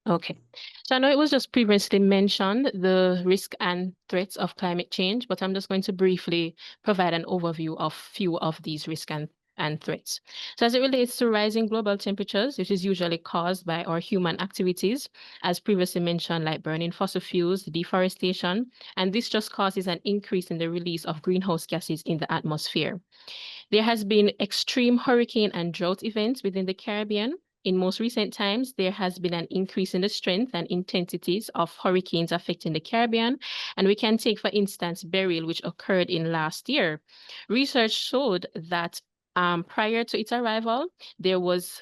Okay, so I know it was just previously mentioned, the risk and threats of climate change, but I'm just going to briefly provide an overview of few of these risks and threats. So as it relates to rising global temperatures, it is usually caused by our human activities, as previously mentioned, like burning fossil fuels, deforestation, and this just causes an increase in the release of greenhouse gases in the atmosphere. There has been extreme hurricane and drought events within the Caribbean. In most recent times, there has been an increase in the strength and intensities of hurricanes affecting the Caribbean. And we can take, for instance, Beryl, which occurred in last year. Research showed that prior to its arrival, there was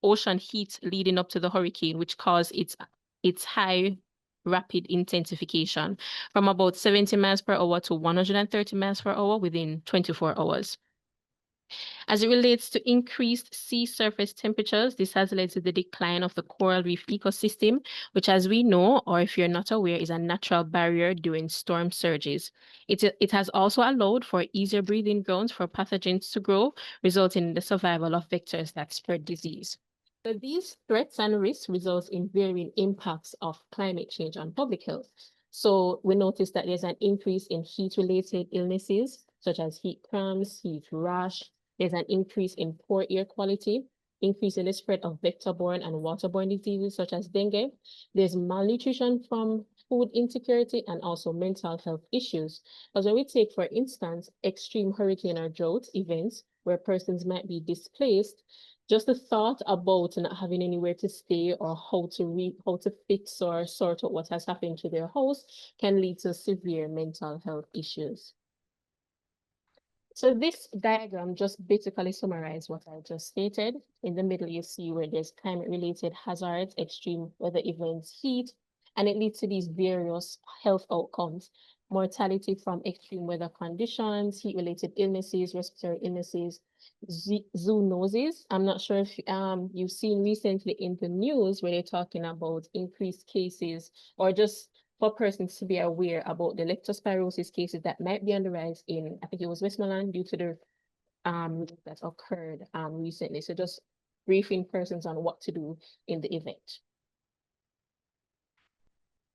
ocean heat leading up to the hurricane, which caused its high rapid intensification from about 70 miles per hour to 130 miles per hour within 24 hours. As it relates to increased sea surface temperatures, this has led to the decline of the coral reef ecosystem, which, as we know, or if you're not aware, is a natural barrier during storm surges. It has also allowed for easier breeding grounds for pathogens to grow, resulting in the survival of vectors that spread disease. So these threats and risks result in varying impacts of climate change on public health. So we notice that there's an increase in heat-related illnesses, such as heat cramps, heat rash. There's an increase in poor air quality, increase in the spread of vector-borne and waterborne diseases such as dengue. There's malnutrition from food insecurity and also mental health issues. Because when we take, for instance, extreme hurricane or drought events where persons might be displaced, just the thought about not having anywhere to stay or how to fix or sort out what has happened to their house can lead to severe mental health issues. So this diagram just basically summarizes what I just stated. In the middle, you see where there's climate-related hazards, extreme weather events, heat, and it leads to these various health outcomes. Mortality from extreme weather conditions, heat-related illnesses, respiratory illnesses, zoonoses. I'm not sure if you've seen recently in the news where they're talking about increased cases or just for persons to be aware about the leptospirosis cases that might be on the rise in, I think it was Westmoreland, due to the that occurred recently. So just briefing persons on what to do in the event.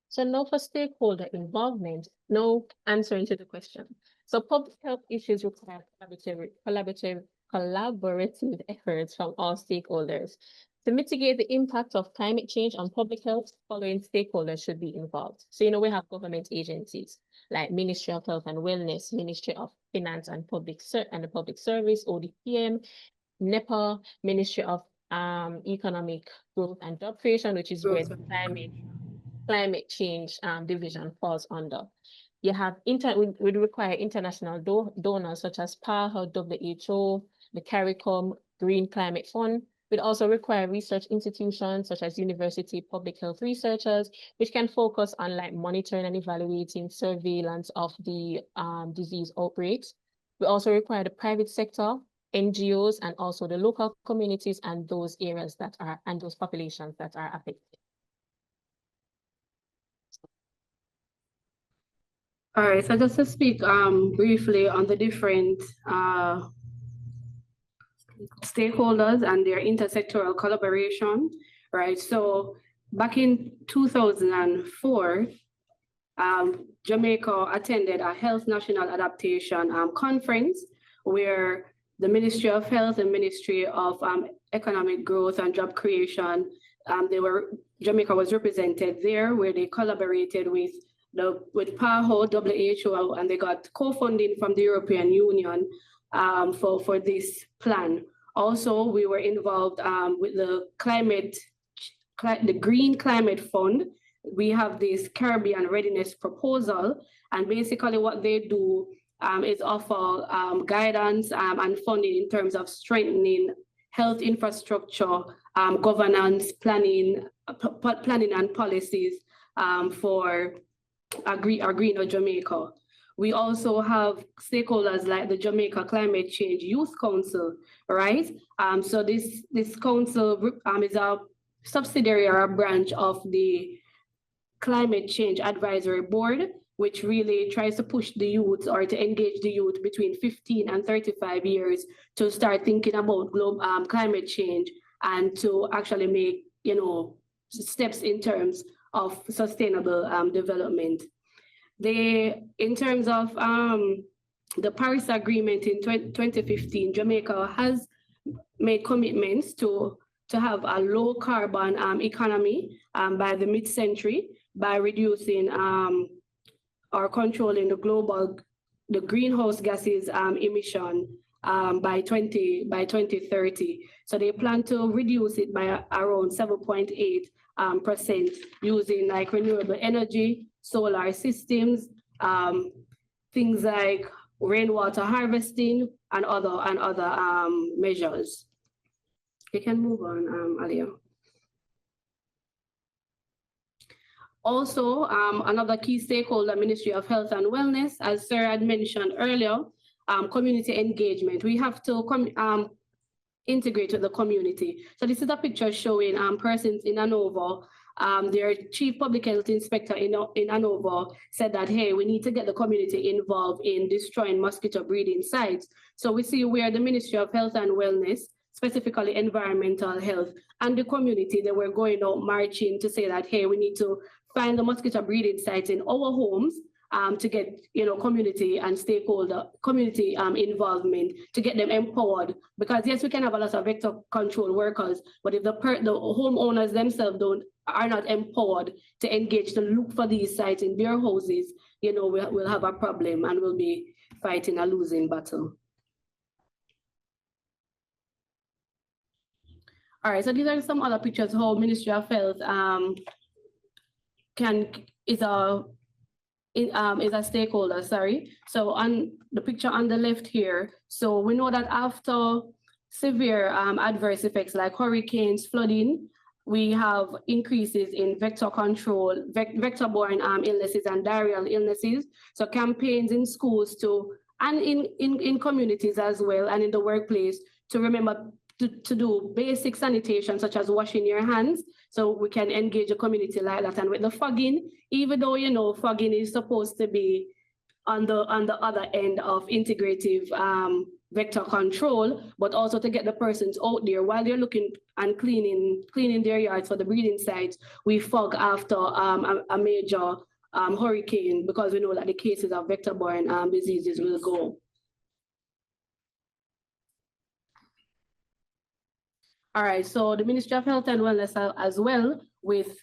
So now for stakeholder involvement, no answering to the question. So public health issues require collaborative efforts from all stakeholders. To mitigate the impact of climate change on public health, following stakeholders should be involved. So, we have government agencies like Ministry of Health and Wellness, Ministry of Finance and Public Service, ODPM, NEPA, Ministry of Economic Growth and Job Creation, which is where the climate change division falls under. You have we require international donors such as PAHO, WHO, the CARICOM, Green Climate Fund. We'd also require research institutions such as university public health researchers, which can focus on monitoring and evaluating surveillance of the disease outbreaks. We also require the private sector, NGOs, and also the local communities and those areas and those populations that are affected. All right, so just to speak briefly on the different stakeholders and their intersectoral collaboration, right? So back in 2004, Jamaica attended a Health National Adaptation Conference where the Ministry of Health and Ministry of Economic Growth and Job Creation, Jamaica was represented there, where they collaborated with PAHO, WHO, and they got co-funding from the European Union for this plan. Also, we were involved with the Green Climate Fund. We have this Caribbean Readiness Proposal, and basically what they do is offer guidance and funding in terms of strengthening health infrastructure, governance, planning and policies for a greener Jamaica. We also have stakeholders like the Jamaica Climate Change Youth Council, right? So this council is a subsidiary or a branch of the Climate Change Advisory Board, which really tries to push the youth or to engage the youth between 15 and 35 years to start thinking about global climate change and to actually make, steps in terms of sustainable development. In terms of the Paris Agreement in 2015, Jamaica has made commitments to have a low carbon economy by the mid-century by reducing or controlling the greenhouse gases emission by 2030. So they plan to reduce it by around 7.8% using renewable energy, solar systems, things like rainwater harvesting and other measures. You can move on, Alia. Also, another key stakeholder, Ministry of Health and Wellness, as Sarah had mentioned earlier, community engagement. We have to integrate with the community. So this is a picture showing persons in Hanover. Their chief public health inspector in Hanover said that, hey, we need to get the community involved in destroying mosquito breeding sites. So we see where the Ministry of Health and Wellness, specifically environmental health, and the community, they were going out marching to say that, hey, we need to find the mosquito breeding sites in our homes to get, community and community involvement to get them empowered. Because yes, we can have a lot of vector control workers, but if the homeowners themselves are not empowered to engage to look for these sites in their houses, we'll have a problem and we'll be fighting a losing battle. All right, so these are some other pictures how Ministry of Health is a stakeholder, sorry. So on the picture on the left here, so we know that after severe adverse effects like hurricanes, flooding, we have increases in vector control, vector-borne illnesses and diarrheal illnesses. So campaigns in schools and in communities as well, and in the workplace to remember to do basic sanitation, such as washing your hands, so we can engage a community like that. And with the fogging, even though, fogging is supposed to be on the other end of integrative vector control, but also to get the persons out there while they're looking and cleaning their yards for the breeding sites, we fog after a major hurricane, because we know that the cases of vector-borne diseases will go. All right, so the Ministry of Health and Wellness as well with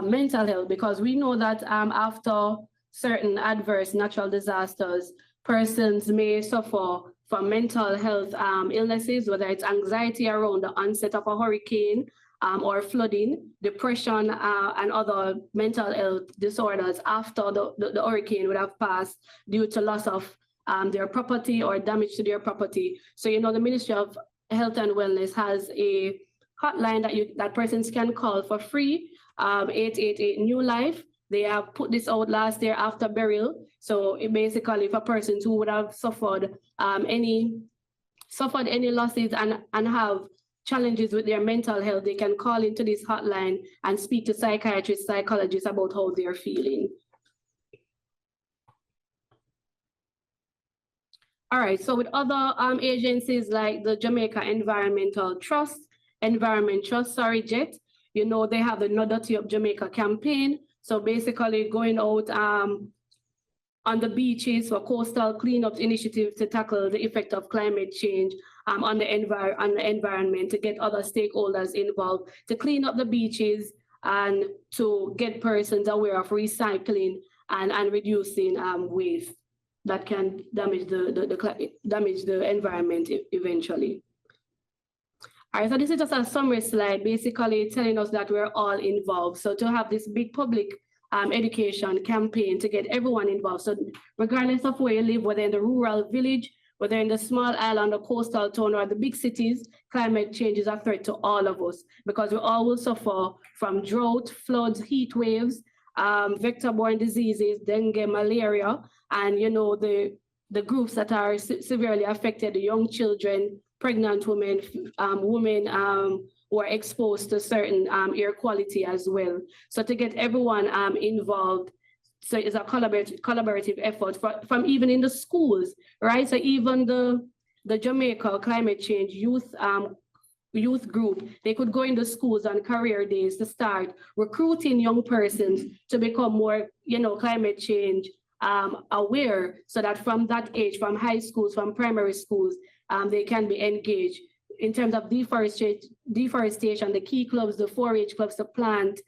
mental health, because we know that after certain adverse natural disasters, persons may suffer from mental health illnesses, whether it's anxiety around the onset of a hurricane or flooding, depression and other mental health disorders after the hurricane would have passed due to loss of their property or damage to their property. So, the Ministry of Health and Wellness has a hotline that persons can call for free, 888 New Life. They have put this out last year after burial. So it basically for persons who would have suffered any losses and have challenges with their mental health, they can call into this hotline and speak to psychiatrists, psychologists about how they're feeling. All right, so with other agencies like the Jamaica Environmental Trust, JET, they have the No Dirty Up Jamaica campaign. So basically going out on the beaches for coastal cleanup initiatives to tackle the effect of climate change on the environment, to get other stakeholders involved, to clean up the beaches and to get persons aware of recycling and reducing waste that can damage the environment eventually. All right, so this is just a summary slide, basically telling us that we're all involved. So to have this big public education campaign to get everyone involved. So regardless of where you live, whether in the rural village, whether in the small island or coastal town or the big cities, climate change is a threat to all of us, because we all will suffer from drought, floods, heat waves, vector-borne diseases, dengue, malaria, and the groups that are severely affected, the young children, pregnant women, women who are exposed to certain air quality as well. So to get everyone involved, so it's a collaborative effort from even in the schools, right? So even the Jamaica Climate Change youth group, they could go in the schools on career days to start recruiting young persons to become more, climate change aware, so that from that age, from high schools, from primary schools, they can be engaged in terms of deforestation, the key clubs, the 4-H clubs to plant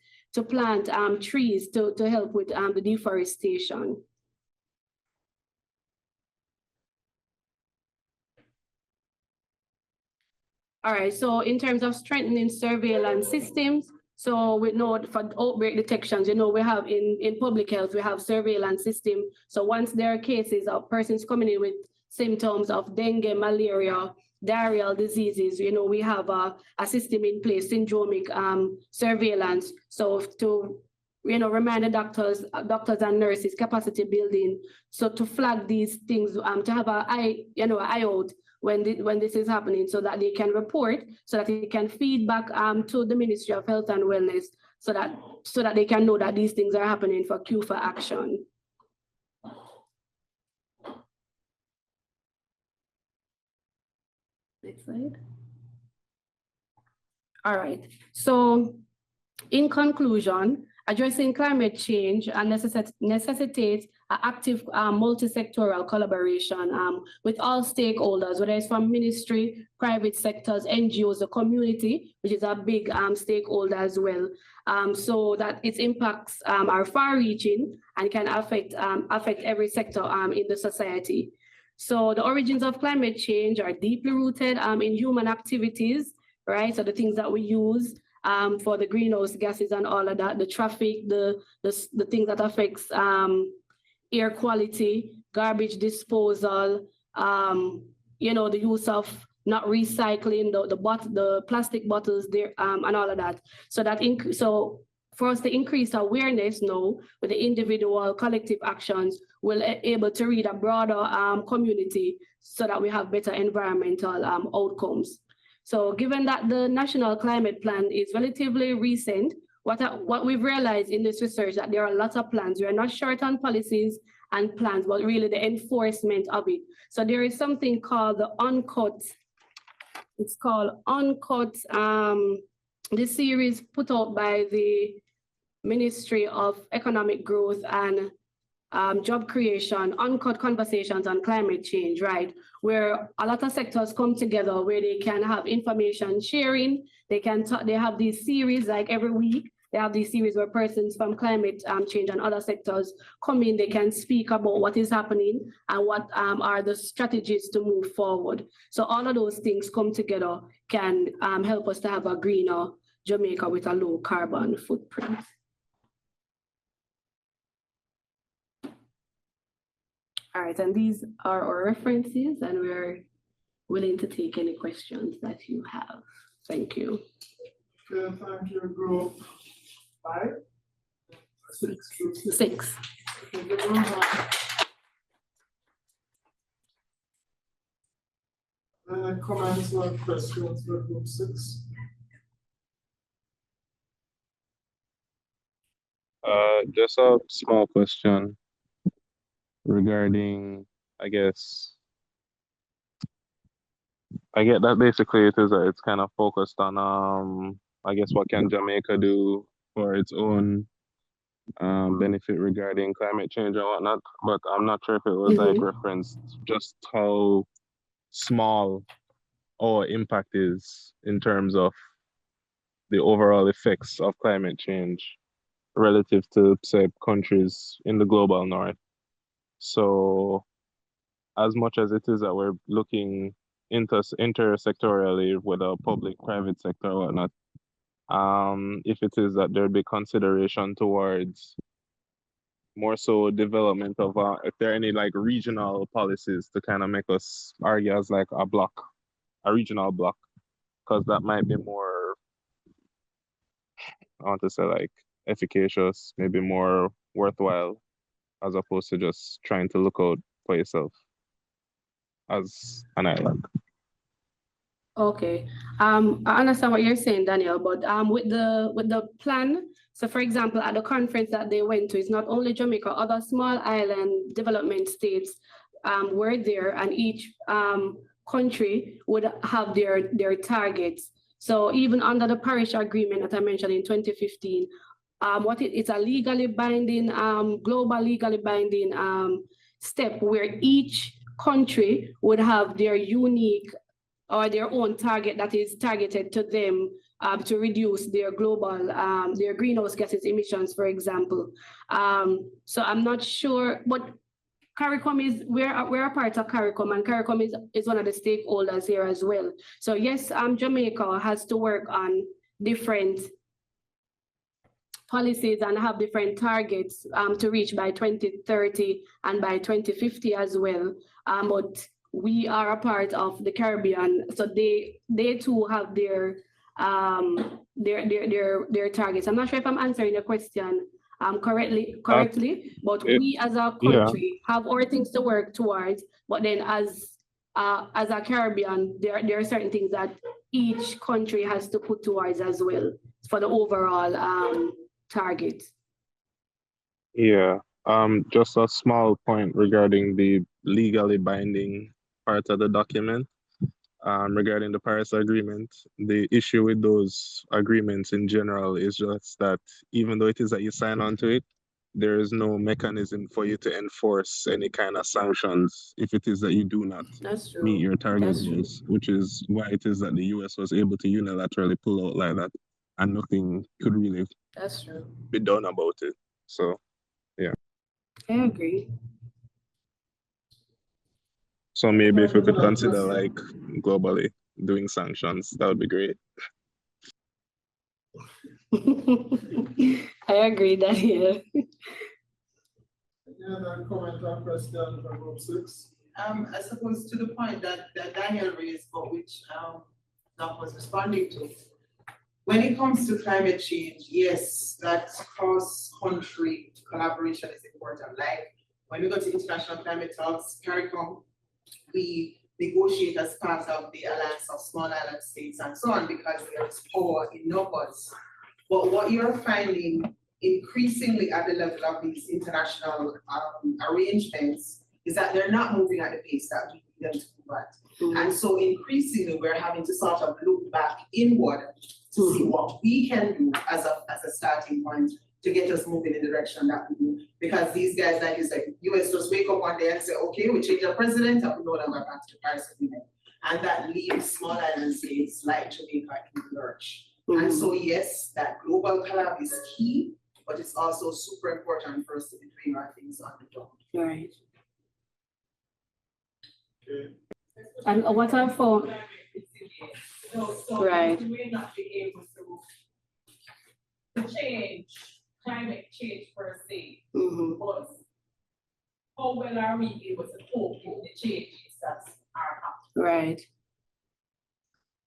trees to help with the deforestation. All right, so in terms of strengthening surveillance systems, so we know for outbreak detections, we have in public health, we have surveillance system. So once there are cases of persons coming in with symptoms of dengue, malaria, diarrheal diseases, we have a system in place, syndromic surveillance. So to, remind the doctors and nurses, capacity building. So to flag these things, to have an eye out when this is happening, so that they can report, so that they can feed back to the Ministry of Health and Wellness, so that they can know that these things are happening for cue for action. Next slide. All right, so in conclusion, addressing climate change and necessitates active multi-sectoral collaboration with all stakeholders, whether it's from ministry, private sectors, NGOs, the community, which is a big stakeholder as well, so that its impacts are far-reaching and can affect every sector in the society. So the origins of climate change are deeply rooted in human activities, right? So the things that we use for the greenhouse gases and all of that, the traffic, the things that affects air quality, garbage disposal, the use of not recycling the plastic bottles there and all of that. So for us to increase awareness now with the individual collective actions, we're able to read a broader community so that we have better environmental outcomes. So given that the National Climate Plan is relatively recent, what we've realized in this research that there are a lot of plans. We are not short on policies and plans, but really the enforcement of it. So there is something called the UNCUT. It's called UNCUT. This series put out by the Ministry of Economic Growth and Job Creation, UNCUT Conversations on Climate Change, right? Where a lot of sectors come together where they can have information sharing. They have these series like every week. They have these series where persons from climate change and other sectors come in. They can speak about what is happening and what are the strategies to move forward. So all of those things come together can help us to have a greener Jamaica with a low carbon footprint. All right, and these are our references, and we're willing to take any questions that you have. Thank you. Okay, thank you, group 5? 6. Any comments or questions for group 6? Just a small question regarding, I get that basically it's kind of focused on I guess what can Jamaica do for its own benefit regarding climate change and whatnot, but I'm not sure if it was like referenced just how small our impact is in terms of the overall effects of climate change relative to, say, countries in the global north. So as much as it is that we're looking intersectorally with a public private sector or whatnot, if it is that there'd be consideration towards more so development of if there are any like regional policies to kind of make us argue as like a regional block, because that might be more, I want to say, like efficacious, maybe more worthwhile, as opposed to just trying to look out for yourself as an island. Okay, I understand what you're saying, Daniel, but with the plan, so for example, at the conference that they went to, it's not only Jamaica, other small island development states were there, and each country would have their targets. So even under the Paris Agreement that I mentioned in 2015, it's a legally binding, global legally binding step where each country would have their unique or their own target that is targeted to them to reduce their global, their greenhouse gases emissions, for example. So I'm not sure, but CARICOM we're a part of CARICOM, and CARICOM is one of the stakeholders here as well. So yes, Jamaica has to work on different policies and have different targets to reach by 2030 and by 2050 as well. But we are a part of the Caribbean, so they too have their targets. I'm not sure if I'm answering your question correctly, but we as a country have our things to work towards. But then as a Caribbean, there are certain things that each country has to put towards as well for the overall target. Yeah. Just a small point regarding the legally binding part of the document. Regarding the Paris Agreement, the issue with those agreements in general is just that even though it is that you sign on to it, there is no mechanism for you to enforce any kind of sanctions if it is that you do not That's true. meet your target That's true. goals, which is why it is that the US was able to unilaterally pull out like that, and nothing could really That's true. be done about it. So, yeah. I agree. So maybe if we could consider like globally doing sanctions, that would be great. I agree that, yeah. Any other comment or question from group 6? I suppose to the point that Daniel raised, but which Doc was responding to. When it comes to climate change, yes, that cross-country collaboration is important. Like when we go to international climate talks, CARICOM, we negotiate as part of the Alliance of Small Island States and so on, because there is power in numbers. But what you're finding increasingly at the level of these international arrangements is that they're not moving at the pace that we need them to move at. And so increasingly we're having to sort of look back inward to see what we can do as a starting point to get us moving in the direction that we do. Because these guys, like you said, US just wake up one day and say, okay, we change our president and we no longer back to the Paris Agreement. And that leaves small island states like Jamaica in the lurch. And so yes, that global collab is key, but it's also super important for us to be doing our things on the ground. Right. Okay. And what I've found, So right. we may not be able to change climate change per se, but how well are we able to cope with the changes that are happening? Right.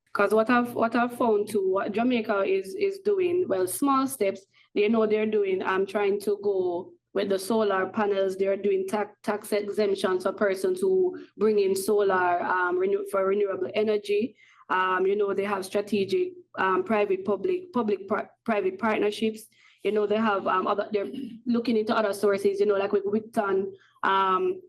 Because what I've found too, what Jamaica is doing, well, small steps, they know they're doing, I'm trying to go with the solar panels, they're doing tax exemptions for persons who bring in solar for renewable energy. You know, they have strategic public-private partnerships. You know, they have they're looking into other sources, you know, like with Wigton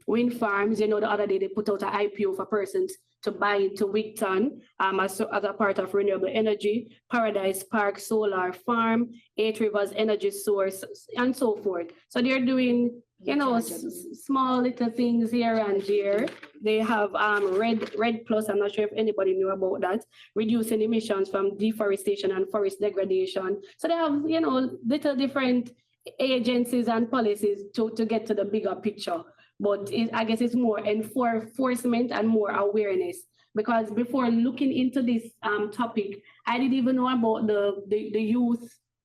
wind farms. You know, the other day they put out an IPO for persons to buy into Wigton as a part of renewable energy, Paradise Park Solar Farm, 8 Rivers Energy Source, and so forth. So they're doing, you know, small little things here and there. They have Red Plus, I'm not sure if anybody knew about that, reducing emissions from deforestation and forest degradation. So they have, you know, little different agencies and policies to get to the bigger picture. But I guess it's more enforcement and more awareness. Because before looking into this topic, I didn't even know about the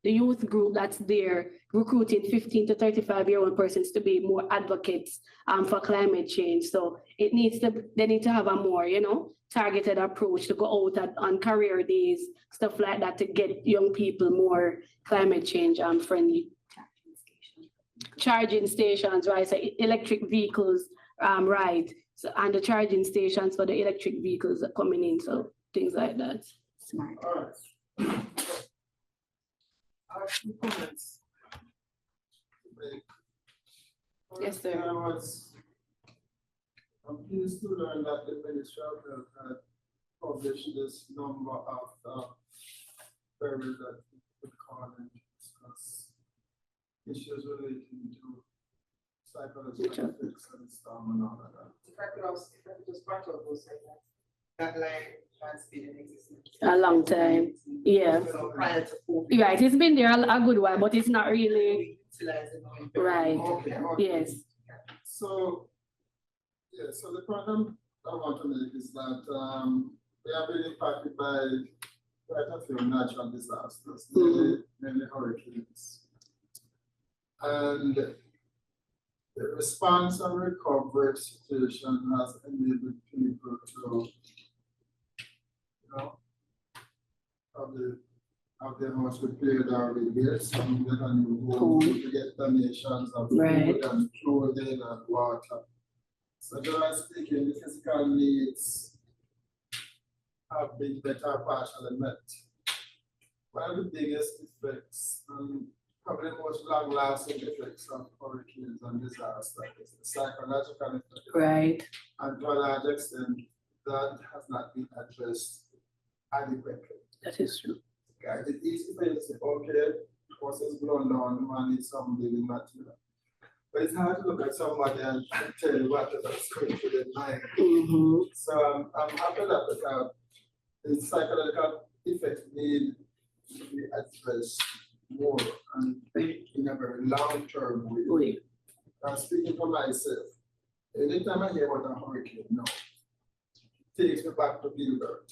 youth group that's there recruiting 15 to 35-year-old persons to be more advocates for climate change. So they need to have a more, you know, targeted approach to go out on career days, stuff like that, to get young people more climate change friendly. Charging stations, right? So electric vehicles, right? So, and the charging stations for the electric vehicles are coming in, so things like that. Smart. All right. Few comments to make. Yes, sir. I'm pleased to learn that the Ministry of Health had published this number of queries that we could call and discuss issues relating to psychological effects and stuff and all of that. If I could just part of those, that line has been in existence. A long time, yeah. Prior to COVID. Right, it's been there a good while, but it's not really, right, Okay. yes. So, yeah, so the point I want to make is that we have been impacted by quite a few natural disasters, mainly hurricanes. And the response and recovery situation has enabled people to, you know, have their house repaired or rebuilt, some get a new home, to get donations of food and clothing and water. So generally speaking, the physical needs have been better partially met. One of the biggest effects and probably the most long-lasting effects of hurricanes and disasters is the psychological effect. Right. And to a large extent, that has not been addressed adequately. That is true. Okay, it's easy for you to say, okay, horse is blown down, the man needs some living material. But it's hard to look at somebody and tell you what is going through their mind. Mhm. So I'm happy that the psychological effects need to be addressed more and in a very long-term way. I'm speaking for myself. Anytime I hear about a hurricane, no, it takes me back to Gilbert.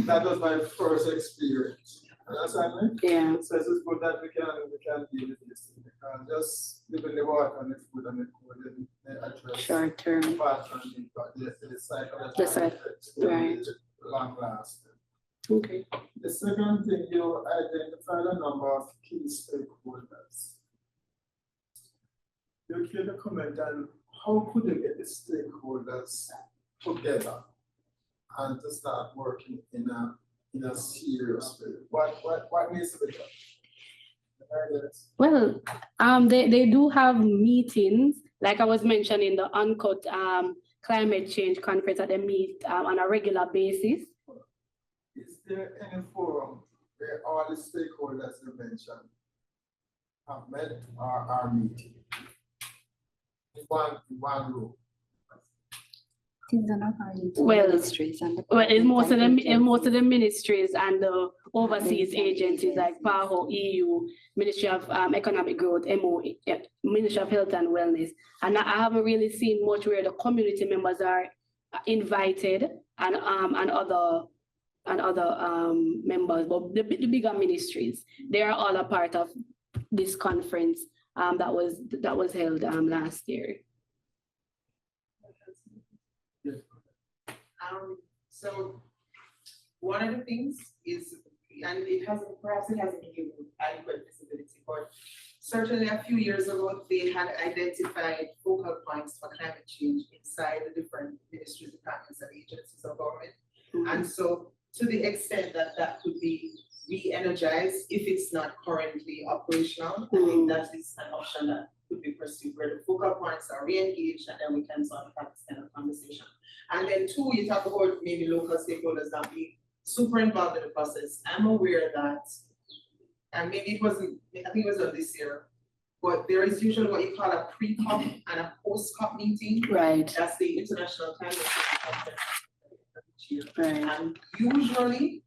That was my first experience. Understand me? Yeah. So it's good that we can deal with this. Because just living the water and the food and the food and they address Short term. part and the psychological The psych- effects, right. long lasting. Okay. The second thing, you identified a number of key stakeholders. You can comment on how could you get the stakeholders together and to start working in a serious way? What needs to be done? Well, they do have meetings, like I was mentioning, the Uncut Climate Change Conference that they meet on a regular basis. Is there any forum where all the stakeholders you mentioned have met or are meeting? In one room. Well, it's most of the ministries and the overseas agencies like PAHO, EU, Ministry of Economic Growth, MOE, Ministry of Health and Wellness. And I haven't really seen much where the community members are invited and other members, but the bigger ministries, they are all a part of this conference that was held last year. So one of the things is, and perhaps it hasn't given adequate visibility, but certainly a few years ago, they had identified focal points for climate change inside the different ministries, departments, and agencies of government. And so to the extent that that could be re-energized, if it's not currently operational, I think that is an option that could be pursued, where the focal points are re-engaged, and then we can sort of have this kind of conversation. And then two, you talk about maybe local stakeholders that be super involved in the process. I'm aware that, and maybe it wasn't, I think it was on this year, but there is usually what you call a pre-COP and a post-COP meeting. Right. That's the International Climate Change Conference. Right. And usually,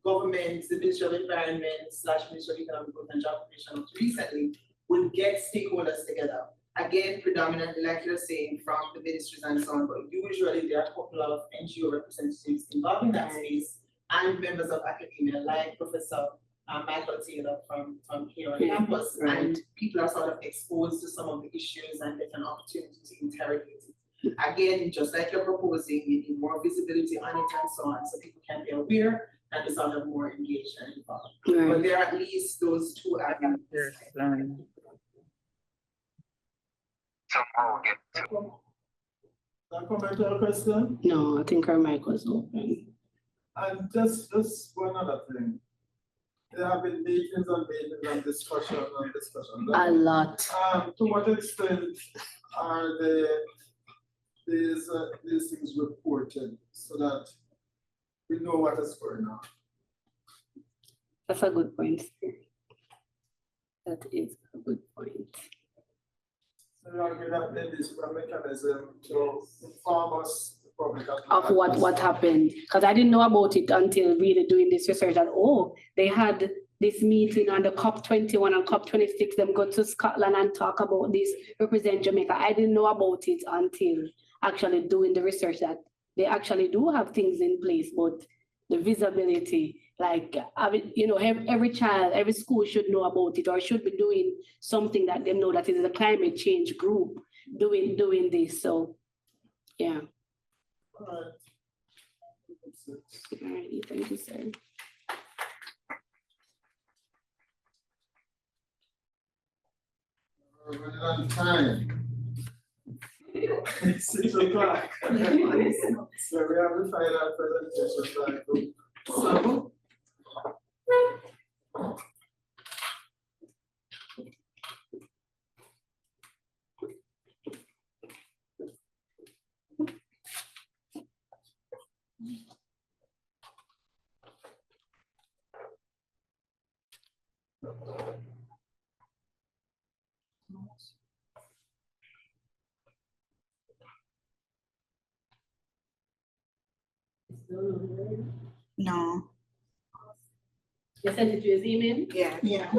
governments, the Ministry of Environment / Ministry of Economic Growth and Job Creation recently would get stakeholders together. Again, predominantly, like you're saying, from the ministries and so on, but usually there are a couple of NGO representatives involved in that space and members of academia, like Professor Michael Taylor from here on campus, and people are sort of exposed to some of the issues and get an opportunity to interrogate it. Again, just like you're proposing, you need more visibility on it and so on, so people can be aware and sort of more engaged and involved. But there are at least those two avenues. Comment or question? No, I think our mic was open. And just one other thing. There have been meetings and discussion. A lot. To what extent are these things reported so that we know what is going on? That's a good point. That is a good point. So you agree that there is a mechanism to inform us, the public, Of what happened, because I didn't know about it until really doing this research that, they had this meeting on the COP21 and COP26, them go to Scotland and talk about this, represent Jamaica. I didn't know about it until actually doing the research that they actually do have things in place, but the visibility, like, every child, every school should know about it or should be doing something that they know that it is a climate change group doing this. So, yeah. All right. All right, thank you, sir. We're running out of time. 6 o'clock. So we have the final presentation time. So. No. You sent it to his email? Yeah. Yeah.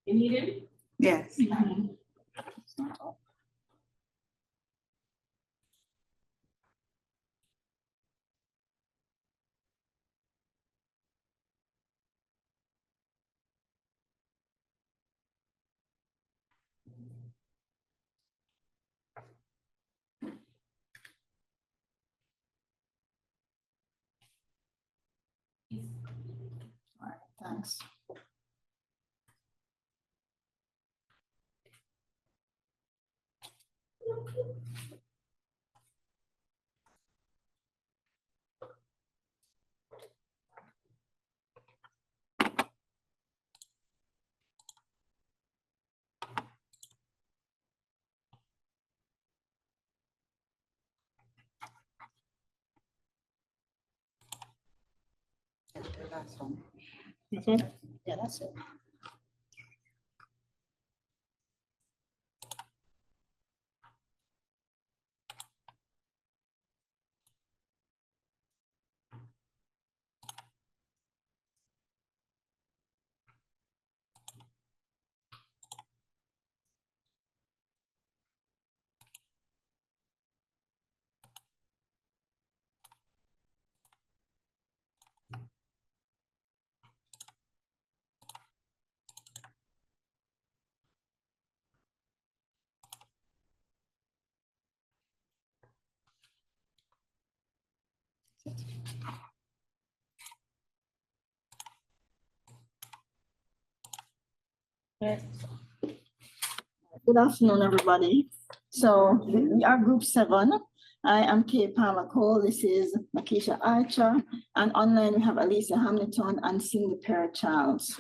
You need him? Yes. Thanks. Yeah, that's it. Good afternoon, everybody. So we are group 7. I am Kay Palmer Cole. This is Makisha Archer. And online we have Alisa Hamilton and Cindy Perry Charles.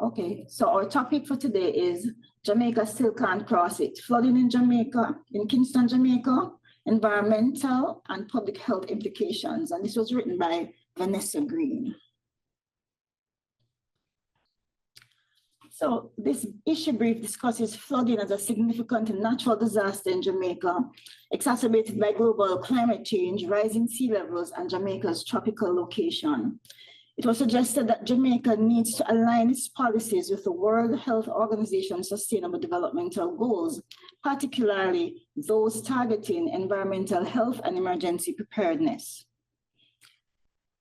Okay, so our topic for today is Jamaica still can't cross it. Flooding in Jamaica, in Kingston, Jamaica, environmental and public health implications. And this was written by Vanessa Green. So this issue brief discusses flooding as a significant natural disaster in Jamaica, exacerbated by global climate change, rising sea levels, and Jamaica's tropical location. It was suggested that Jamaica needs to align its policies with the World Health Organization's Sustainable Developmental Goals, particularly those targeting environmental health and emergency preparedness.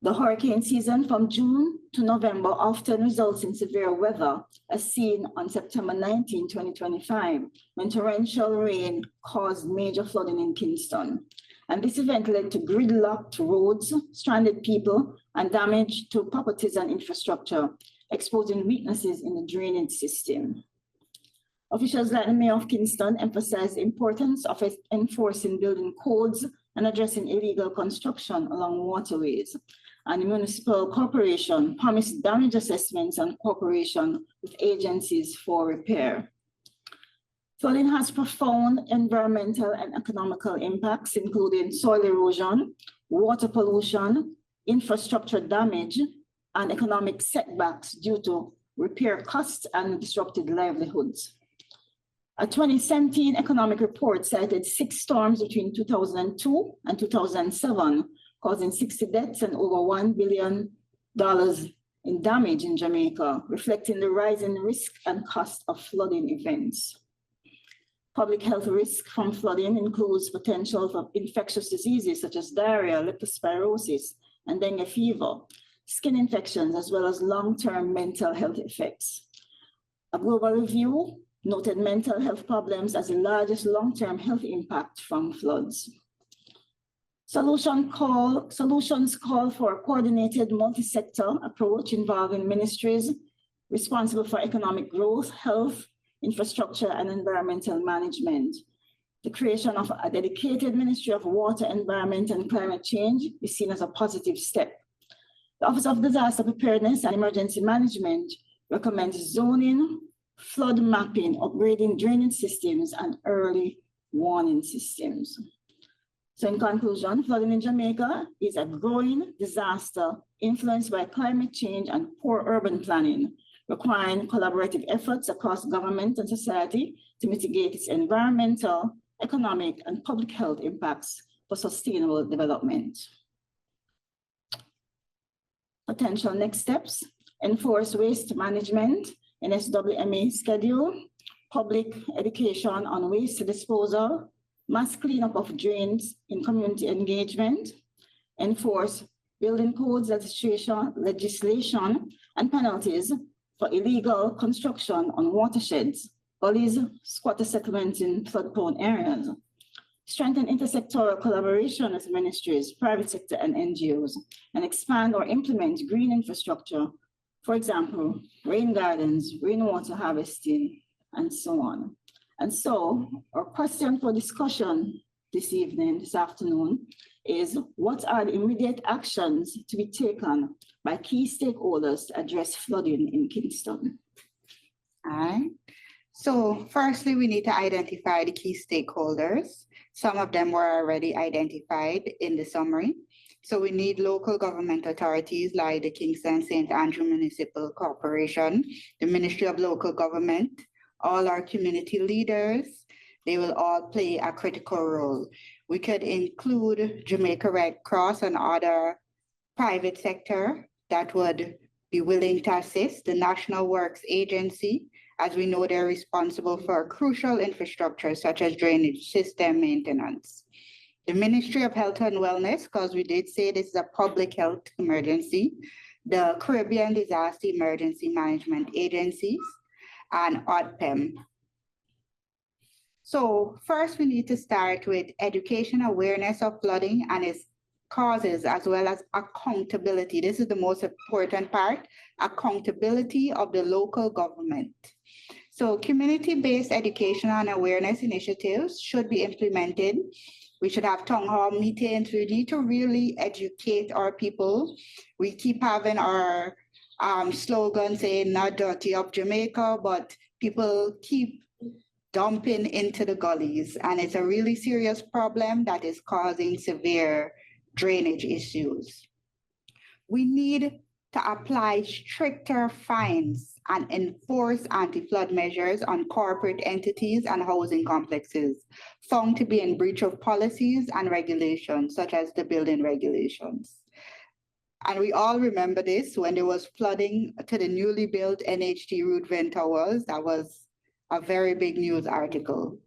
The hurricane season from June to November often results in severe weather, as seen on September 19, 2025, when torrential rain caused major flooding in Kingston. And this event led to gridlocked roads, stranded people, and damage to properties and infrastructure, exposing weaknesses in the drainage system. Officials like the Mayor of Kingston emphasized the importance of enforcing building codes and addressing illegal construction along waterways. And the municipal corporation promised damage assessments and cooperation with agencies for repair. Flooding has profound environmental and economical impacts, including soil erosion, water pollution, infrastructure damage, and economic setbacks due to repair costs and disrupted livelihoods. A 2017 economic report cited 6 storms between 2002 and 2007, causing 60 deaths and over $1 billion in damage in Jamaica, reflecting the rising risk and cost of flooding events. Public health risk from flooding includes potential for infectious diseases such as diarrhea, leptospirosis, and dengue fever, skin infections, as well as long-term mental health effects. A global review noted mental health problems as the largest long-term health impact from floods. Solutions call for a coordinated multi-sector approach involving ministries responsible for economic growth, health, infrastructure, and environmental management. The creation of a dedicated Ministry of Water, Environment, and Climate Change is seen as a positive step. The Office of Disaster Preparedness and Emergency Management recommends zoning, flood mapping, upgrading drainage systems, and early warning systems. So in conclusion, flooding in Jamaica is a growing disaster influenced by climate change and poor urban planning, requiring collaborative efforts across government and society to mitigate its environmental, economic, and public health impacts for sustainable development. Potential next steps: enforce waste management in SWMA schedule, public education on waste disposal, mass cleanup of drains in community engagement, enforce building codes legislation and penalties for illegal construction on watersheds, gullies, squatter settlements in flood-prone areas, strengthen intersectoral collaboration with ministries, private sector, and NGOs, and expand or implement green infrastructure, for example, rain gardens, rainwater harvesting, and so on. And so our question for discussion this afternoon, is what are the immediate actions to be taken by key stakeholders to address flooding in Kingston? All right. So firstly, we need to identify the key stakeholders. Some of them were already identified in the summary. So we need local government authorities like the Kingston St. Andrew Municipal Corporation, the Ministry of Local Government, all our community leaders. They will all play a critical role. We could include Jamaica Red Cross and other private sector that would be willing to assist, the National Works Agency, as we know they're responsible for crucial infrastructure such as drainage system maintenance. The Ministry of Health and Wellness, because we did say this is a public health emergency, the Caribbean Disaster Emergency Management Agencies, and ODPEM. So first we need to start with education awareness of flooding and its causes, as well as accountability. This is the most important part, accountability of the local government. So community-based education and awareness initiatives should be implemented. We should have town hall meetings. We need to really educate our people. We keep having our slogan saying not dirty up Jamaica, but people keep dumping into the gullies, and it's a really serious problem that is causing severe drainage issues. We need to apply stricter fines and enforce anti-flood measures on corporate entities and housing complexes found to be in breach of policies and regulations, such as the building regulations. And we all remember this when there was flooding to the newly built NHT Ruthven Towers. That was a very big news article.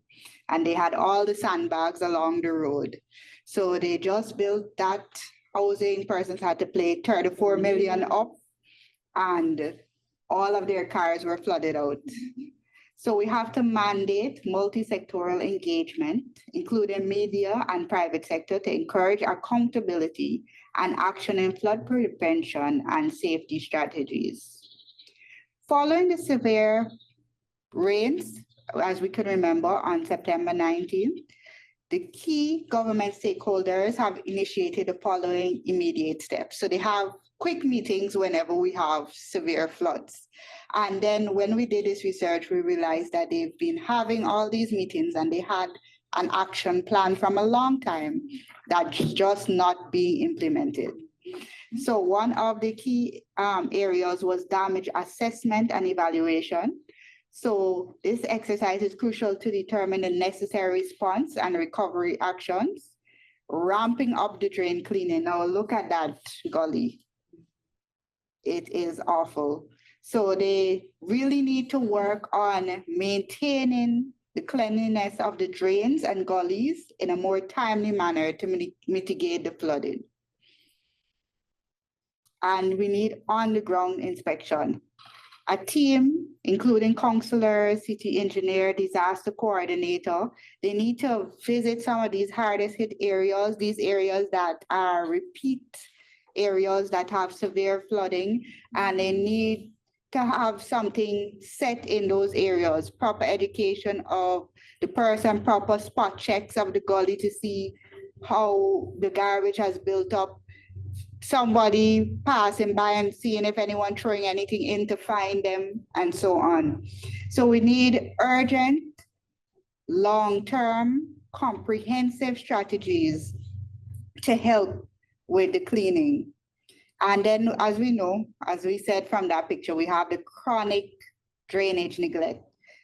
And they had all the sandbags along the road. So they just built that housing, persons had to pay 34 million up, and all of their cars were flooded out. So we have to mandate multi-sectoral engagement, including media and private sector, to encourage accountability and action in flood prevention and safety strategies. Following the severe rains, as we can remember, on September 19th, the key government stakeholders have initiated the following immediate steps. So they have quick meetings whenever we have severe floods. And then when we did this research, we realized that they've been having all these meetings and they had an action plan from a long time that's just not being implemented. So one of the key areas was damage assessment and evaluation. So this exercise is crucial to determine the necessary response and recovery actions, ramping up the drain cleaning. Now look at that gully. It is awful. So they really need to work on maintaining the cleanliness of the drains and gullies in a more timely manner to mitigate the flooding. And we need on-the-ground inspection. A team, including counselors, city engineer, disaster coordinator, they need to visit some of these hardest hit areas, these areas that are repeat areas that have severe flooding, and they need to have something set in those areas, proper education of the person, proper spot checks of the gully to see how the garbage has built up, somebody passing by and seeing if anyone throwing anything in to find them, and so on. So we need urgent, long-term, comprehensive strategies to help with the cleaning. And then, as we know, as we said from that picture, we have the chronic drainage neglect.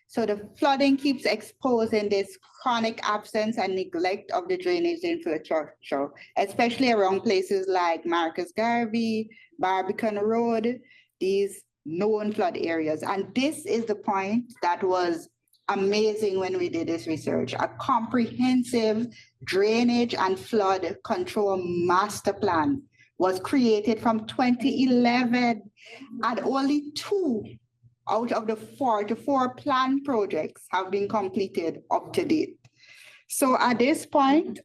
So the flooding keeps exposing this chronic absence and neglect of the drainage infrastructure, especially around places like Marcus Garvey, Barbican Road, these known flood areas. And this is the point that was amazing when we did this research. A comprehensive drainage and flood control master plan was created from 2011, and only 2 out of the 44 planned projects have been completed up to date. So at this point,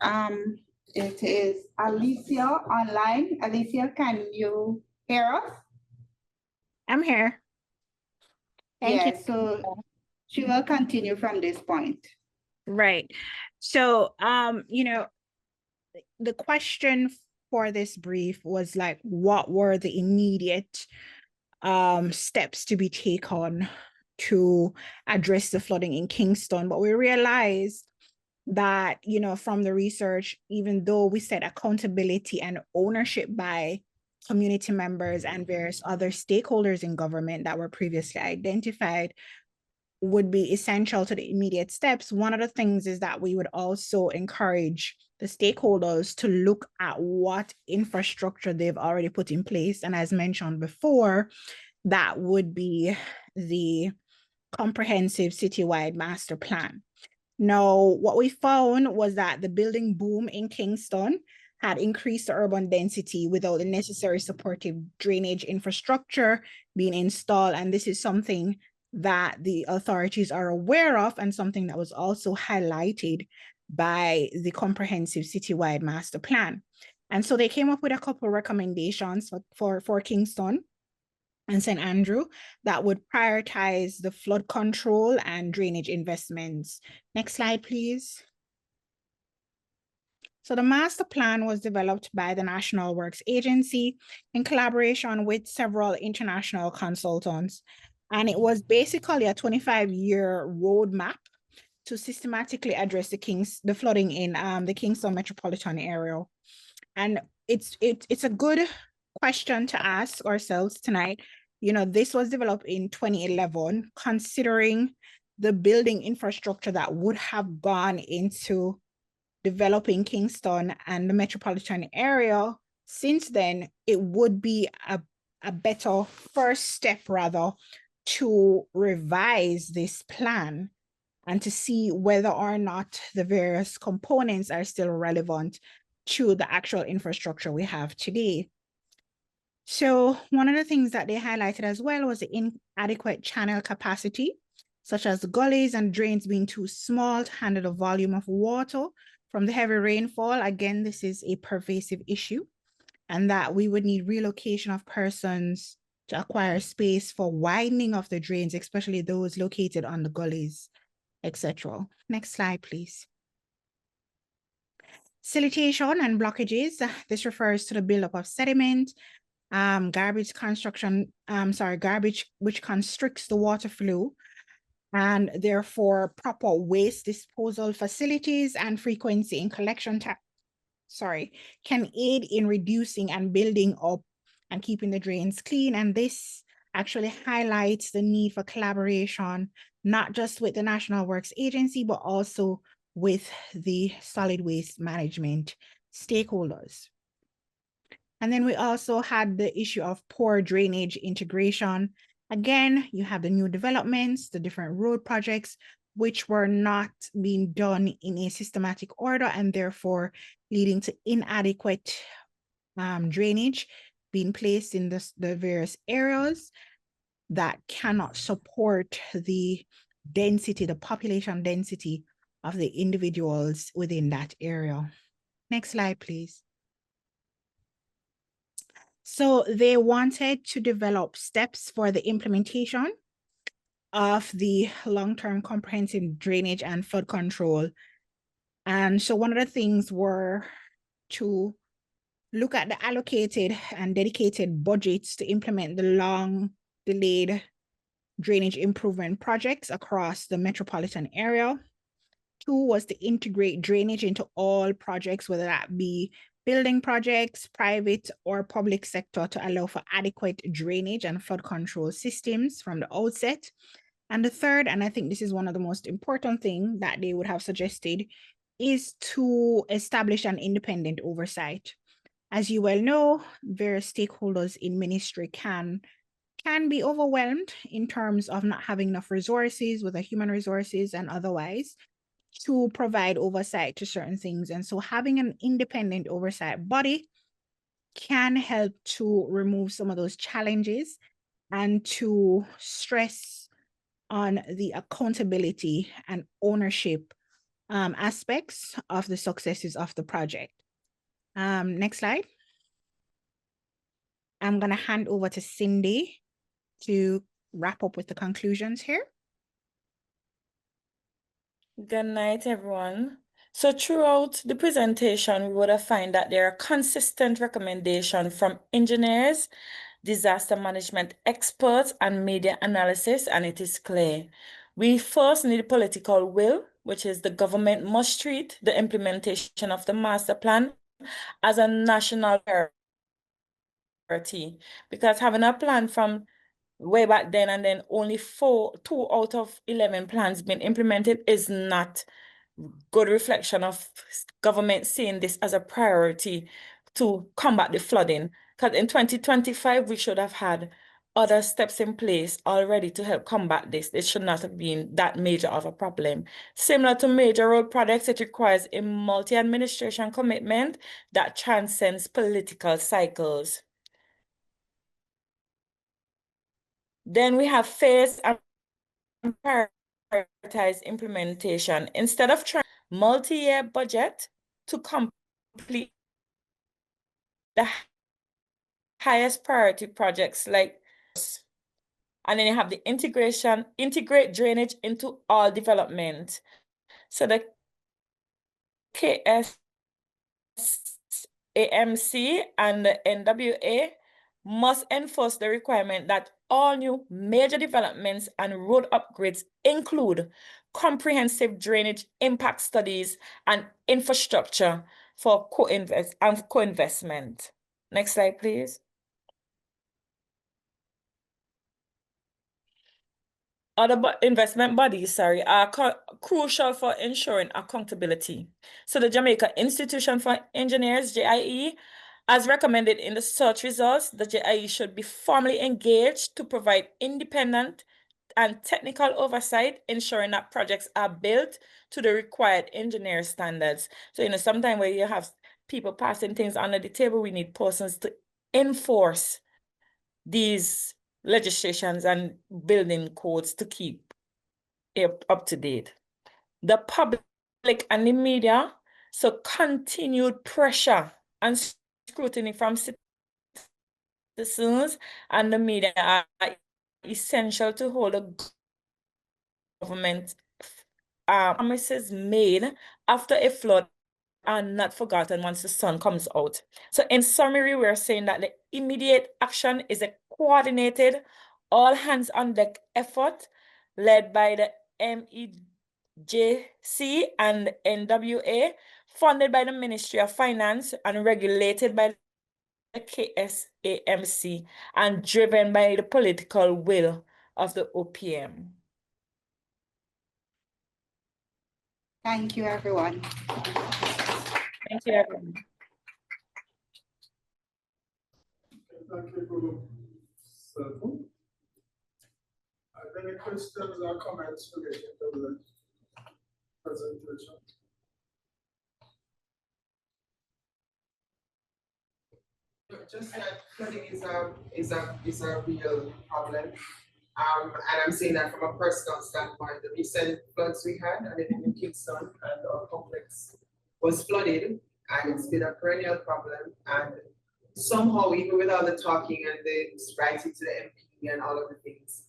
it is Alicia online. Alicia, can you hear us? I'm here. Thank you. So she will continue from this point. Right. So, the question for this brief was like, what were the immediate steps to be taken to address the flooding in Kingston? But we realized that, from the research, even though we said accountability and ownership by community members and various other stakeholders in government that were previously identified would be essential to the immediate steps, one of the things is that we would also encourage the stakeholders to look at what infrastructure they've already put in place. And as mentioned before, that would be the comprehensive citywide master plan. Now, what we found was that the building boom in Kingston had increased the urban density without the necessary supportive drainage infrastructure being installed. And this is something that the authorities are aware of, and something that was also highlighted by the comprehensive citywide master plan. And so they came up with a couple of recommendations for Kingston and St. Andrew that would prioritize the flood control and drainage investments. Next slide, please. So the master plan was developed by the National Works Agency in collaboration with several international consultants. And it was basically a 25-year roadmap to systematically address the flooding in the Kingston metropolitan area. And it's a good question to ask ourselves tonight. This was developed in 2011, considering the building infrastructure that would have gone into developing Kingston and the metropolitan area. Since then, it would be a better first step, rather, to revise this plan and to see whether or not the various components are still relevant to the actual infrastructure we have today. So one of the things that they highlighted as well was the inadequate channel capacity, such as gullies and drains being too small to handle the volume of water from the heavy rainfall. Again, this is a pervasive issue, and that we would need relocation of persons to acquire space for widening of the drains, especially those located on the gullies, etc. Next slide, please. Siltation and blockages. This refers to the buildup of sediment, garbage which constricts the water flow, and therefore proper waste disposal facilities and frequency in collection can aid in reducing and building up and keeping the drains clean. And this actually highlights the need for collaboration, not just with the National Works Agency, but also with the solid waste management stakeholders. And then we also had the issue of poor drainage integration. Again, you have the new developments, the different road projects, which were not being done in a systematic order, and therefore leading to inadequate drainage being placed in the various areas that cannot support the density, the population density of the individuals within that area. Next slide, please. So they wanted to develop steps for the implementation of the long-term comprehensive drainage and flood control. And so one of the things were to look at the allocated and dedicated budgets to implement the long delayed drainage improvement projects across the metropolitan area. 2 was to integrate drainage into all projects, whether that be building projects, private or public sector, to allow for adequate drainage and flood control systems from the outset. And the third, and I think this is one of the most important things that they would have suggested, is to establish an independent oversight. As you well know, various stakeholders in ministry can be overwhelmed in terms of not having enough resources, whether human resources and otherwise, to provide oversight to certain things. And so having an independent oversight body can help to remove some of those challenges and to stress on the accountability and ownership aspects of the successes of the project. Next slide. I'm going to hand over to Cindy to wrap up with the conclusions here. Good night, everyone. So throughout the presentation, we would have found that there are consistent recommendations from engineers, disaster management experts, and media analysis, and it is clear. We first need political will, which is the government must treat the implementation of the master plan as a national priority, because having a plan from way back then and then only 2 out of 11 plans being implemented is not good reflection of government seeing this as a priority to combat the flooding. Because in 2025, we should have had other steps in place already to help combat this. It should not have been that major of a problem. Similar to major road projects, it requires a multi-administration commitment that transcends political cycles. Then we have phase and prioritize implementation. Instead of trying multi-year budget to complete the highest priority projects like this. And then you have the integrate drainage into all development. So the KSAMC and the NWA must enforce the requirement that all new major developments and road upgrades include comprehensive drainage impact studies and infrastructure for co-investment. Next slide, please. Other investment bodies, are crucial for ensuring accountability. So the Jamaica Institution for Engineers, JIE, as recommended in the search results, the JIE should be formally engaged to provide independent and technical oversight, ensuring that projects are built to the required engineer standards. So, sometimes where you have people passing things under the table, we need persons to enforce these legislations and building codes to keep it up to date. The public and the media, so continued pressure and scrutiny from citizens and the media are essential to hold a government promises made after a flood are not forgotten once the sun comes out. So in summary, we're saying that the immediate action is a coordinated, all hands on deck effort led by the MEJC and the NWA, funded by the Ministry of Finance and regulated by the KSAMC and driven by the political will of the OPM. Thank you, everyone. Thank you, everyone. Thank you, Guru. Are there any questions or comments related to the presentation? Just that flooding is a real problem. And I'm saying that from a personal standpoint. The recent floods we had, I live in Kingston, and our complex was flooded, and it's been a perennial problem. And somehow, even with all the talking and the writing to the MP and all of the things,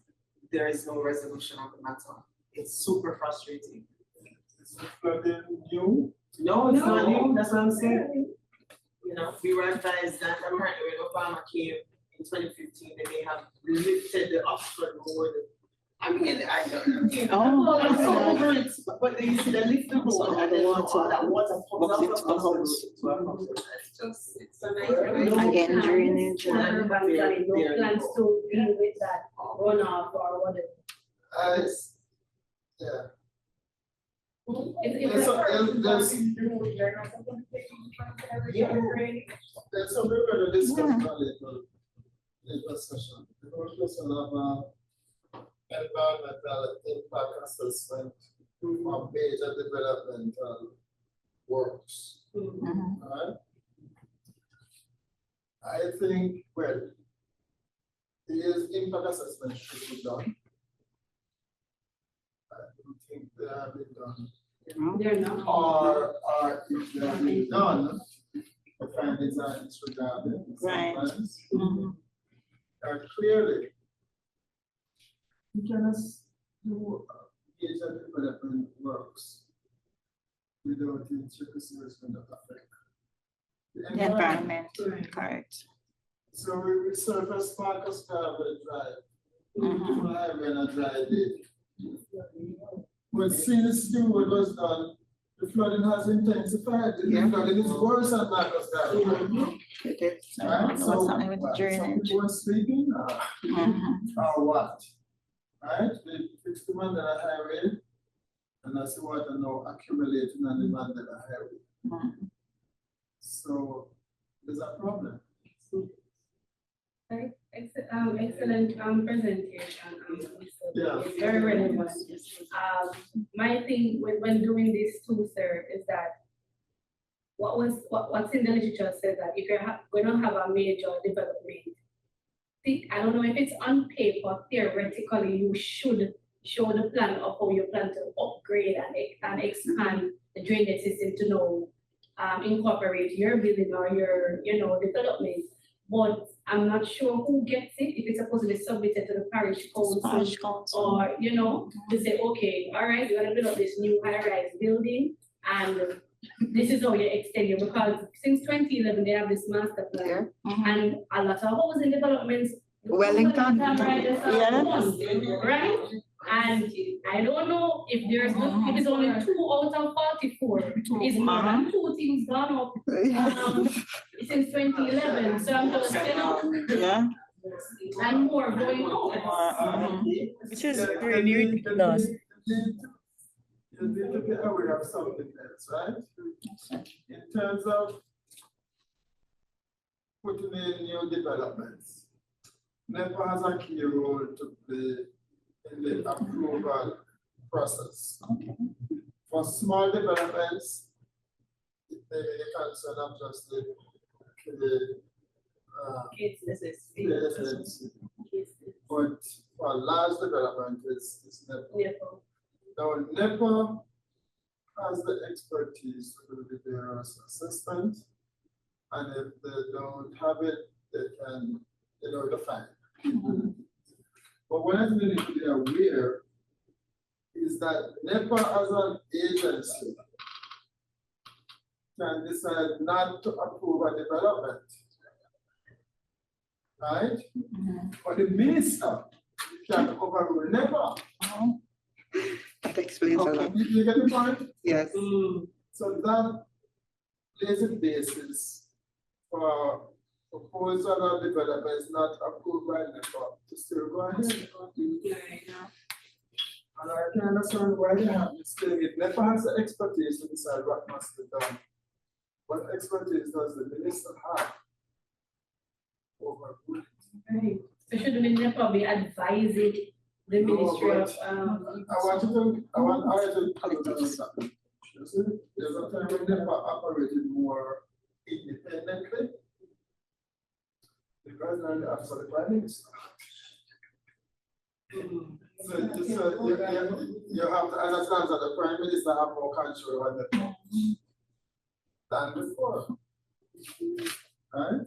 there is no resolution of the matter. It's super frustrating. Is the flooding new? No, it's not new. That's what I'm saying. We were advised that apparently when Obama came in 2015, that they have lifted the Oxford Road I mean, I don't know. Oh. I'm so over it, but then you see the little road and then all that water comes out of the house. It's just, it's a nice. Again, drainage. No plans to deal with that runoff or whatever. Yeah. If So, it's there's so we're gonna discuss that later session. The whole question of environmental impact assessment of major developmental works. Alright? I think, well, these impact assessments should be done. I don't think they have been done. They're not. Or if they have been done, the findings are disregarded. Right. Sometimes. Clearly, you cannot do major development works without it seriously affect The environment, correct. So we surface Marcus Garvey Drive, highway and a dry day. But since the road was done, the flooding has intensified. The flooding is worse than Marcus Garvey. It is. Right? So, What's happening with the some drainage? people are sleeping, or what? Right? They fixed the Mandela Highway, and that's the water now accumulating on the Mandela Highway. So there's a problem. Right, excellent presentation. Yeah. It's very relevant. My thing when doing this too, sir, is that what's in the literature says that if you're going to have a major development, I don't know if it's on paper, theoretically you should show the plan of how you plan to upgrade and expand the drainage system to know incorporate your building or your development. But I'm not sure who gets it, if it's supposed to be submitted to the parish council, or, to say, okay, all right, you're gonna build up this new high-rise building, and this is how you extend it, because since 2011, they have this master plan, and a lot of housing developments. Wellington. Right? And I don't know if if it's only 2 out of 44, it's more than 2 things gone up since 2011. So I'm just Yeah. and more going on. Which is really ridiculous. You need to be aware of something else, right? In terms of putting in new developments, NEPA has a key role to play in the approval process. For small developments, it may be a concern of just the but for large development, it's NEPA. Now, NEPA has the expertise to do the various assessment, and if they don't have it, they can, define. But one thing you need to be aware is that NEPA as an agency can decide not to approve a development. Right? But the minister can overrule NEPA. That explains a lot. You get the point? Yes. So that lays a basis for proposal or development is not approved by NEPA to still go ahead. And I can understand why they have this thing. If NEPA has the expertise to decide what must be done, what expertise does the minister have over it? Right. So should the NEPA be advising the Ministry of I want you to something. There's a time when NEPA operated more independently because now the office of the Prime Minister. So you have to understand that the Prime Minister have more control over NEPA than before. Right?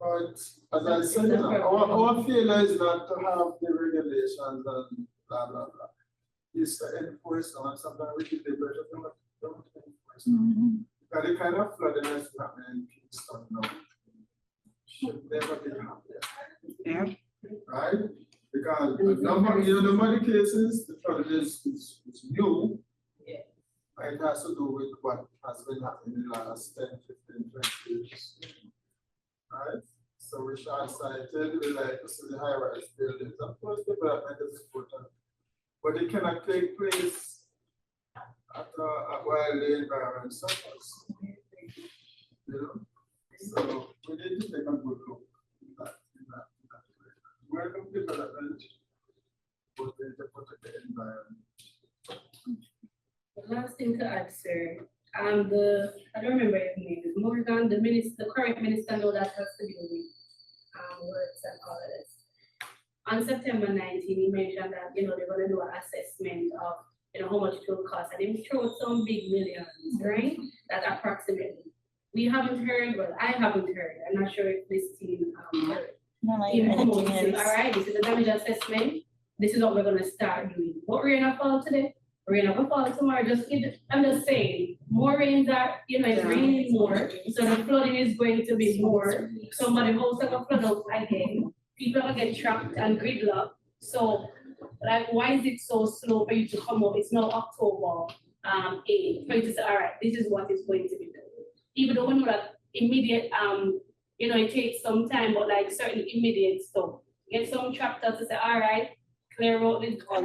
But as I said, our failure is not to have the regulations and blah blah blah. It's to enforce them, and sometimes we should be better than don't enforce them. Because the kind of flooding that's happening in Kingston now should never be happening. Yeah. Right? Because a The many cases, the flooding is new. Yeah. It has to do with what has been happening in the last 10, 15, 20 years. Right? So we short-sighted, we like to see the high-rise buildings. Of course, development is important, but it cannot take place while the environment suffers. You know? So we need to take a good look at that. Welcome development, but we need to protect the environment. The last thing to add, sir, I don't remember his name, is Morgan, the current minister, know that has to do with works and all of this. On September 19, he mentioned that, they're gonna do an assessment of, how much it will cost, and he showed some big millions, right? That approximately. We haven't heard, well, I haven't heard, I'm not sure if this team heard. All right, this is the damage assessment. This is what we're gonna start doing. What rain or fall today? Rain or fall tomorrow? I'm just saying, more rains are, it's raining more, so the flooding is going to be more. Somebody else are gonna flood out again. People are gonna get trapped and gridlocked. So, like, why is it so slow for you to come up? It's now October 8th, for you to say, all right, this is what is going to be done. Even though we know that immediate, it takes some time, but like certain immediate stuff. Get some tractors to say, all right, clear out this. I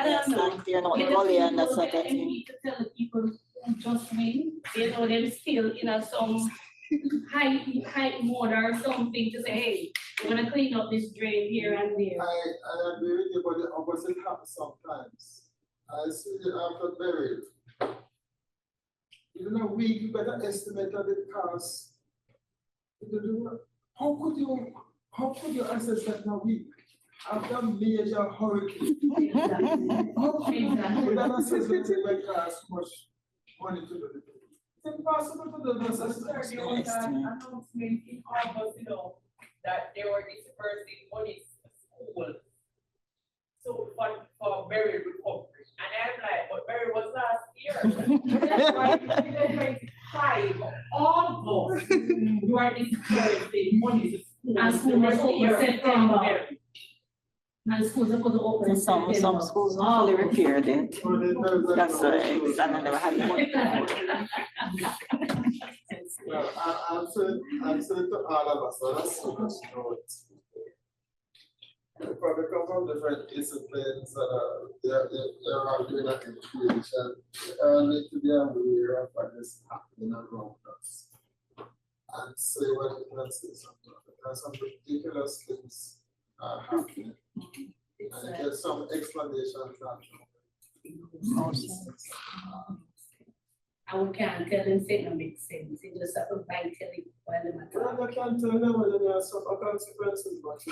don't know. You're not Get the only people, and that's not get getting. MP to tell the people who just win, them still, some high mode or something to say, hey, we're gonna clean up this drain here and there. I agree with you, but the opposite happens sometimes. I see it after buried. Even a week, you better estimate of the cost. How could you assess that in a week? After major hurricane. How could you with that assessment that cost much money to do it? It's impossible to do this assessment. There was an announcement in August, that they were dispersing money to schools. So for burial recovery. And I'm like, but burial was last year. That's why 2025, August, you are dispersing money to schools. And school was open September. And schools are supposed to open Some schools not fully repaired it. That's why I never had one. Well, I'm saying to all of us, let us know it. They probably come from different disciplines that they're all doing that education. They all need to be aware of what is happening around us. And say what we can say something. Because some ridiculous things are happening. And get some explanations And we can't tell them say no make sense. You just have to bite it while they matter. well, I can't tell them whether there are some consequences, but you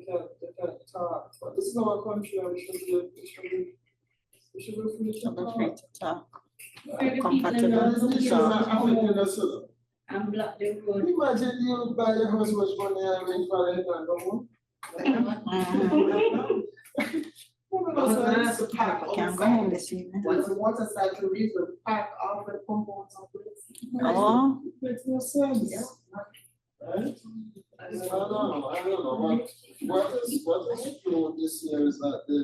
can't talk. But this is our country, and we should be free to talk. I'm black, they're good. Imagine you buy a house much money and wait for it and go home. Can't go home this evening. Once the water cycle reads, we pack off the compounds of it. Oh. Makes no sense. Right? I don't know. What is true this year is that the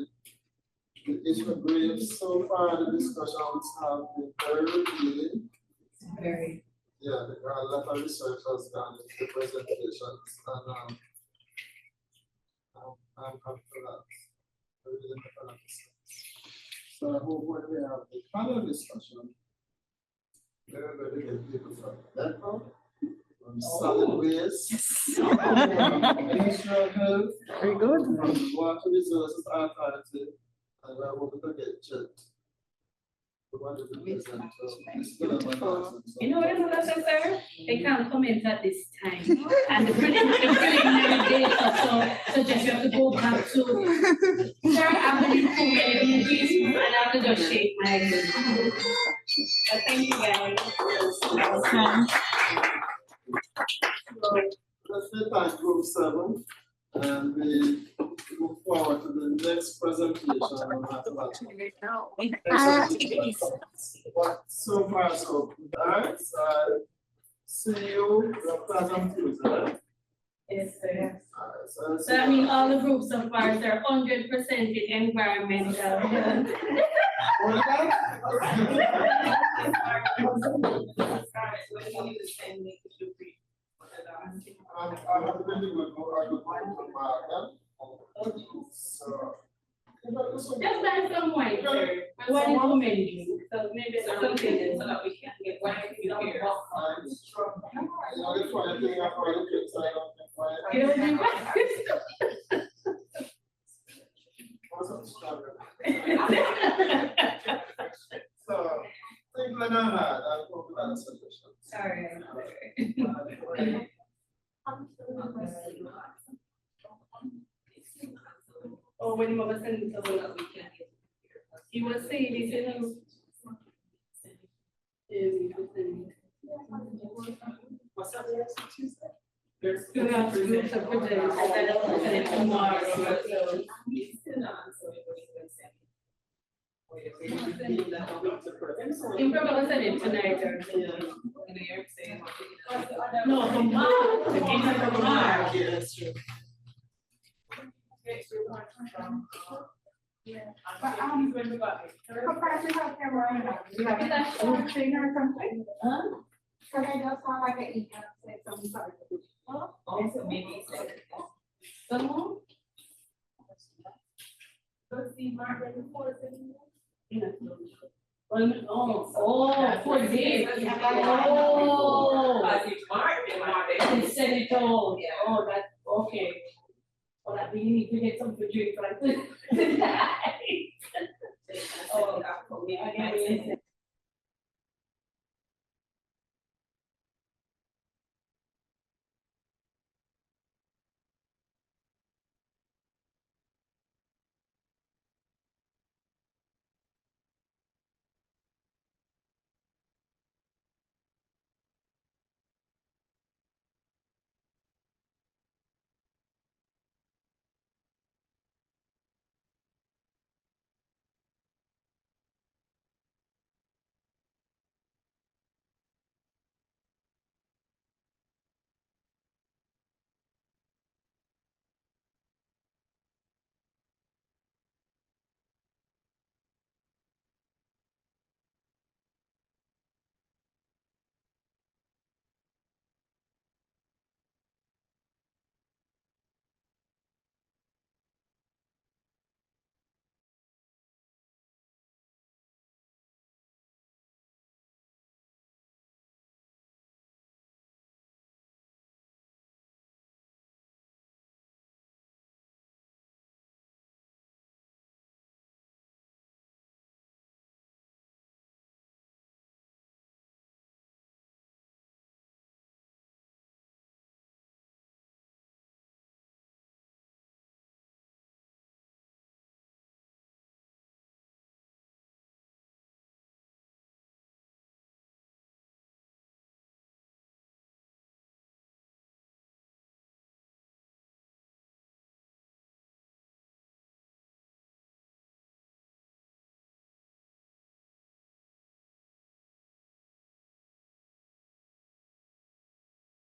issue of graves, so far the discussions have been very revealing. Very. Yeah, a lot of research has done into the presentations, and I'm happy for that. I really like that. So I hope when we have the panel discussion, we're going to get people from ECHO, from solid waste, industrial health, very good. from water resources authority, and we're hoping to get JET. You know what I'm gonna say, sir? They can't comment at this time. And the preliminary data, so just you have to go back to, sir, I'm gonna be too many movies, and I have to just shake my head. But thank you, guys. So let's take time group 7, and we move forward to the next presentation on mathematics. But so far, so good. All right, so see you, Dr. Tuesday. Yes, sir. So So I mean, all the groups so far are 100% in environmental. Just like some white, sir. What is women drink? So maybe it's something so that we can get white people here. You don't drink white? So, think like that, I'll go with that solution. Sorry. Oh, when you were sending to the he was saying this, you know. What's up? There's two groups of projects that are opening tomorrow, so. In probably send it tonight or. No, tomorrow, the game is tomorrow. Yeah, that's true. But, compared to how Cameron, you have a thing or something? Cause I just saw like an email say something sorry. Also, maybe. Someone? Let's see, Margaret, before For this. They send it all. Oh, that's okay. Well, that we need to get something to drink like this. Oh, I